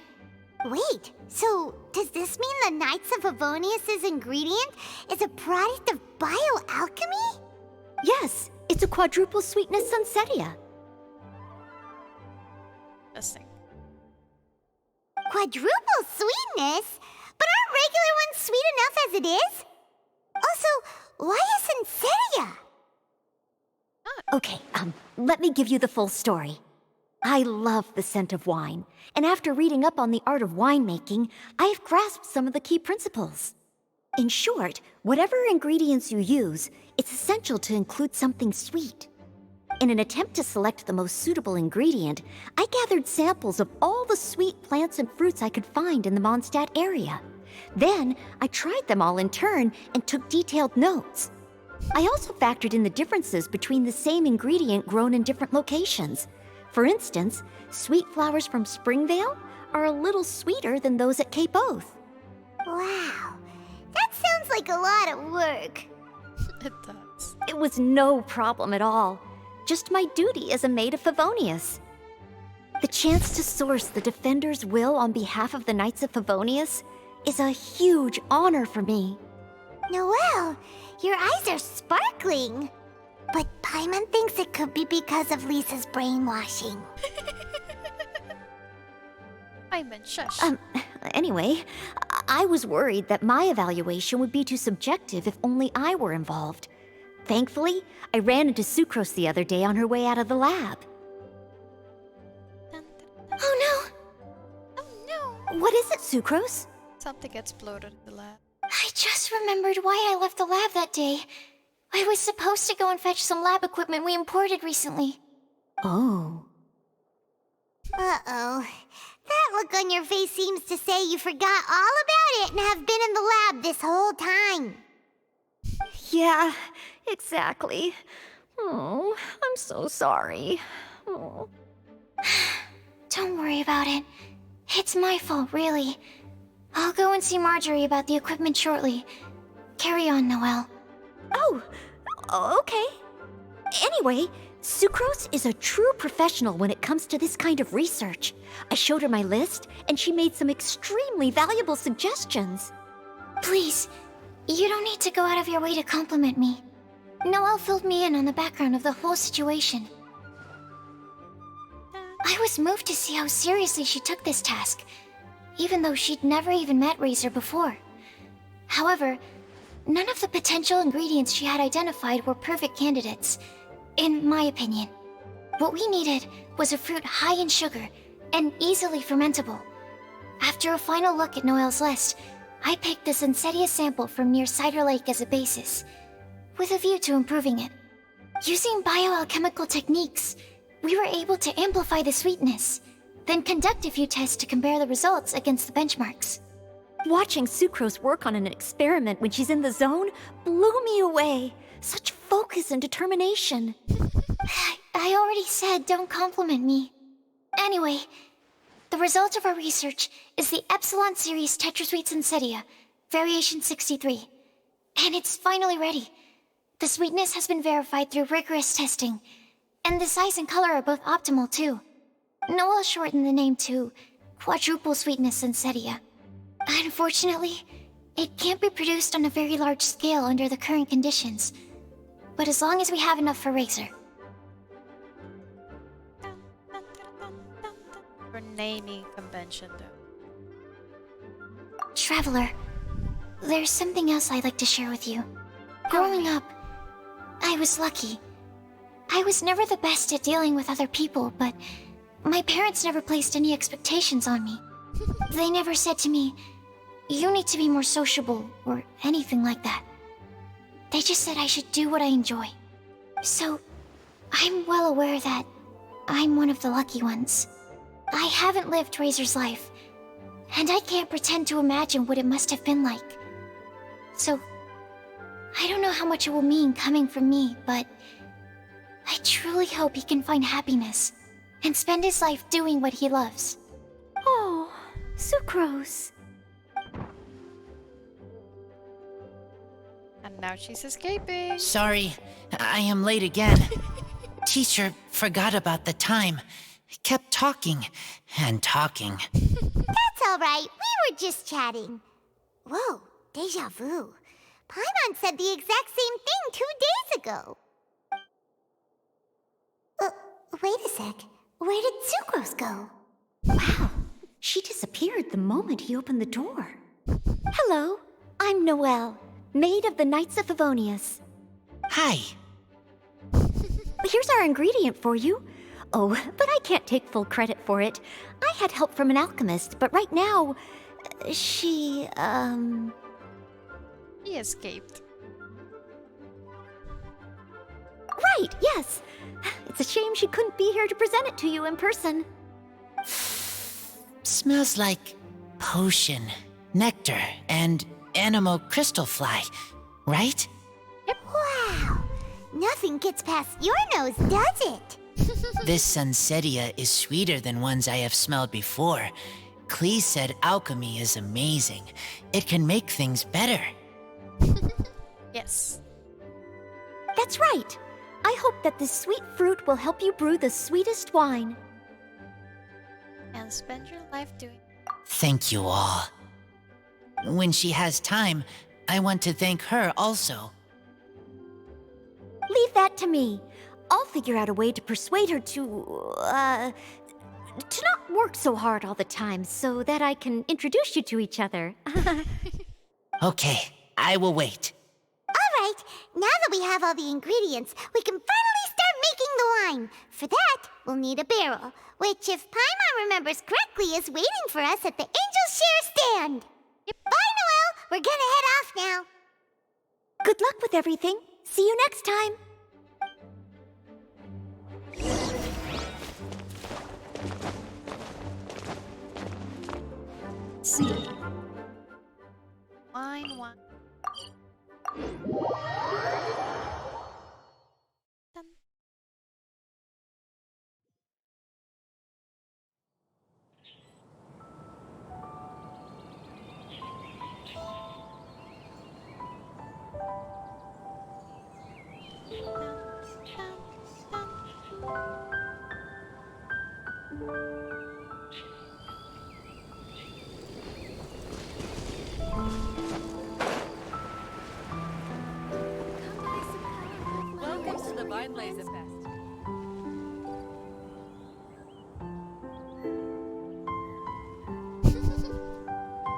Wait, so does this mean the Knights of Favonius' ingredient is a product of bioalchemy? Yes, it's a quadruple sweetness sunsetia. Interesting. Quadruple sweetness? But aren't regular ones sweet enough as it is? Also, why a sunsetia? Okay, let me give you the full story. I love the scent of wine, and after reading up on the art of winemaking, I've grasped some of the key principles. In short, whatever ingredients you use, it's essential to include something sweet. In an attempt to select the most suitable ingredient, I gathered samples of all the sweet plants and fruits I could find in the Mondstadt area. Then, I tried them all in turn and took detailed notes. I also factored in the differences between the same ingredient grown in different locations. For instance, sweet flowers from Springvale are a little sweeter than those at Cape Oath. Wow, that sounds like a lot of work. It does. It was no problem at all. Just my duty as a maid of Favonius. The chance to source the Defender's will on behalf of the Knights of Favonius is a huge honor for me. Noelle, your eyes are sparkling. But Paimon thinks it could be because of Lisa's brainwashing. Paimon, shush. Anyway, I was worried that my evaluation would be too subjective if only I were involved. Thankfully, I ran into Sucrose the other day on her way out of the lab. Oh no! What is it, Sucrose? Something exploded in the lab. I just remembered why I left the lab that day. I was supposed to go and fetch some lab equipment we imported recently. Oh. Uh-oh. That look on your face seems to say you forgot all about it and have been in the lab this whole time. Yeah, exactly. Oh, I'm so sorry. Oh. Don't worry about it. It's my fault, really. I'll go and see Marjorie about the equipment shortly. Carry on, Noelle. Oh, okay. Anyway, Sucrose is a true professional when it comes to this kind of research. I showed her my list, and she made some extremely valuable suggestions. Please, you don't need to go out of your way to compliment me. Noelle filled me in on the background of the whole situation. I was moved to see how seriously she took this task, even though she'd never even met Razor before. However, none of the potential ingredients she had identified were perfect candidates, in my opinion. What we needed was a fruit high in sugar and easily fermentable. After a final look at Noelle's list, I picked the Sunsetia sample from near Cider Lake as a basis, with a view to improving it. Using bioalchemical techniques, we were able to amplify the sweetness, then conduct a few tests to compare the results against the benchmarks. Watching Sucrose work on an experiment when she's in the zone blew me away. Such focus and determination. I already said don't compliment me. Anyway, the result of our research is the Epsilon Series Tetrasweet Sunsetia, Variation 63. And it's finally ready. The sweetness has been verified through rigorous testing, and the size and color are both optimal too. Noelle shortened the name to Quadruple Sweetness Sunsetia. Unfortunately, it can't be produced on a very large scale under the current conditions, but as long as we have enough for Razor. For naming convention, though. Traveler, there's something else I'd like to share with you. Growing up, I was lucky. I was never the best at dealing with other people, but my parents never placed any expectations on me. They never said to me, "You need to be more sociable," or anything like that. They just said I should do what I enjoy. So, I'm well aware that I'm one of the lucky ones. I haven't lived Razor's life, and I can't pretend to imagine what it must have been like. So, I don't know how much it will mean coming from me, but I truly hope he can find happiness and spend his life doing what he loves. Oh, Sucrose. And now she's escaping. Sorry, I am late again. Teacher forgot about the time. Kept talking and talking. That's It's all right. We were just chatting. Whoa, deja vu. Paimon said the exact same thing 2 days ago. Wait a sec. Where did Sucrose go? Wow, she disappeared the moment he opened the door. Hello, I'm Noelle, maid of the Knights of Favonius. Hi. Here's our ingredient for you. Oh, but I can't take full credit for it. I had help from an alchemist, but right now, she escaped. Right, yes. It's a shame she couldn't be here to present it to you in person. Smells like potion, nectar, and anemo crystal fly, right? Wow! Nothing gets past your nose, does it? This sunsetia is sweeter than ones I have smelled before. Clee said alchemy is amazing. It can make things better. Yes. That's right. I hope that this sweet fruit will help you brew the sweetest wine. And spend your life doing. Thank you all. When she has time, I want to thank her also. Leave that to me. I'll figure out a way to persuade her to not work so hard all the time so that I can introduce you to each other. Okay, I will wait. All right, now that we have all the ingredients, we can finally start making the wine. For that, we'll need a barrel, which, if Paimon remembers correctly, is waiting for us at the Angel Share stand. Yep. Bye, Noelle. We're gonna head off now. Good luck with everything. See you next time. See. Wine. Dun. Welcome to the Weinlese Fest.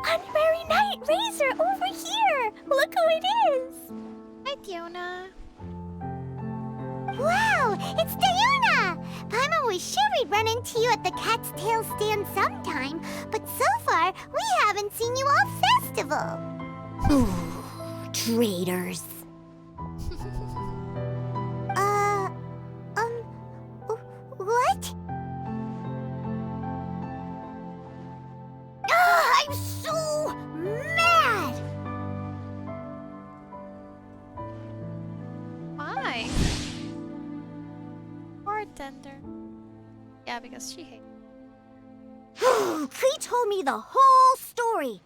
Honorary Knight Razor over here! Look who it is! Hi, Diona. Wow, it's Diona! Paimon was sure we'd run into you at the Cat's Tail stand sometime, but so far, we haven't seen you all festival. Ooh, traitors. What? I'm so mad! Why? Bartender. Yeah, because she hates. He told me the whole story.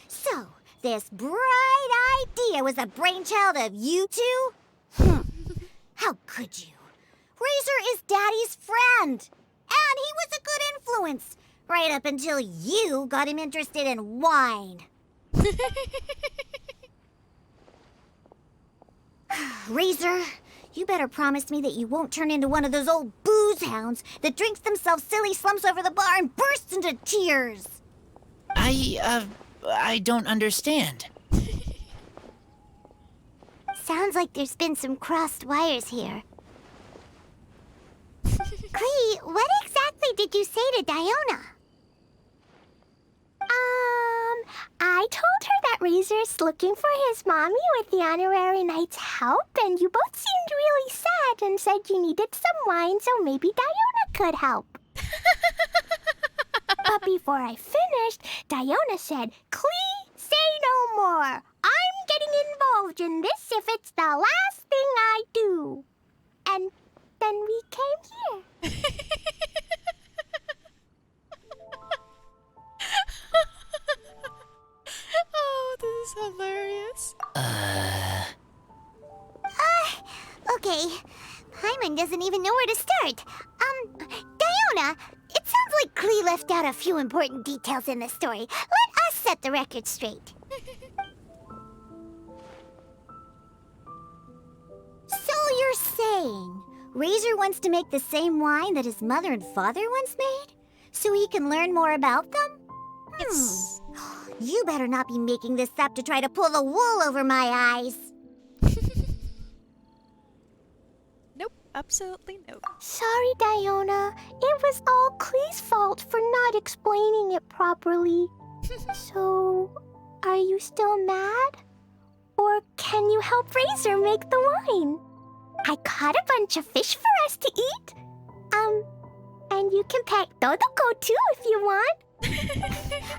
So, this bright idea was a brainchild of you two? How could you? Razor is Daddy's friend. And he was a good influence. Right up until you got him interested in wine. Razor, you better promise me that you won't turn into one of those old booze hounds that drinks themselves silly, slumps over the bar, and bursts into tears. I don't understand. Sounds like there's been some crossed wires here. Clee, what exactly did you say to Diona? I told her that Razor's looking for his mommy with the Honorary Knight's help, and you both seemed really sad and said you needed some wine, so maybe Diona could help. But before I finished, Diona said, "Clee, say no more. I'm getting involved in this if it's the last thing I do." And then we came here. Oh, this is hilarious. Okay. Paimon doesn't even know where to start. Diona, it sounds Sounds like Klee left out a few important details in the story. Let us set the record straight. So you're saying Razor wants to make the same wine that his mother and father once made? So he can learn more about them? You better not be making this up to try to pull the wool over my eyes. Nope, absolutely nope. Sorry, Diona. It was all Klee's fault for not explaining it properly. So, are you still mad? Or can you help Razor make the wine? I caught a bunch of fish for us to eat. And you can pet Dodoko too if you want.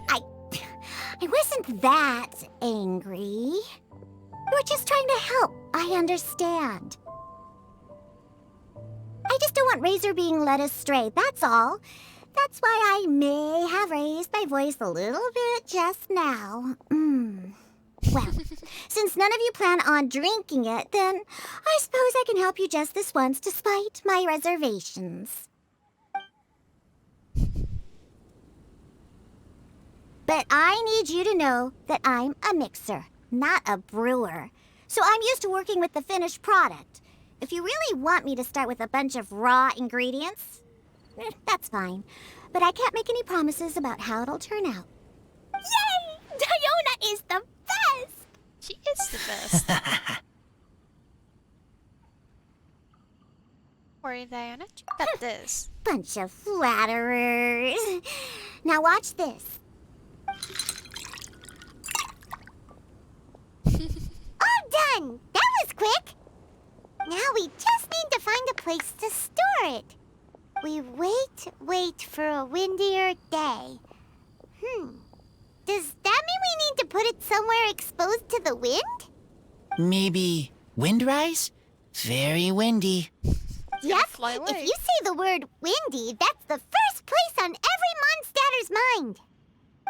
I wasn't that angry. We're just trying to help. I understand. I just don't want Razor being led astray, that's all. That's why I may have raised my voice a little bit just now. Well, since none of you plan on drinking it, then I suppose I can help you just this once despite my reservations. But I need you to know that I'm a mixer, not a brewer. So I'm used to working with the finished product. If you really want me to start with a bunch of raw ingredients, that's fine. But I can't make any promises about how it'll turn out. Yay! Diona is the best! She is the best. Worry, Diana. You got this. Bunch of flatterers. Now watch this. All done! That was quick! Now we just need to find a place to store it. We wait for a windier day. Does that mean we need to put it somewhere exposed to the wind? Maybe windrise? Very windy. Yep, if you say the word windy, that's the first place on every Mondstatter's mind.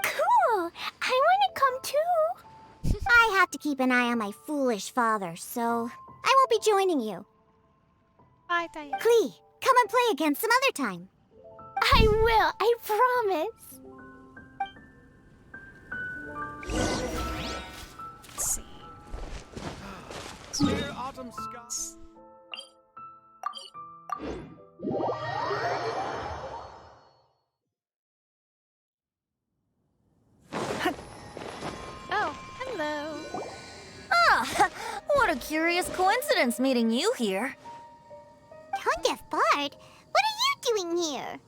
Cool! I want to come too. I have to keep an eye on my foolish father, so I won't be joining you. Bye, Diana. Klee, come and play again some other time. I will, I promise. Let's see. Clear autumn skies. Oh, hello. Ah, what a curious coincidence meeting you here. Tone Deaf Bard, what are you doing here?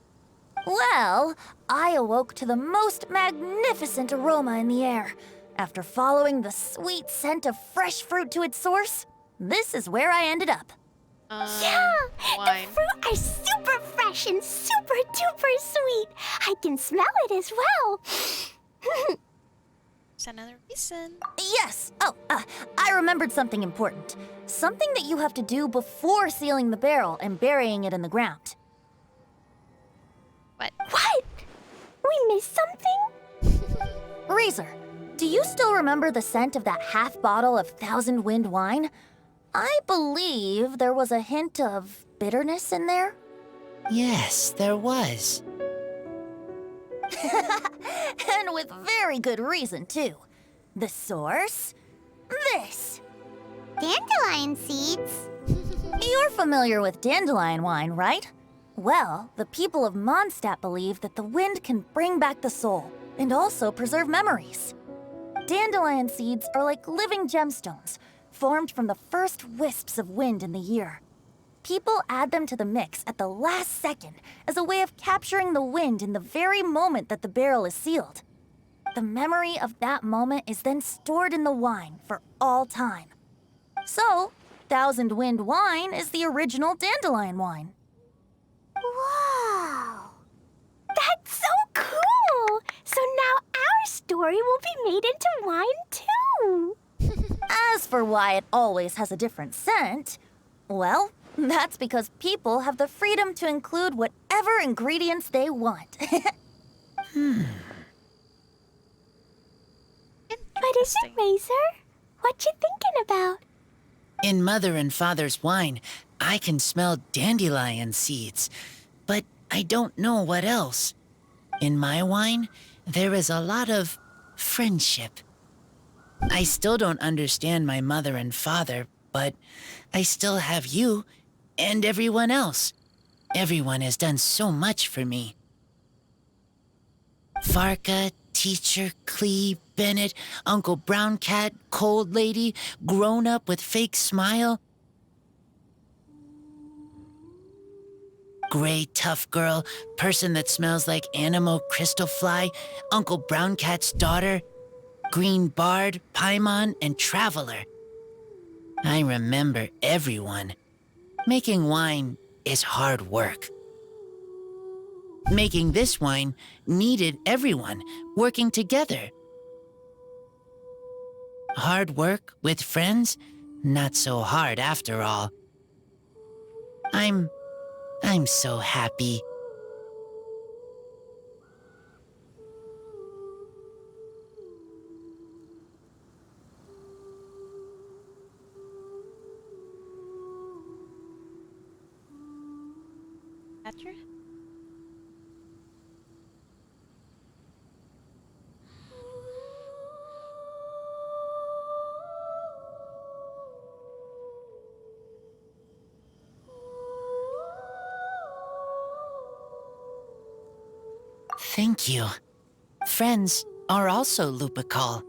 Well, I awoke to the most magnificent aroma in the air. After following the sweet scent of fresh fruit to its source, this is where I ended up. Yeah! Wine. The fruit are super fresh and super duper sweet. I can smell it as well. Is another reason? Yes! Oh, I remembered something important. Something that you have to do before sealing the barrel and burying it in the ground. What? What? We missed something? Razor, do you still remember the scent of that half bottle of Thousand Wind wine? I believe there was a hint of bitterness in there. Yes, there was. And with very good reason, too. The source? This. Dandelion seeds? You're familiar with dandelion wine, right? Well, the people of Mondstadt believe that the wind can bring back the soul and also preserve memories. Dandelion seeds are like living gemstones, formed from the first wisps of wind in the year. People add them to the mix at the last second as a way of capturing the wind in the very moment that the barrel is sealed. The memory of that moment is then stored in the wine for all time. So, Thousand Wind wine is the original dandelion wine. Wow! That's so cool! So now our story will be made into wine too. As for why it always has a different scent, well, that's because people have the freedom to include whatever ingredients they want. What is it, Razor? What you thinking about? In Mother and Father's wine, I can smell dandelion seeds, but I don't know what else. In my wine, there is a lot of friendship. I still don't understand my mother and father, but I still have you and everyone else. Everyone has done so much for me. Farka, Teacher, Clee, Bennett, Uncle Brown Cat, Cold Lady, Grown Up with Fake Smile, Gray Tough Girl, Person that smells like Animo Crystal Fly, Uncle Brown Cat's daughter, Green Bard, Paimon, and Traveler. I remember everyone. Making wine is hard work. Making this wine needed everyone working together. Hard work with friends? Not so hard after all. I'm so happy. Catcher? Thank you. Friends are also Lupical.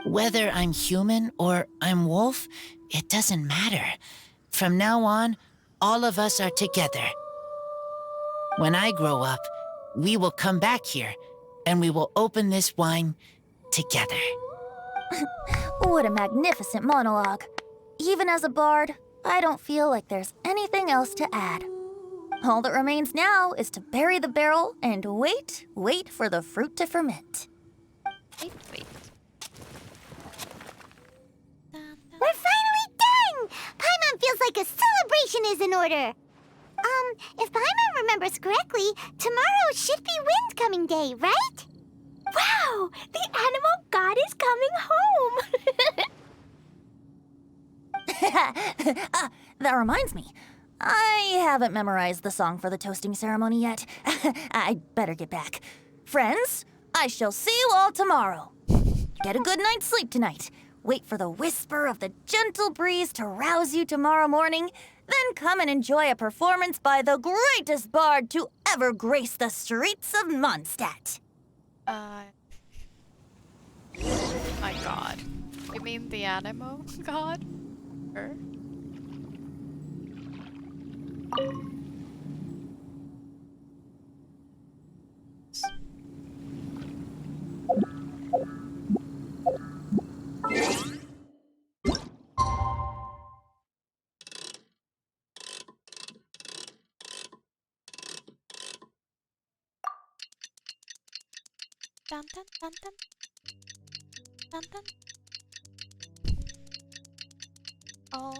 Whether I'm human or I'm wolf, it doesn't matter. From now on, all of us are together. When I grow up, we will come back here, and we will open this wine together. What a magnificent monologue. Even as a bard, I don't feel like there's anything else to add. All that remains now is to bury the barrel and wait for the fruit to ferment. Wait. We're finally done! Paimon feels like a celebration is in order. If Paimon remembers correctly, tomorrow should be Windcoming Day, right? Wow! The animal god is coming home! That reminds me. I haven't memorized the song for the toasting ceremony yet. I'd better get back. Friends, I shall see you all tomorrow. Get a good night's sleep tonight. Wait for the whisper of the gentle breeze to rouse you tomorrow morning. Then come and enjoy a performance by the greatest bard to ever grace the streets of Mondstadt. My god. You mean the Animo god? Her? Dun dun dun dun. Dun dun. Oh.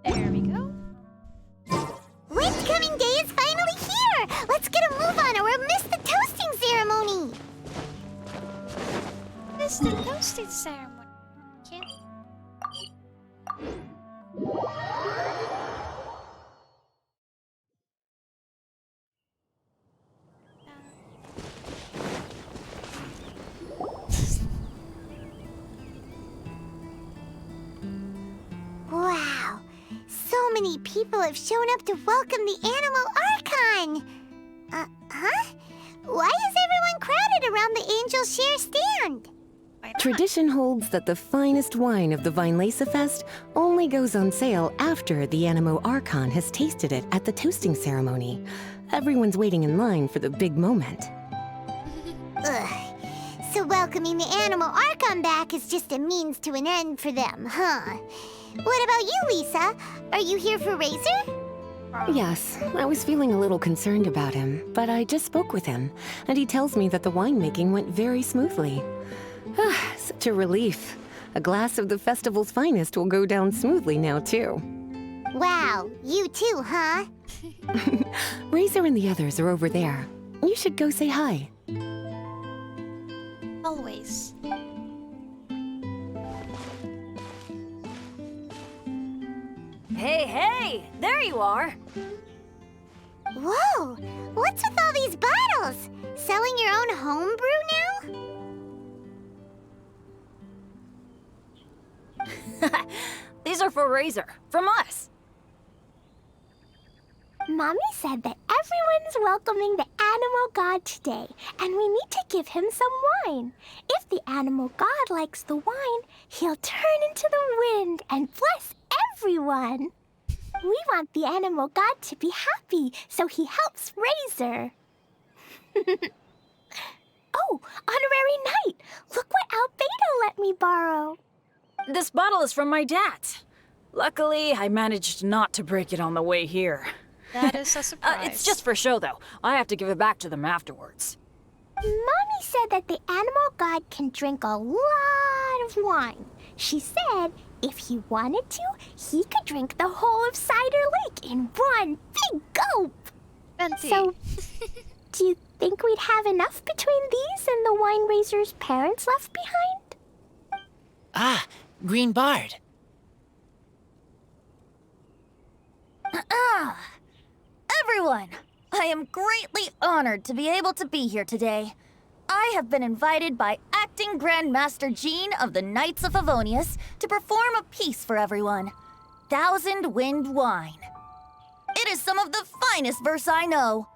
There we go. Windcoming Day is finally here! Let's get a move on or we'll miss the toasting ceremony! This is the toasting ceremony. Can't. Wow! So many people have shown up to welcome the Animal Archon! Huh? Why is everyone crowded around the Angel Share stand? Tradition holds that the finest wine of the Vinelesa Fest only goes on sale after the Animo Archon has tasted it at the toasting ceremony. Everyone's waiting in line for the big moment. Ugh. So welcoming the Animal Archon back is just a means to an end for them, huh? What about you, Lisa? Are you here for Razor? Yes, I was feeling a little concerned about him, but I just spoke with him, and he tells me that the winemaking went very smoothly. Such a relief. A glass of the festival's finest will go down smoothly now, too. Wow, you too, huh? Razor and the others are over there. You should go say hi. Always. Hey, hey! There you are! Whoa! What's with all these bottles? Selling your own homebrew now? These are for Razor, from us. Mommy said that everyone's welcoming the animal god today, and we need to give him some wine. If the animal god likes the wine, he'll turn into the wind and bless everyone. We want the animal god to be happy, so he helps Razor. Oh, honorary knight! Look what Albedo let me borrow. This bottle is from my dad. Luckily, I managed not to break it on the way here. That is a surprise. It's just for show, though. I have to give it back to them afterwards. Mommy said that the animal god can drink a lot of wine. She said if he wanted to, he could drink the whole of Cider Lake in one big gulp. Fancy. So, do you think we'd have enough between these and the wine raiser's parents left behind? Ah, Green Bard. Everyone, I am greatly honored to be able to be here today. I have been invited by Acting Grand Master Jean of the Knights of Favonius to perform a piece for everyone. Thousand Wind Wine. It is some of the finest verse I know.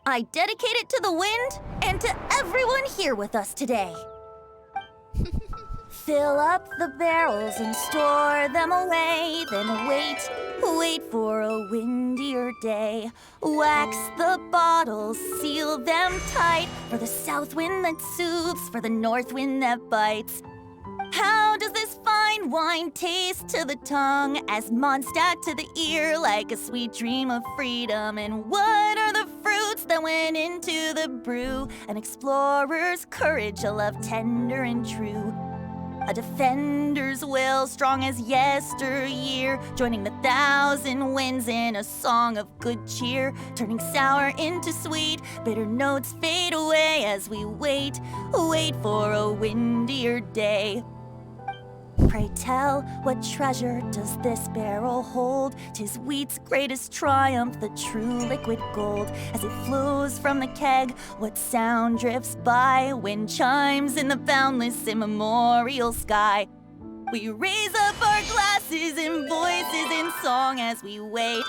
I dedicate it to the wind and to everyone here with us today. Fill up the barrels and store them away, then wait for a windier day. Wax the bottles, seal them tight, for the south wind that soothes, for the north wind that bites. How does this fine wine taste to the tongue, as Mondstadt to the ear, like a sweet dream of freedom? And what are the fruits that went into the brew? An explorer's courage, a love tender and true. A defender's will, strong as yesteryear, joining the thousand winds in a song of good cheer, turning sour into sweet, bitter notes fade away as we wait for a windier day. Pray tell, what treasure does this barrel hold? 'Tis wheat's greatest triumph, the true liquid gold. As it flows from the keg, what sound drifts by? Wind chimes in the boundless immemorial sky. We raise up our glasses and voices in song as we wait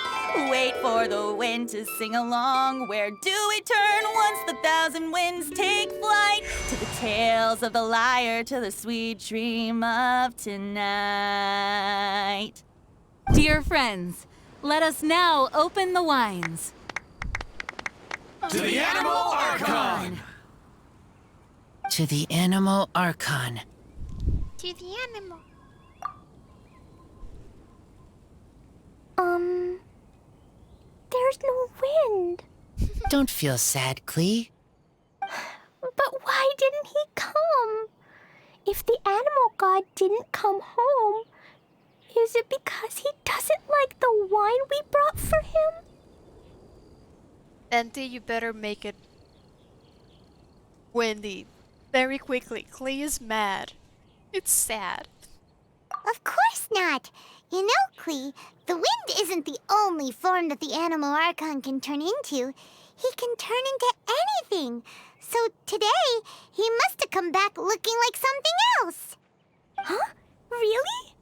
for the wind to sing along. Where do we turn once the thousand winds take flight? To the tales of the lyre, to the sweet dream of tonight. Dear friends, let us now open the wines. To the Animal Archon! To the Animal Archon. To the animal. There's no wind. Don't feel sad, Klee. But why didn't he come? If the animal god didn't come home, is it because he doesn't like the wine we brought for him? Venti, you better make it windy very quickly. Klee is mad. It's sad. Of course not. You know, Klee, the wind isn't the only form that the Animal Archon can turn into. He can turn into anything. So today, he must have come back looking like something else. Huh? Really?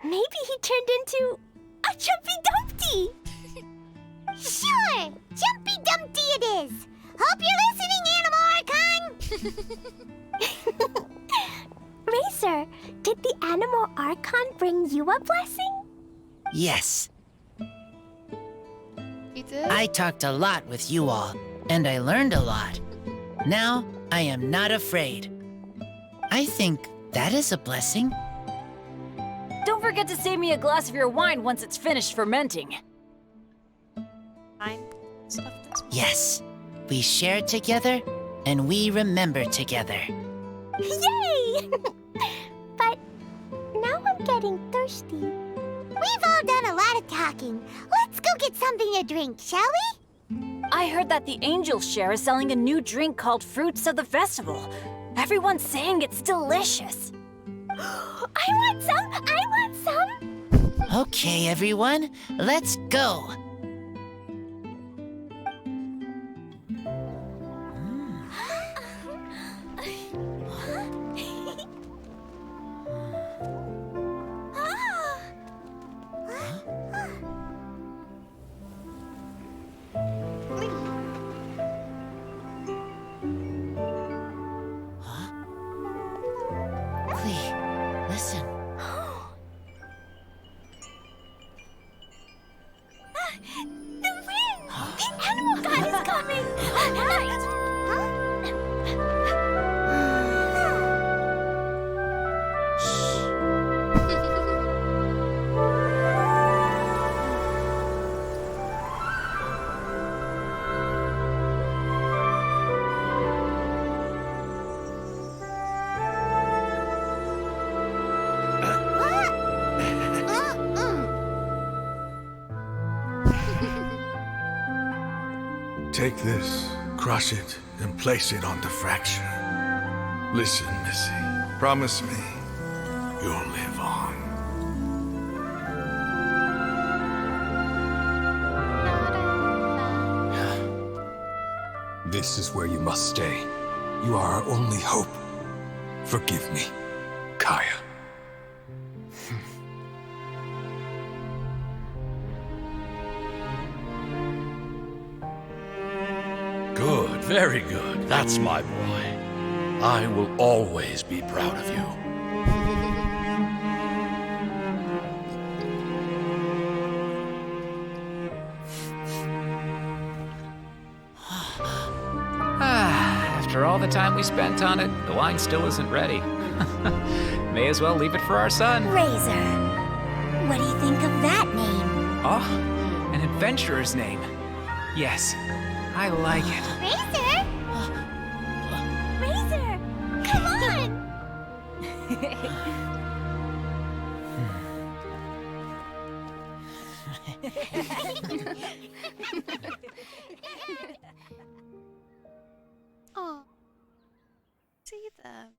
Maybe he turned into a Jumpy Dumpty. Sure, Jumpy Dumpty it is. Hope you're listening, Animal Archon. Razor, did the Animal Archon bring you a blessing? Yes. He did? I talked a lot with you all, and I learned a lot. Now, I am not afraid. I think that is a blessing. Don't forget to save me a glass of your wine once it's finished fermenting. Fine. Stuff this one. Yes, we share together, and we remember together. Yay! But now I'm getting thirsty. We've all done a lot of talking. Let's go get something to drink, shall we? I heard that the Angel Share is selling a new drink called Fruits of the Festival. Everyone's saying it's delicious. I want some! I want some! Okay, everyone, let's go. Listen. The wind! The animal god is coming! Right! Take this, crush it, and place it on the fracture. Listen, Missy. Promise me you'll live on. This is where you must stay. You are our only hope. Forgive me, Kaya. Good, very good. That's my boy. I will always be proud of you. After all the time we spent on it, the wine still isn't ready. May as well leave it for our son. Razor. What do you think of that name? Oh, an adventurer's name. Yes, I like it. Razor? Razor! Come on! Oh. See them.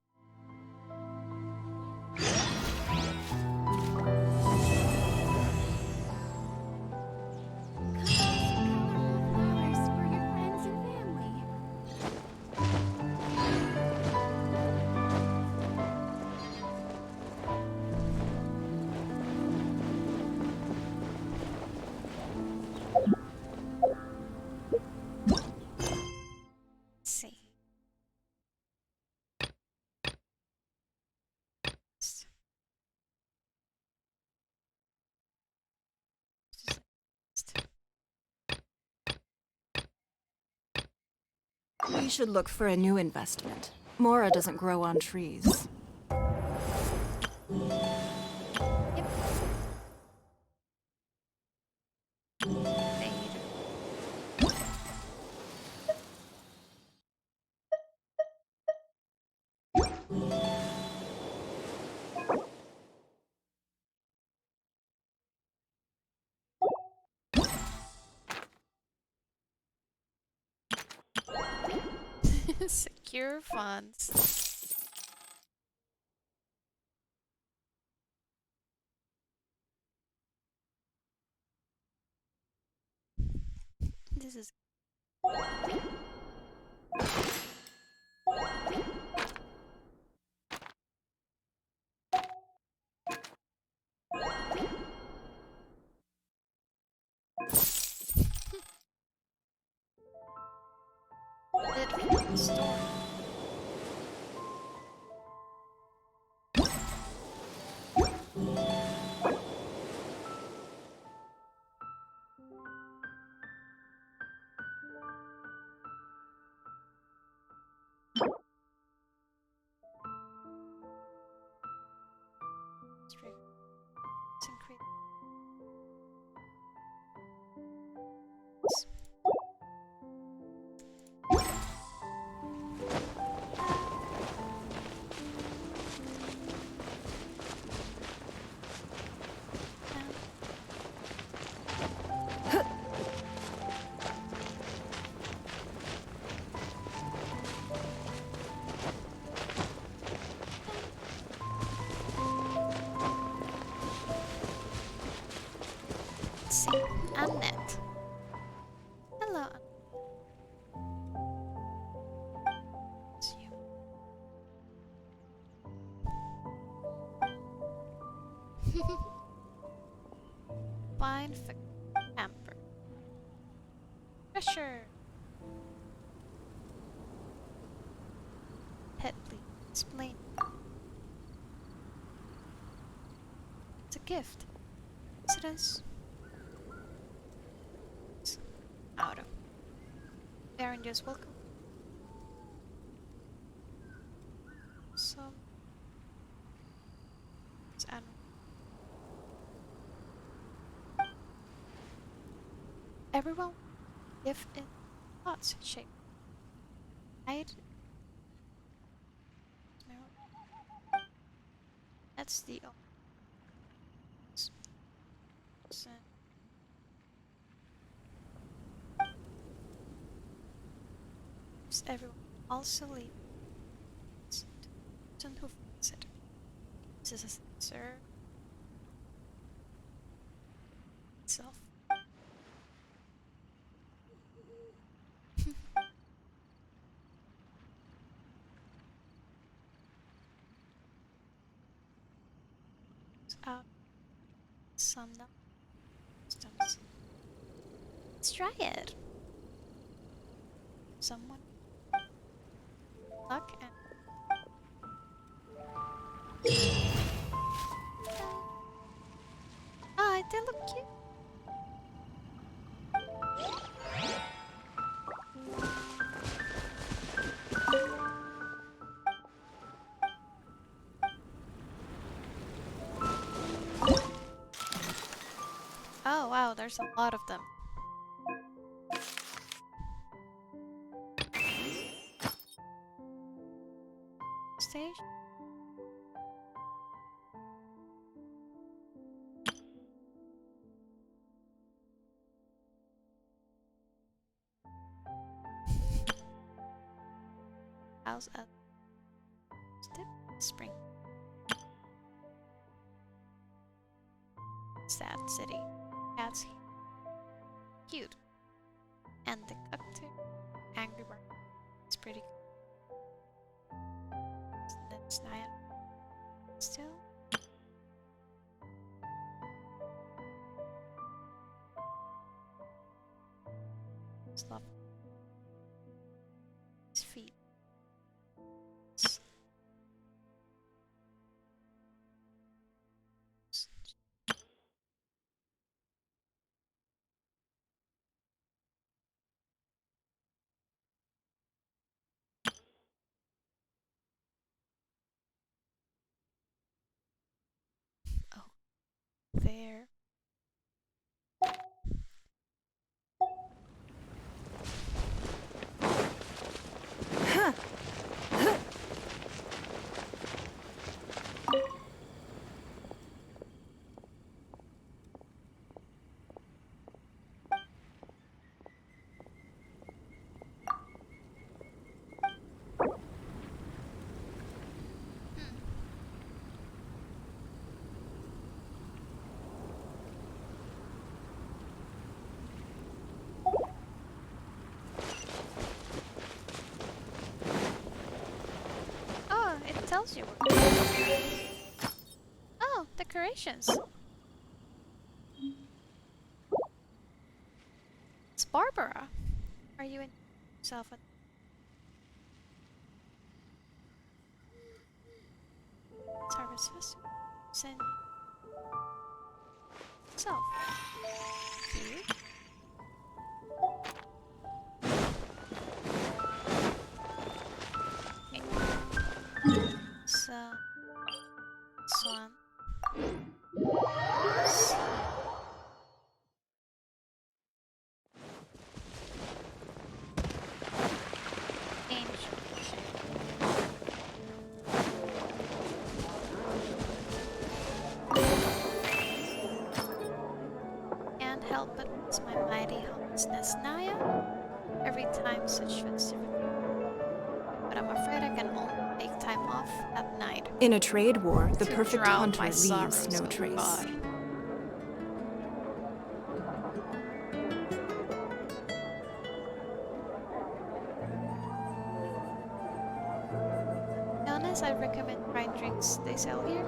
We should look for a new investment. Mora doesn't grow on trees. Secure funds. This is store. Let's see. Annette. Hello. Fine for camper. Pressure. Pet, please explain. It's a gift. Incidents. It's out of. Baron, just welcome. So. It's animal. Everyone, if in thoughts shape. Hide. That's the everyone also leave. Don't who finds it. This is a sensor itself. Out some now. Let's try it. Someone luck and oh, they look cute. Oh wow, there's a lot of them. Stage. House at Step Spring. Sad city. Cats here. Cute. And the cocktail. Angry Bird. It's pretty good. That's Nyan. Still. It's lovely. His feet. There. Tells you. Oh, decorations. It's Barbara. Are you in yourself at Harvest Festival? Send self. Cute. So, Swan. Angel. Can't help but miss my mighty homelessness, Naya. Every time such festivity. But I'm afraid I can only take time off at night. In a trade war, the To perfect drown hunter my leaves sorrows, no oh trace. God. places I recommend trying drinks they sell here.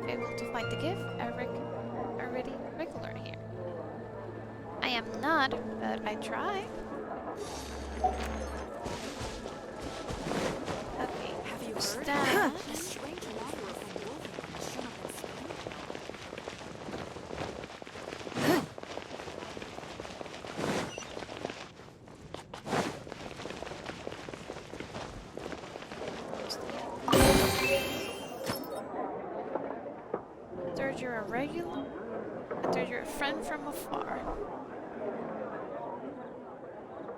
If able to find the gift, I recommend already regular here. I am not, but I try. Okay, have you heard that? Third, you're a regular. Third, you're a friend from afar.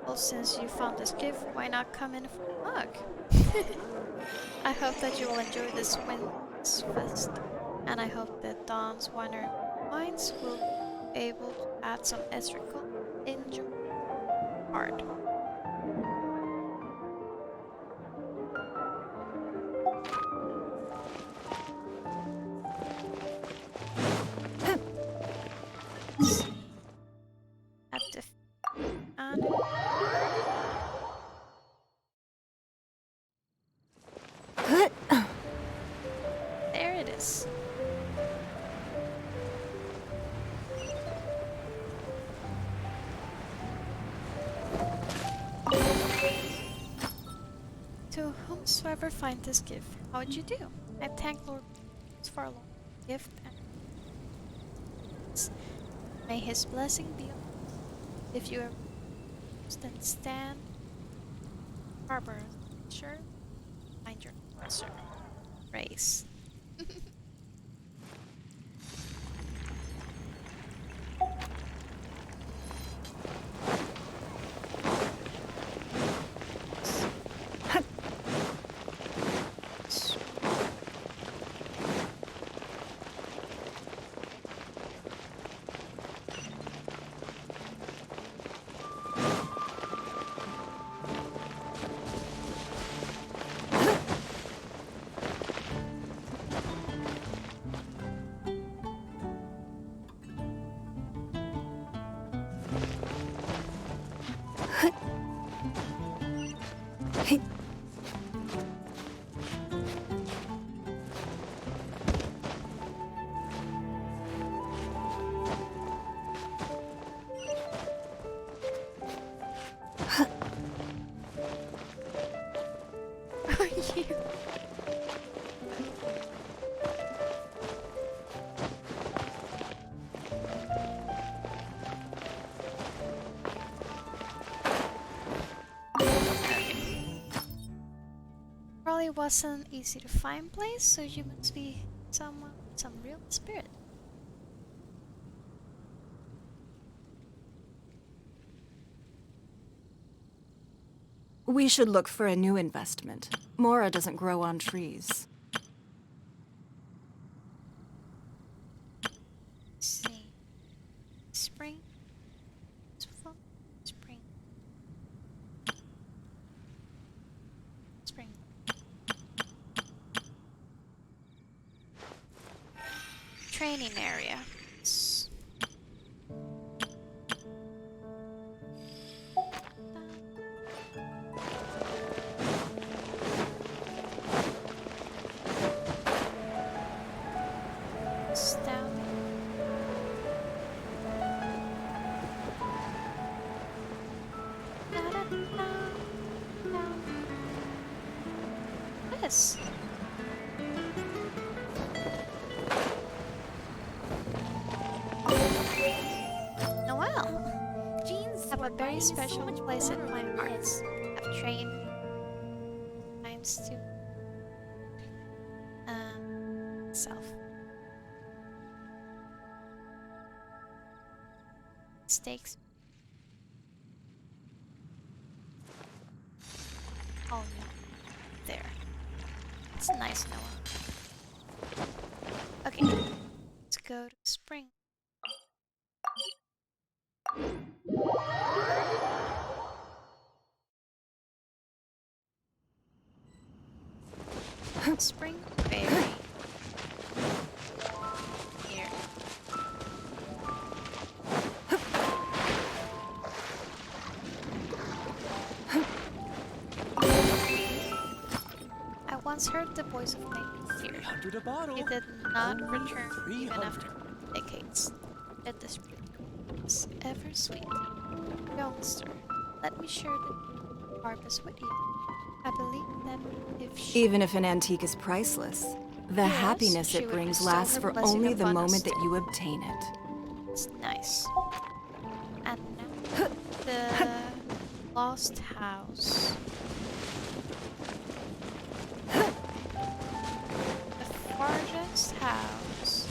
Well, since you found this gift, why not come in for a hug? I hope that you will enjoy this Winds Fest, and I hope that Dawn's Winery Wines will be able to add some extra in your heart. At the there it is. To whomsoever find this gift, how would you do? I thank Lord for a long gift, and may his blessing be on you. If you ever then stand harbor, sure, find your answer. Race. You. Probably wasn't easy to find place, so you must be someone with some real spirit. We should look for a new investment. Mora doesn't grow on trees. Let's see. Spring. Spring. Spring. Training area. Yes. Noelle, jeans have a very special place in my heart. I've trained times to self. Stakes. Oh no. There. It's nice, Noah. Okay, let's go to spring. Spring berry. Here. I want has heard the voice of nature here. 300 a bottle. He did not return 300. even after decades. Yet the spirit is ever sweet. Youngster, let me share the harvest with you. I believe that if she... Even if an antique is priceless, the Yes, happiness she it would brings bestow lasts her for blessing only the upon moment us. that you obtain it. It's nice. And now, the lost house. The farthest house.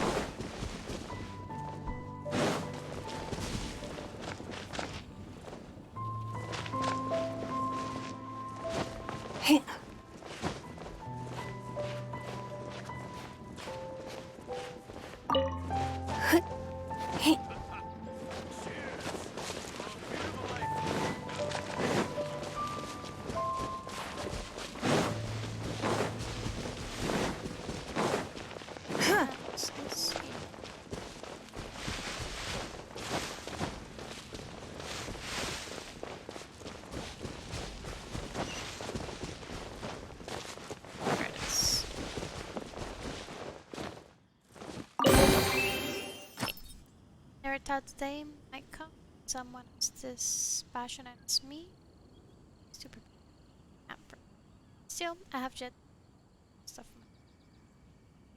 House is here. There it is. Never thought the day might come. Someone as passionate as me. Super hamper. Still, I have jet stuff.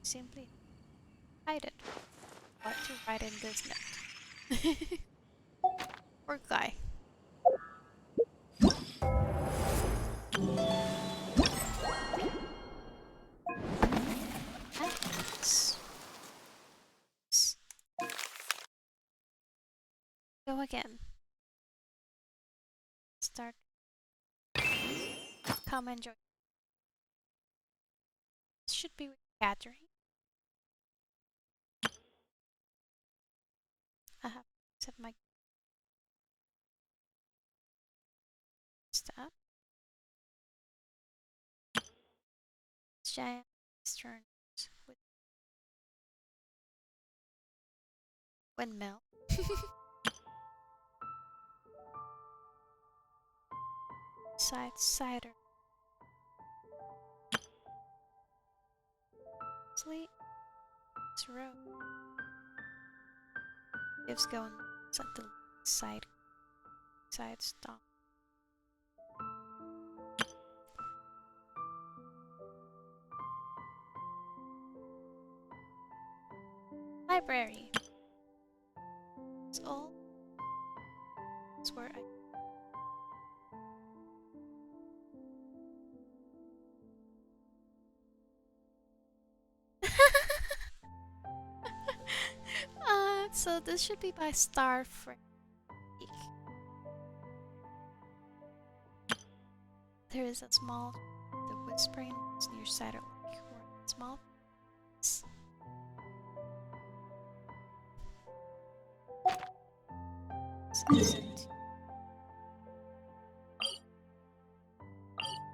Simply hide it. What to write in this note? Poor guy. Go again. Start. Come enjoy. This should be with Catherine. I have set my step. Giant turns with windmill. Cider. Sleep. This road. Gives going at the side stop. Library. It's all. It's where I. So this should be by Star Freak. There is a small, the whispering is near Cider Lake, or small. This isn't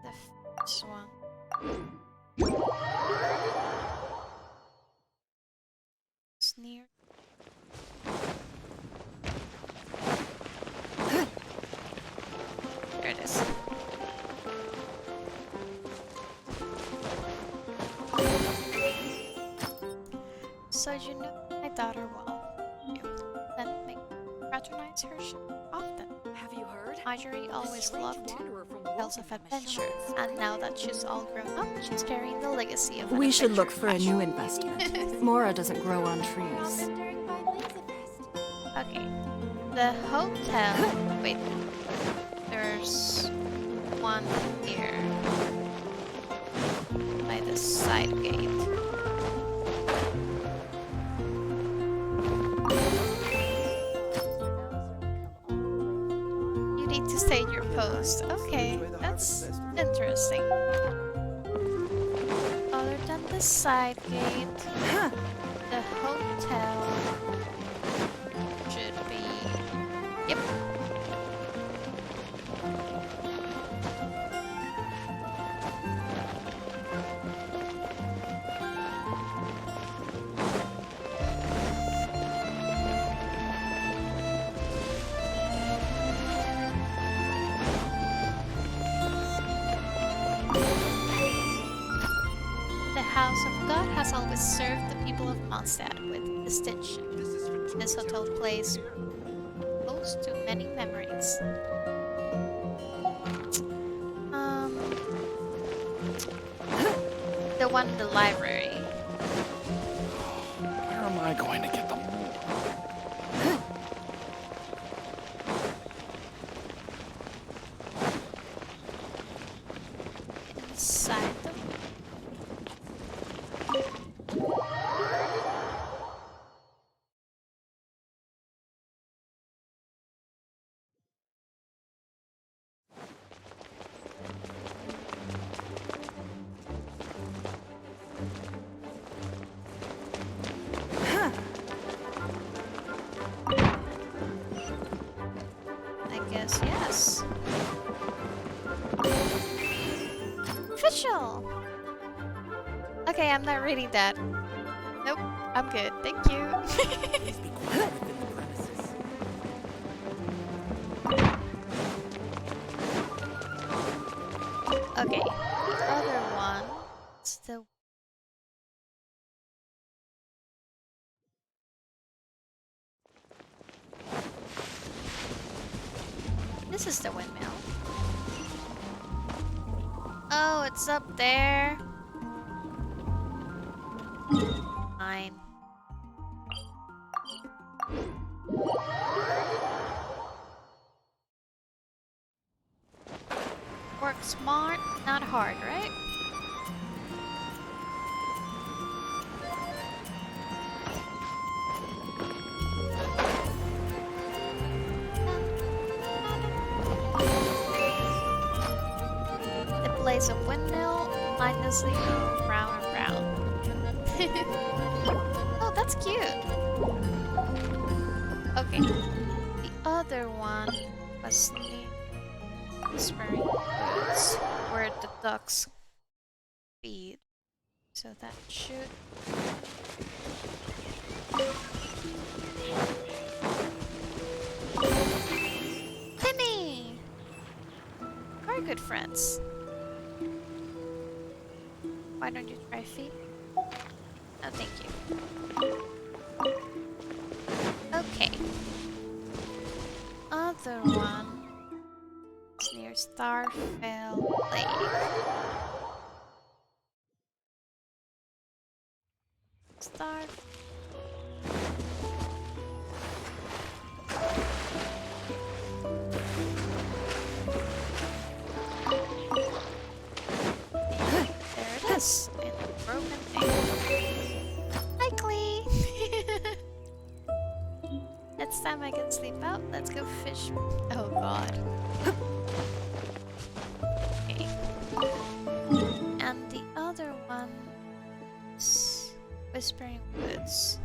the first one. It's near. There it is. So you know my daughter well. You then make patronize her often. Have you heard? Marjorie always loved tales of adventure, and now that she's all grown up, she's carrying the legacy of an We should look adventure for a new investment. Mora doesn't grow on trees. Okay. The hotel. Wait. There's one here. By the side gate. You need to stay in your post. Okay, that's interesting. Other than the side gate, the hotel should be. Yep. has served the people of Mondstadt with distinction. This hotel plays close to many memories. The one in the library. Where am I going to get them? Inside them. I guess yes. Official! Okay, I'm not reading that. Nope, I'm good. Thank you. Okay, the other one is the this is the windmill. Oh, it's up there. Fine. Work smart, not hard, right? The blaze of windmill, mindlessly go round and round. Oh, that's cute. Okay. The other one was near Whispering Woods, where the ducks feed. So that should... Timmy! We're good friends. Why don't you try feed? Oh, thank you. Okay. Other one is near Starfell Lake. Star. There it is. In the broken thing. Hi, Clee. Next time I can sleep out, let's go fish. Oh god. Okay. And the other one is Whispering Woods.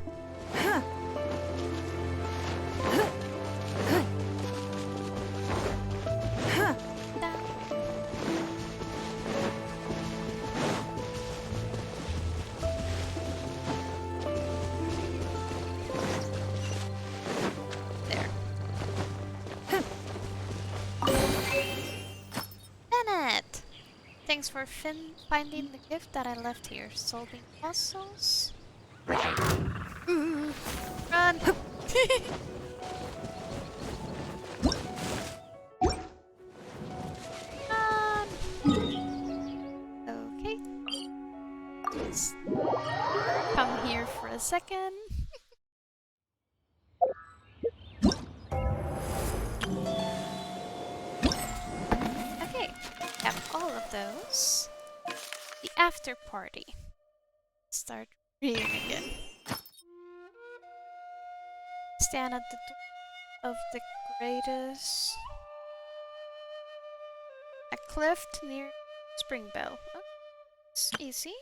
Bennett! Thanks for finding the gift that I left here. Solving puzzles? Run! Run! Okay. Just come here for a second. Okay, have all of those. The after party. Start reading again. Stand at the door of the greatest... A cliff near Springbell. Oh, it's easy.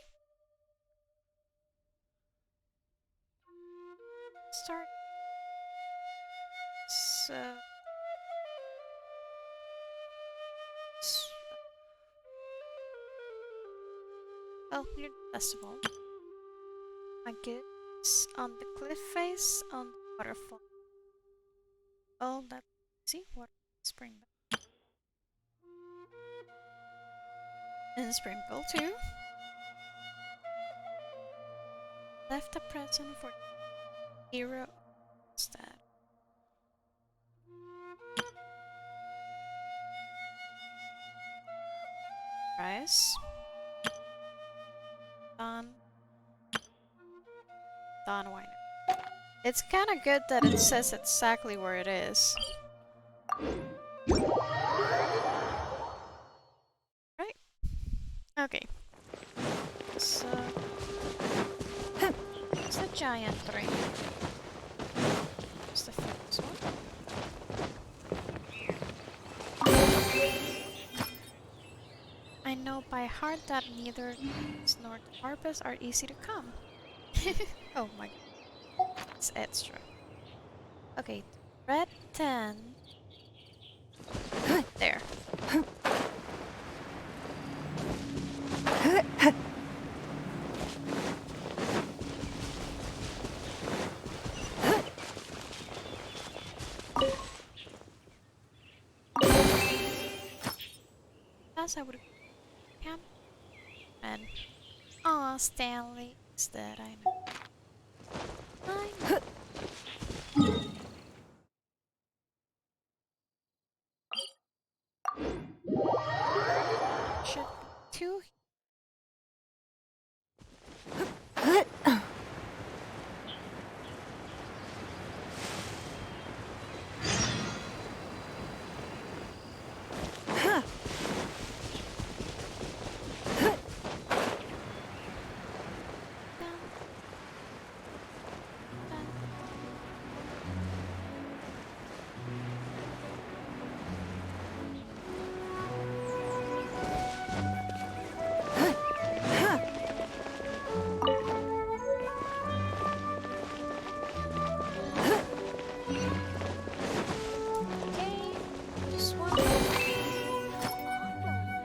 Start. So... Oh, near the festival. I guess on the cliff face on the waterfall. Oh, that's easy. Water Springbell. And Springbell too. left a present for hero instead. Rice. Don Winer. It's kind of good that it says exactly where it is. Right? Okay. So it's the giant tree. It's the first one. I know by heart that neither these nor the harvest are easy to come. Oh my god. It's extra. Okay, red 10. There. As I would camp and Stanley is that I know. Should be 2.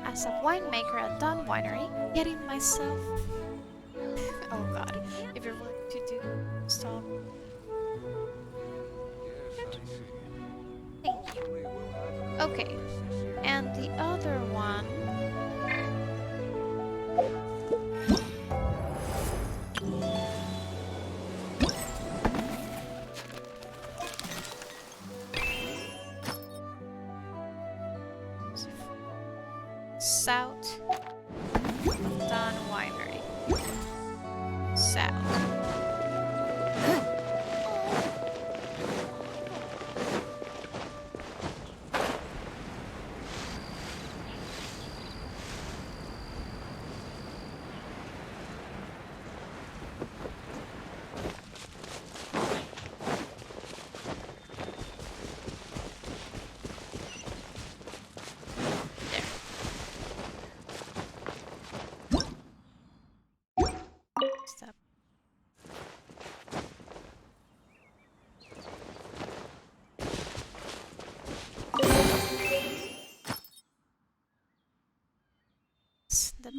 As a winemaker at Dawn Winery, getting myself... oh god, if you're willing to do stop. Thank you. Okay, and the other one... South Dawn Winery. South. Stop. The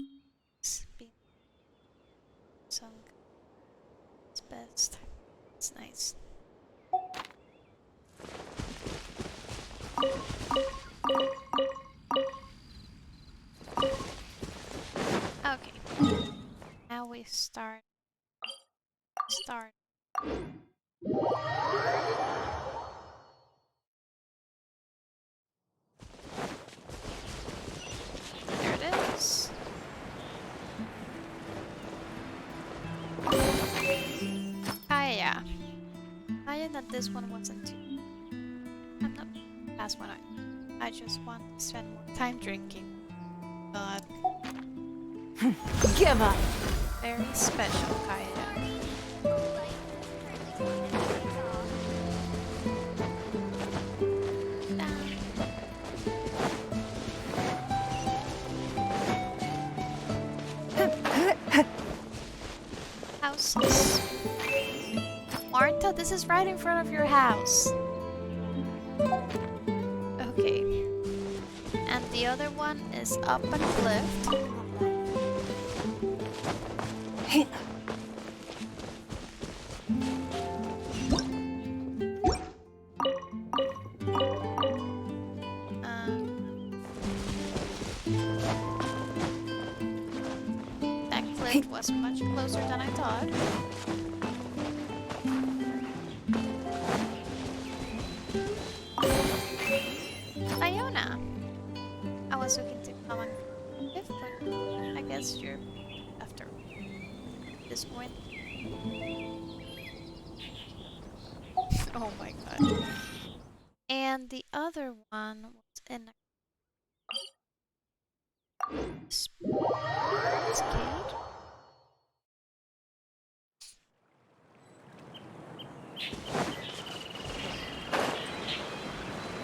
spin song is best. It's nice. Okay. Now we start. There it is. Kaya. Kaya that this one wasn't too. I'm not past one. I just want to spend more time drinking. But give up. Very special, Kaya. Houses. Martha, this is right in front of your house. Okay. And the other one is up and left. That cliff was much closer than I thought. Iona! I was looking to come and give, but I guess you're after this point. Oh my god. And the other one was in a cascade?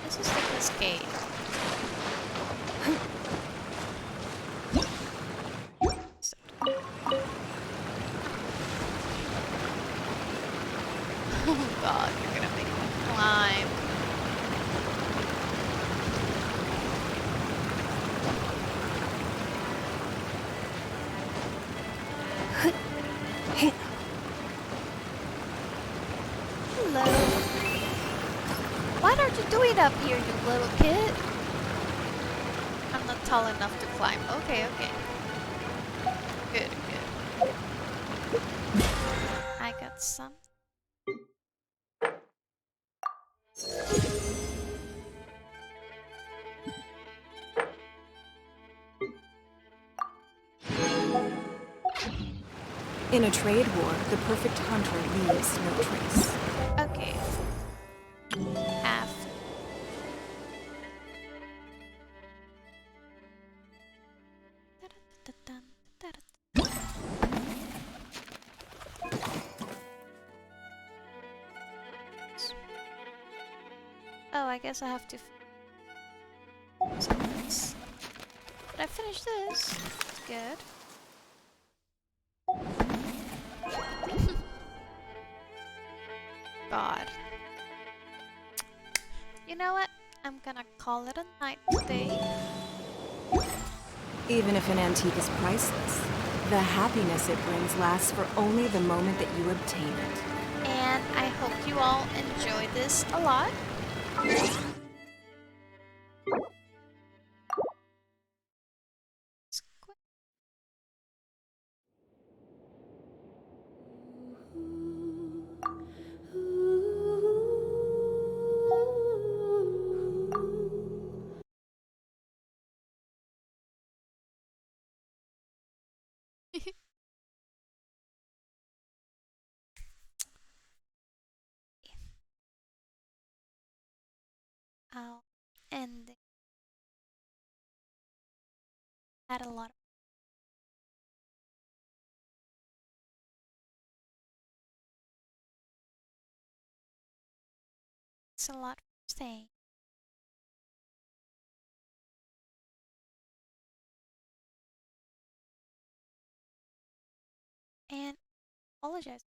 This is the cascade. Oh god, you're gonna make me climb. Hello. What are you doing up here, you little kid? I'm not tall enough to climb. Okay, okay. Good, good. I got some. In a trade war, the perfect hunter leaves no trace. Okay. Half. Oh, I guess I have to. Did I finish this? Good. God. You know what? I'm gonna call it a night today. Even if an antique is priceless, the happiness it brings lasts for only the moment that you obtain it. And I hope you all enjoy this a lot. I'll end it. Had a lot of it's a lot for saying. And apologize.